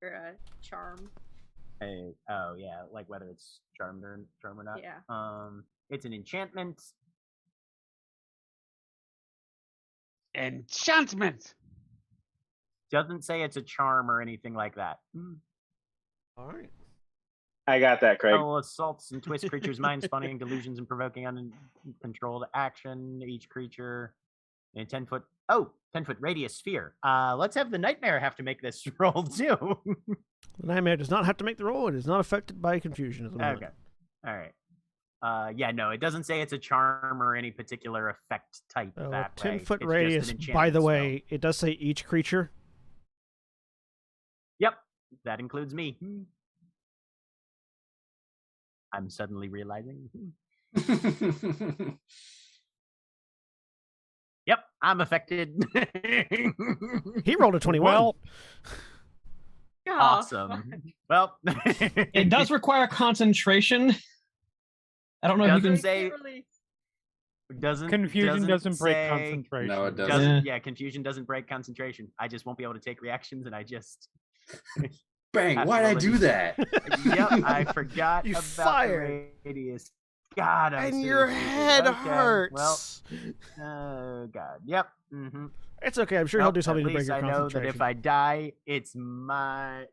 Or a charm. Oh yeah, like whether it's charm or not. Yeah. It's an enchantment. Enchantment. Doesn't say it's a charm or anything like that. All right. I got that, Craig. Spell assaults and twists creatures' minds, spawning delusions and provoking uncontrolled action. Each creature in a 10-foot 10-foot radius sphere. Let's have the nightmare have to make this roll too. The nightmare does not have to make the roll. It is not affected by confusion. Okay. All right. Yeah, no, it doesn't say it's a charm or any particular effect type. That 10-foot way. radius. By the way, it does say each creature. Yep, that includes me. I'm suddenly realizing. Yep, I'm affected. He rolled a 21. Well, awesome. Well, it does require concentration. I don't know if you can say. Confusion doesn't break say, concentration. No, it doesn't. Yeah, confusion doesn't break concentration. I just won't be able to take reactions, and I just. Bang! Why'd I do that? Yep, I forgot You about fired. the radius. God, I'm And so your stupid. head Okay, hurts. Well, oh God. Yep. Mm-hmm. It's okay. I'm sure he'll do something At to break least your I know concentration. that if I die, it's my.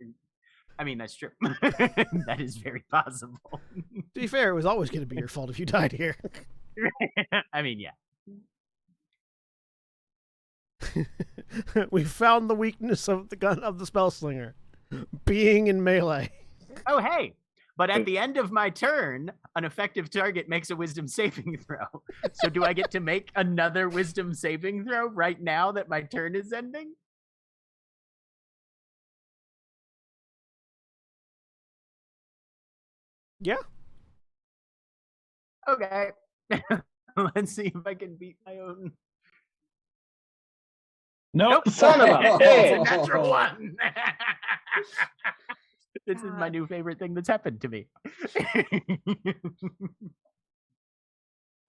I mean, that's true. That is very possible. To be fair, it was always going to be your fault if you died here. I mean, yeah. We found the weakness of the gun of the spell slinger, being in melee. Oh, hey. But at the end of my turn, an effective target makes a wisdom saving throw. So do I get to make another wisdom saving throw right now that my turn is ending? Yeah. Okay. Let's see if I can beat my own. Nope. Son of a It's a bitch. natural one. This is my new favorite thing that's happened to me.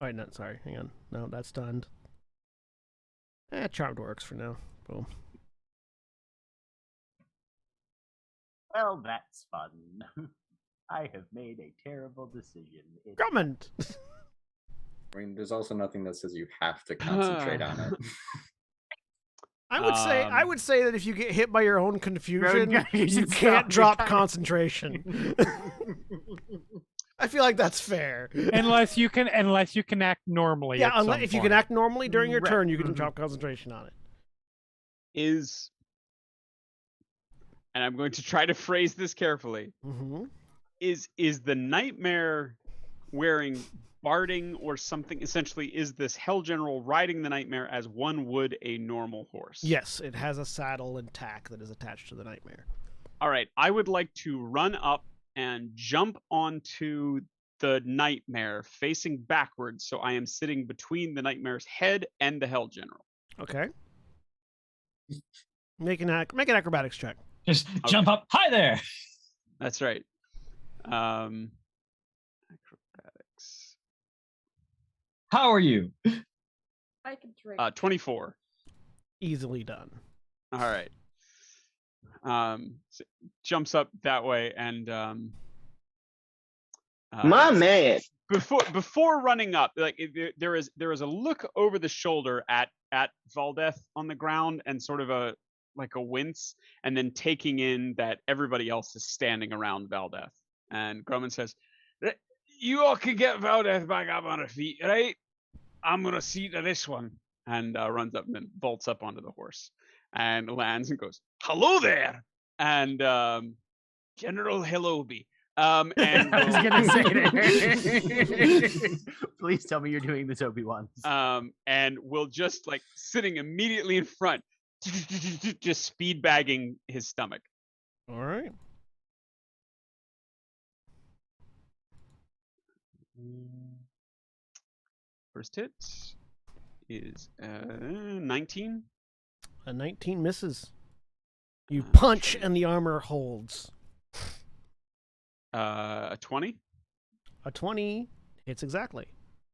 Wait, no, sorry. Hang on. No, that's stunned. Charmed works for now. Boom. Well, that's fun. I have made a terrible decision. Drummond! I mean, there's also nothing that says you have to concentrate on it. I would say that if you get hit by your own confusion, You you should can't stop drop your concentration. I feel like that's fair. unless you can act normally. Yeah, at some if you point. can act normally during your Right. turn, you can drop concentration on it. And I'm going to try to phrase this carefully. Mm-hmm. Is the nightmare wearing barding or something? Essentially, is this Hell General riding the nightmare as one would a normal horse? Yes, it has a saddle and tack that is attached to the nightmare. All right, I would like to run up and jump onto the nightmare facing backwards, so I am sitting between the nightmare's head and the Hell General. Okay. Make an acrobatics check. Just jump up. Hi there. That's right. Acrobatics. How are you? I can drink. 24. Easily done. All right. So jumps up that way and My man. before running up, like there is a look over the shoulder at Valdeth on the ground and sort of a wince, and then taking in that everybody else is standing around Valdeth. And Grumman says, "You all can get Valdeth back up on her feet, right? I'm gonna see to this one." And runs up and then vaults up onto the horse and lands and goes, "Hello there," and General Hilobi. And I was gonna say it. Please tell me you're doing this Obi-Wan. And will just like sitting immediately in front, just speed bagging his stomach. All right. First hit is 19. A 19 misses. You punch and the armor holds. A 20. A 20 hits exactly.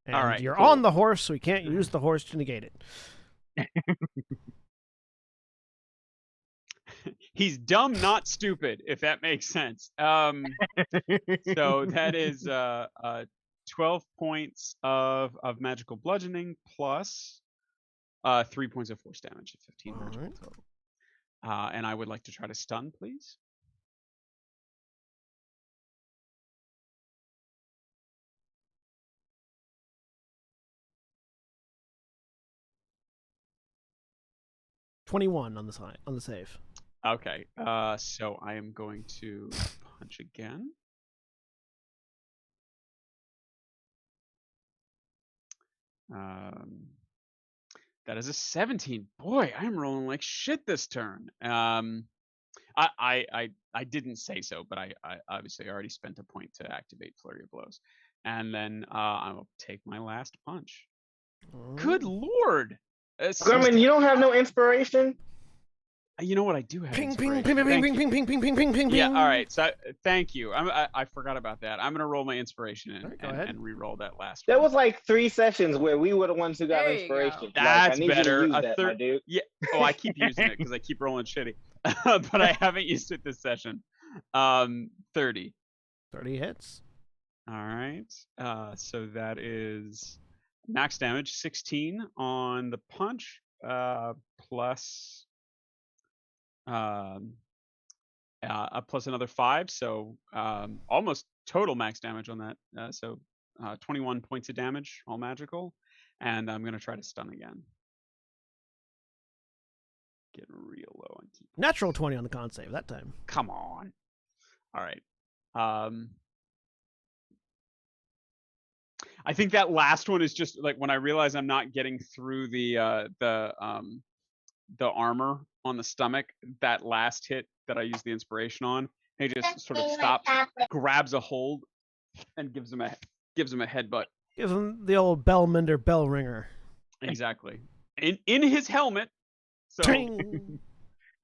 And All right, you're cool. on the horse, so we can't use the horse to negate it. He's dumb, not stupid, if that makes sense. So that is 12 points of magical bludgeoning plus 3 points of force damage, 15 All magical right. total. And I would like to try to stun, please. $21 on the save. Okay, so I am going to punch again. That is a 17. Boy, I'm rolling like shit this turn. I didn't say so, but I obviously already spent a point to activate Flurry of Blows, and then I will take my last punch. Good lord! Grumman, you don't have no inspiration? You know what? I do have Ping, ping, inspiration. ping, ping, Thank ping, you. ping, ping, ping, ping, ping, ping, Yeah, ping. all right. So thank you. I forgot about that. I'm gonna roll my inspiration Alright, go ahead. and re-roll that last There one. was like 3 sessions where we were the ones who got There you inspiration. go. Like, That's I need better. You to use A that, my dude. Yeah. Oh, I keep using it because I keep rolling shitty, but I haven't used it this session. 30. 30 hits. All right. So that is max damage 16 on the punch, plus plus another 5, so almost total max damage on that. So 21 points of damage, all magical, and I'm gonna try to stun again. Getting real low on key. Natural 20 on the con save that time. Come on. All right. I think that last one is just like when I realize I'm not getting through the armor on the stomach. That last hit that I used the inspiration on, he just sort of stops, grabs a hold, and gives him a headbutt. Gives him the old Bellmender bell ringer. Exactly. In his helmet. So Ting!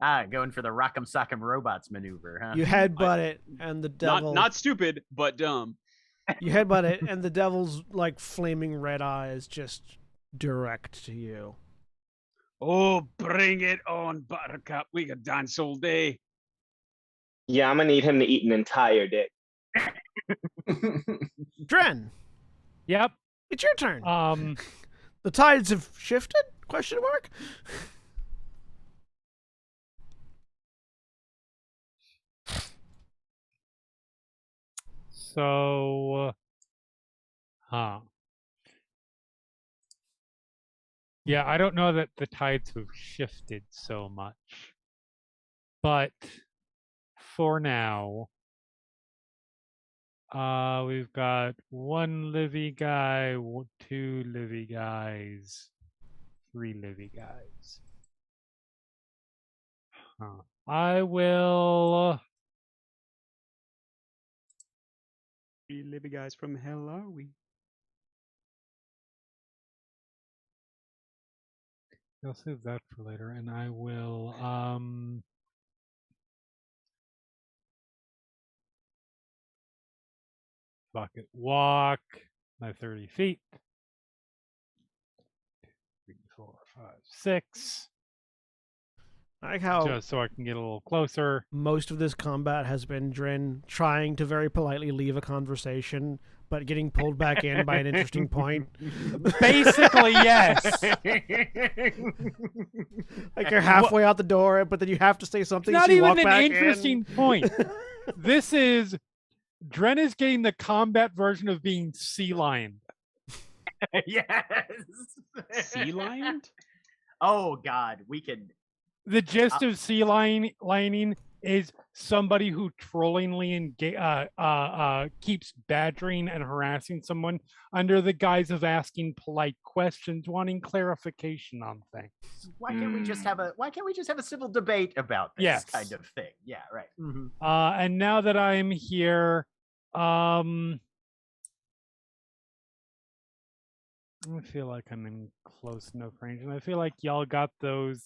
Going for the Rock'em Sock'em Robots maneuver, huh? You headbutt it, and the devil. not stupid, but dumb. You headbutt it, and the devil's like flaming red eyes just direct to you. Oh, bring it on, Buttercup. We could dance all day. Yeah, I'm gonna need him to eat an entire dick. Dren, Yep. it's your turn. The tides have shifted? Question mark. So, yeah, I don't know that the tides have shifted so much, but for now, we've got 1 Livy guy, 2 Livy guys, 3 Livy guys. I will. We Libby guys from hell are we? I'll save that for later, and I will. Bucket walk my 30 feet. 3, 4, 5, 6. I like how Just so I can get a little closer. most of this combat has been Dren trying to very politely leave a conversation, but getting pulled back in by an interesting point. Basically, yes. Like you're halfway out the door, but then you have to say something. It's not so you even walk an back interesting in. point. This is Dren is getting the combat version of being sea lioned. Yes. Sea lioned? Oh God, we could. The gist of sea lining is somebody who trollingly keeps badgering and harassing someone under the guise of asking polite questions, wanting clarification on things. Why can't we just have a civil debate about this Yes. kind of thing? Yeah, right. Mm-hmm. And now that I'm here, I feel like I'm in close enough range, and I feel like y'all got the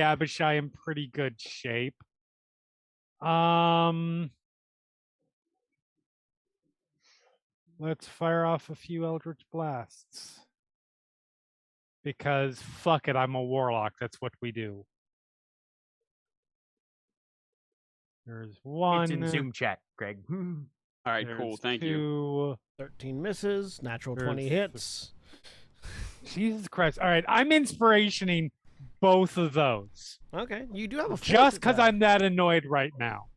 Abishai in pretty good shape. Let's fire off a few Eldritch Blasts. Because fuck it, I'm a warlock. That's what we do. There's 1. It's in Zoom chat, Greg. All right, cool. Thank you. 13 misses, natural 20 hits. Jesus Christ. All right, I'm inspirationing both of those. Okay, you do have a just because I'm that annoyed right now.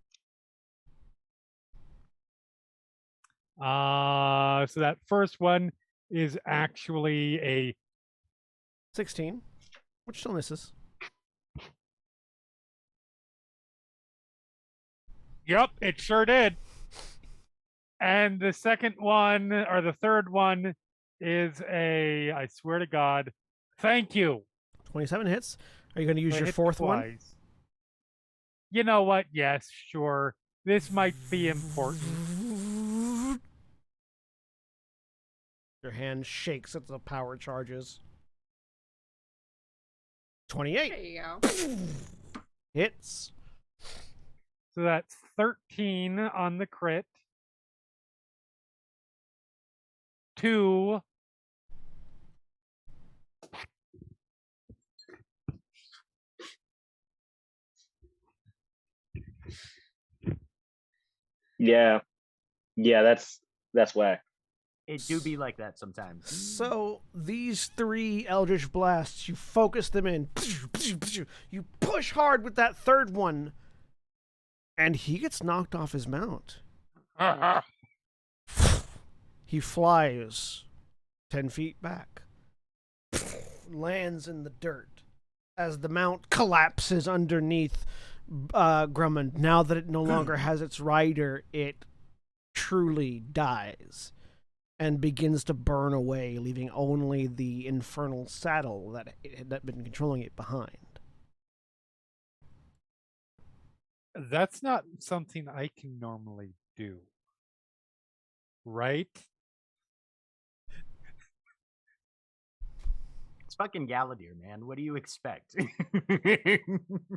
So that first one is actually a 16, which still misses. Yep, it sure did. And the second one, or the third one, is a, I swear to God, thank you. 27 hits. Are you going to use your fourth one? You know what? Yes, sure. This might be important. Your hand shakes at the power charges. 28. There you go. Hits. So that's 13 on the crit. 2. Yeah, that's whack. It do be like that sometimes. So these 3 Eldritch Blasts, you focus them in. You push hard with that third one. And he gets knocked off his mount. He flies 10 feet back. Lands in the dirt. As the mount collapses underneath Grumman. Now that it no longer has its rider, it truly dies. And begins to burn away, leaving only the infernal saddle that had been controlling it behind. That's not something I can normally do. Right? It's fucking Galadir, man. What do you expect?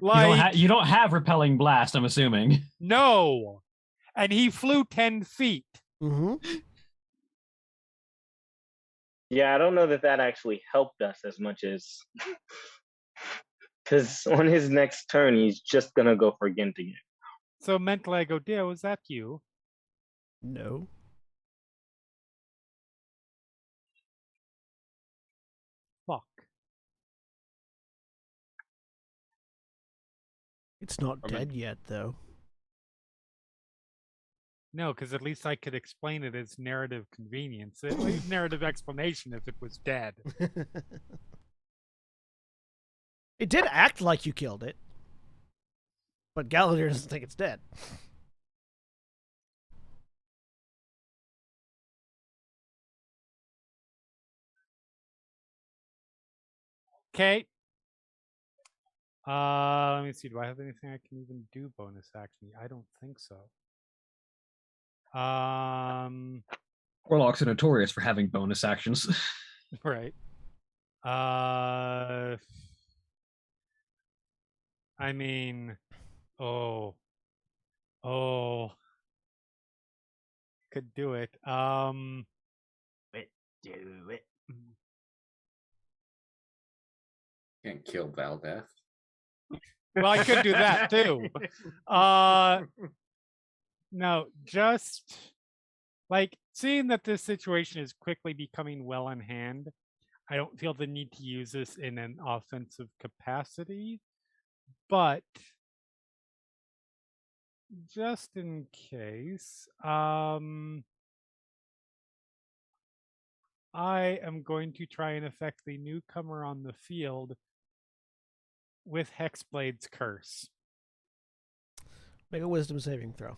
Like, you don't have repelling blast, I'm assuming. No. And he flew 10 feet. Mm-hmm. Yeah, I don't know that actually helped us as much as... Because on his next turn, he's just going to go for Gint again. So mentally I go, Dio, was that you? No. Fuck. It's not dead yet, though. No, because at least I could explain it as narrative convenience. At least narrative explanation if it was dead. It did act like you killed it, but Gallagher doesn't think it's dead. Okay. Let me see. Do I have anything I can even do bonus action? I don't think so. Warlocks are notorious for having bonus actions. Right. I mean, oh, could do it. Do it. Can't kill Valdeth. Well, I could do that too. No, just like seeing that this situation is quickly becoming well in hand, I don't feel the need to use this in an offensive capacity, but just in case, I am going to try and affect the newcomer on the field with Hexblade's curse. Make a wisdom saving throw.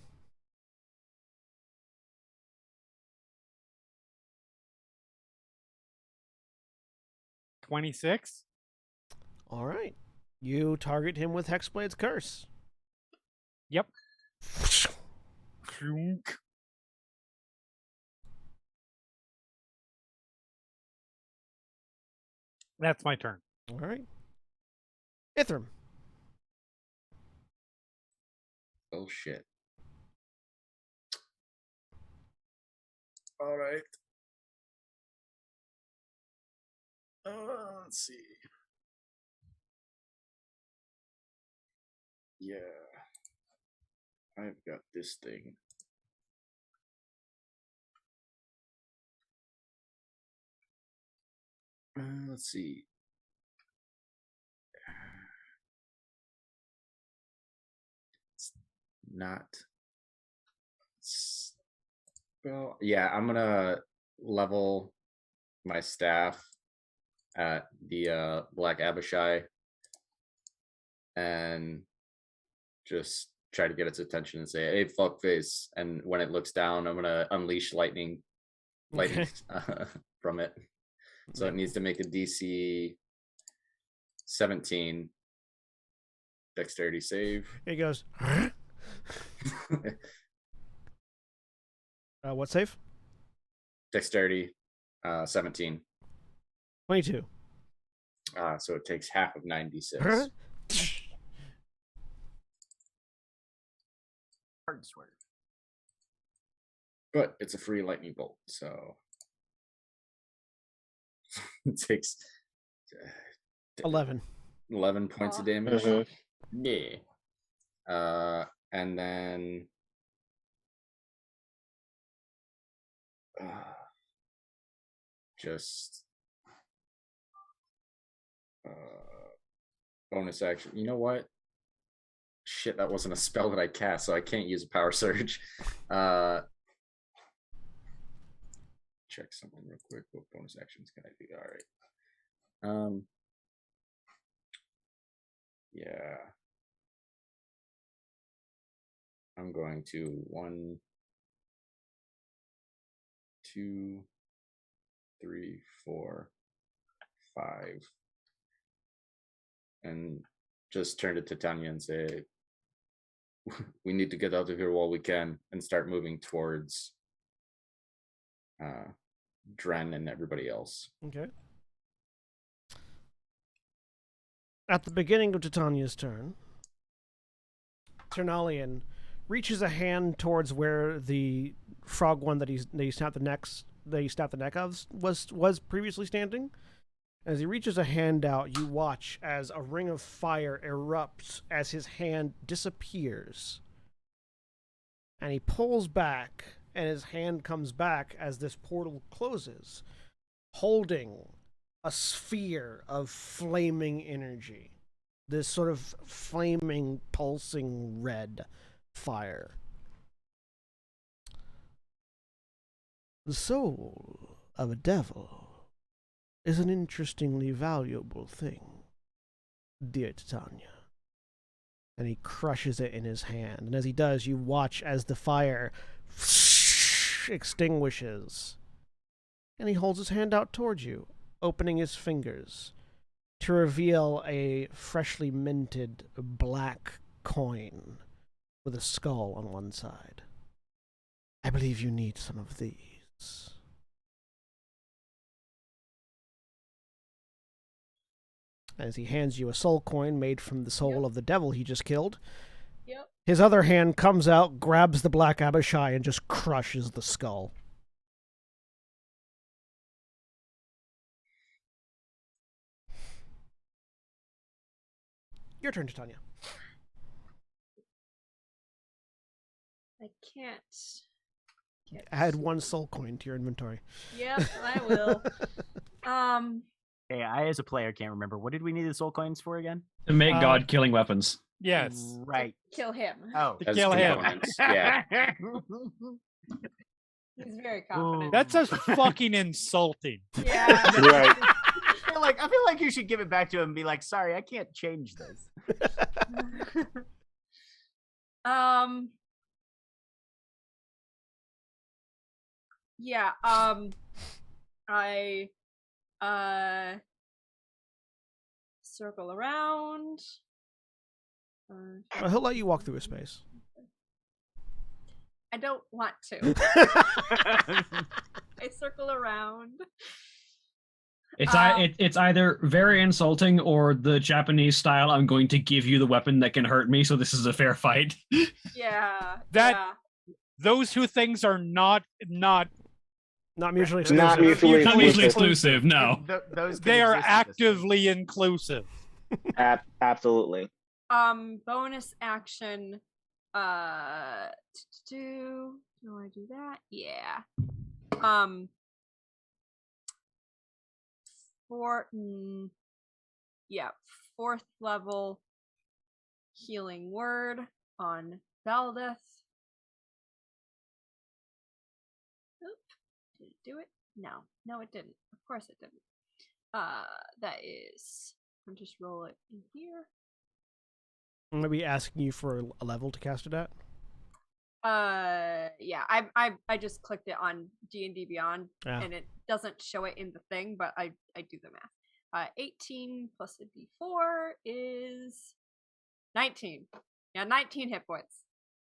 $26. All right. You target him with Hexblade's curse. Yep. That's my turn. All right. Ithram. Oh shit. All right. Let's see. Yeah. I've got this thing. Let's see. It's not. Well, yeah, I'm gonna level my staff at the Black Abishai and just try to get its attention and say, "Hey, fuckface!" And when it looks down, I'm gonna unleash lightning from it. So it needs to make a DC 17 dexterity save. It goes. Huh? What save? Dexterity 17. 22. So it takes half of 96. Huh? Hard swerve. But it's a free lightning bolt, so it takes 11 points of damage. Mm-hmm. Yeah. And then just bonus action. You know what? Shit, that wasn't a spell that I cast, so I can't use a power surge. Check something real quick. What bonus actions can I do? All right. Yeah. I'm going to 1, 2, 3, 4, 5, and just turn to Titania and say, "We need to get out of here while we can," and start moving towards Dren and everybody else. Okay. At the beginning of Titania's turn, Ternalian reaches a hand towards where the frog one that he snapped the neck of was previously standing. As he reaches a hand out, you watch as a ring of fire erupts as his hand disappears. And he pulls back, and his hand comes back as this portal closes, holding a sphere of flaming energy. This sort of flaming, pulsing red fire. The soul of a devil is an interestingly valuable thing, dear Titania. And he crushes it in his hand. And as he does, you watch as the fire extinguishes. And he holds his hand out towards you, opening his fingers to reveal a freshly minted black coin with a skull on one side. I believe you need some of these. As he hands you a soul coin made from the soul of the devil he just killed. Yep. His other hand comes out, grabs the black Abishai, and just crushes the skull. Your turn, Titania. I can't. Add 1 soul coin to your inventory. Yep, I will. Hey, I as a player can't remember. What did we need the soul coins for again? To make God killing weapons. Yes. Right. Kill him. Oh. To kill him. Yeah. He's very confident. That's just fucking insulting. Yeah. Right. I feel like you should give it back to him and be like, sorry, I can't change this. Yeah, I circle around. Well, he'll let you walk through a space. I don't want to. I circle around. It's either very insulting or the Japanese style. I'm going to give you the weapon that can hurt me, so this is a fair fight. Yeah. Those two things are not mutually exclusive. Not mutually Not mutually exclusive. No. Those They are exist at this point. actively inclusive. Absolutely. Bonus action. Do I do that? Yeah. Fourth level healing word on Valdeth. Oop. Did it do it? No, it didn't. Of course it didn't. That is. I'll just roll it in here. I'm gonna be asking you for a level to cast it at. Yeah. I just clicked it on D&D Beyond, and it doesn't show it in the thing, but I do the math. 18 plus a D4 is 19. Yeah, 19 hit points.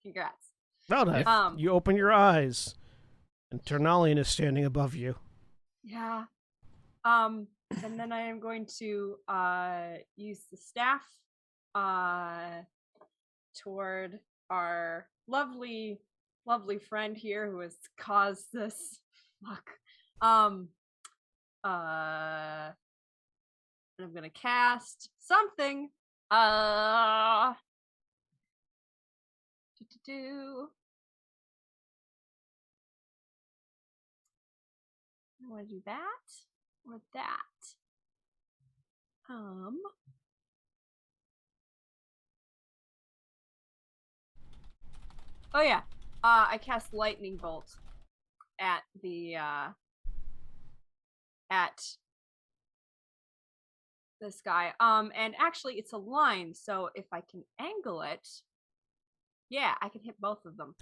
Congrats. Well done. You open your eyes, and Ternalian is standing above you. Yeah. And then I am going to use the staff toward our lovely friend here who has caused this. Fuck. And I'm gonna cast something. I want to do that or that. Oh yeah. I cast lightning bolt at the at this guy. And actually it's a line, so if I can angle it, yeah, I can hit both of them.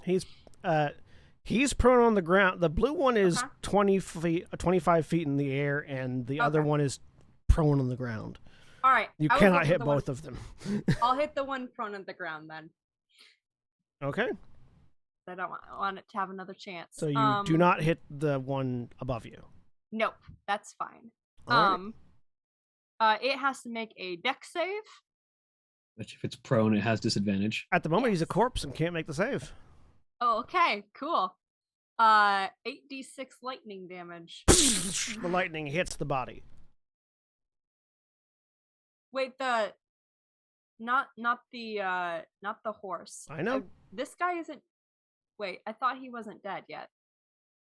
He's prone on the ground. The blue one is 25 feet in the air, and the other one is prone on the ground. All right. You cannot hit both of them. I'll hit the one prone on the ground then. Okay. I don't want it to have another chance. So you do not hit the one above you. Nope, that's fine. All right. It has to make a dex save. Which if it's prone, it has disadvantage. At the moment, he's a corpse and can't make the save. Oh, okay, cool. 8d6 lightning damage. The lightning hits the body. Wait, not the horse. I know. This guy isn't. Wait, I thought he wasn't dead yet.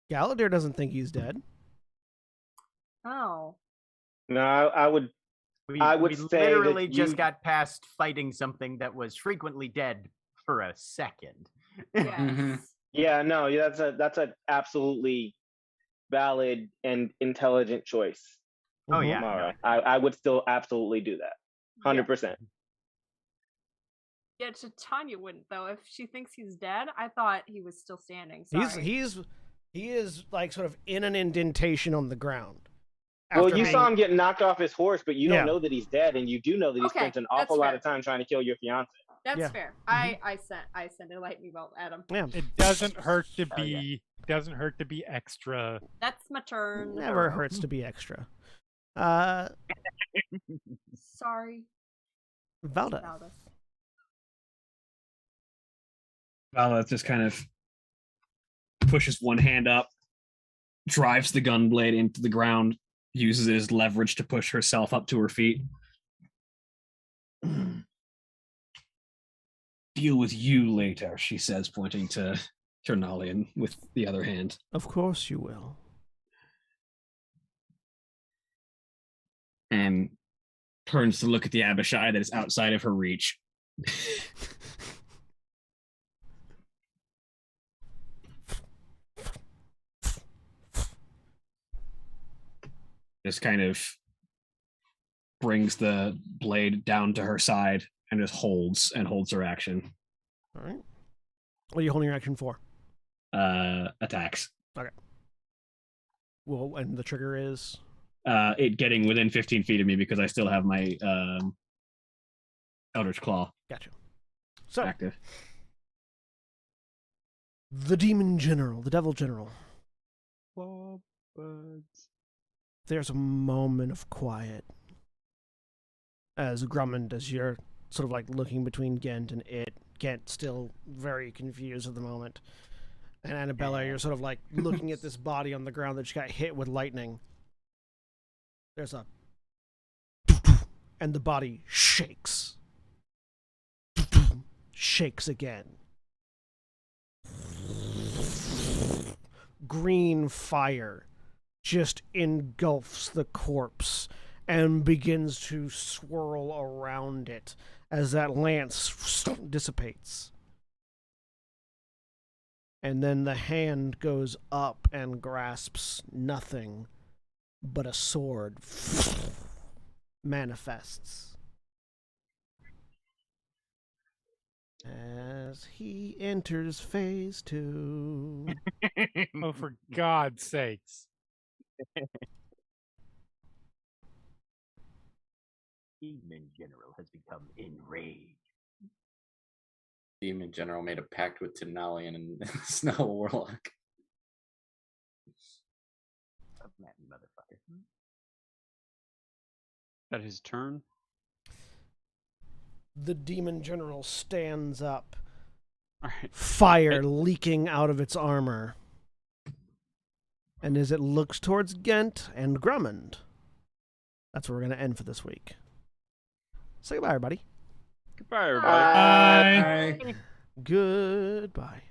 Gallagher doesn't think he's dead. Oh. No, I would We say literally that just you- got past fighting something that was frequently dead for a second. Yes. Yeah, no, that's a absolutely valid and intelligent choice. Oh yeah, Mara. no. I would still absolutely do that. 100%. Yeah, Tanya wouldn't though. If she thinks he's dead, I thought he was still standing. Sorry. He is like sort of in an indentation on the ground. Well, after you being- saw him get knocked off his horse, but you Yeah. don't know that he's dead, and you do know that he Okay, spent an that's awful lot fair. of time trying to kill your fiance. That's Yeah. fair. I sent a lightning bolt at him. Yeah. It doesn't hurt to Oh, yeah. be extra. That's my turn. Never hurts to be extra. Sorry. Valda. Valdez. Vala just kind of pushes one hand up, drives the gun blade into the ground, uses it as leverage to push herself up to her feet. Deal with you later, she says, pointing to Ternalian with the other hand. Of course you will. And turns to look at the Abishai that is outside of her reach. Just kind of brings the blade down to her side and just holds her action. All right. What are you holding your action for? Attacks. Well, and the trigger is It getting within 15 feet of me because I still have my Eldritch Claw gotcha. So active. the demon general, the devil general. Buds. There's a moment of quiet as Grummond, as you're sort of like looking between Gent and it. Gent still very confused at the moment. And Annabella, you're sort of like looking at this body on the ground that just got hit with lightning. There's a and the body shakes. Shakes again. Green fire just engulfs the corpse and begins to swirl around it as that lance dissipates. And then the hand goes up and grasps nothing but a sword manifests. As he enters phase 2. Oh, for God's sakes. Demon General has become enraged. Demon General made a pact with Ternalian and Snow Warlock. Of that motherfucker. That his turn. The demon general stands up, All right. fire leaking out of its armor. And as it looks towards Gent and Grummond, that's where we're going to end for this week. Say goodbye, everybody. Goodbye, everybody. Bye. Goodbye.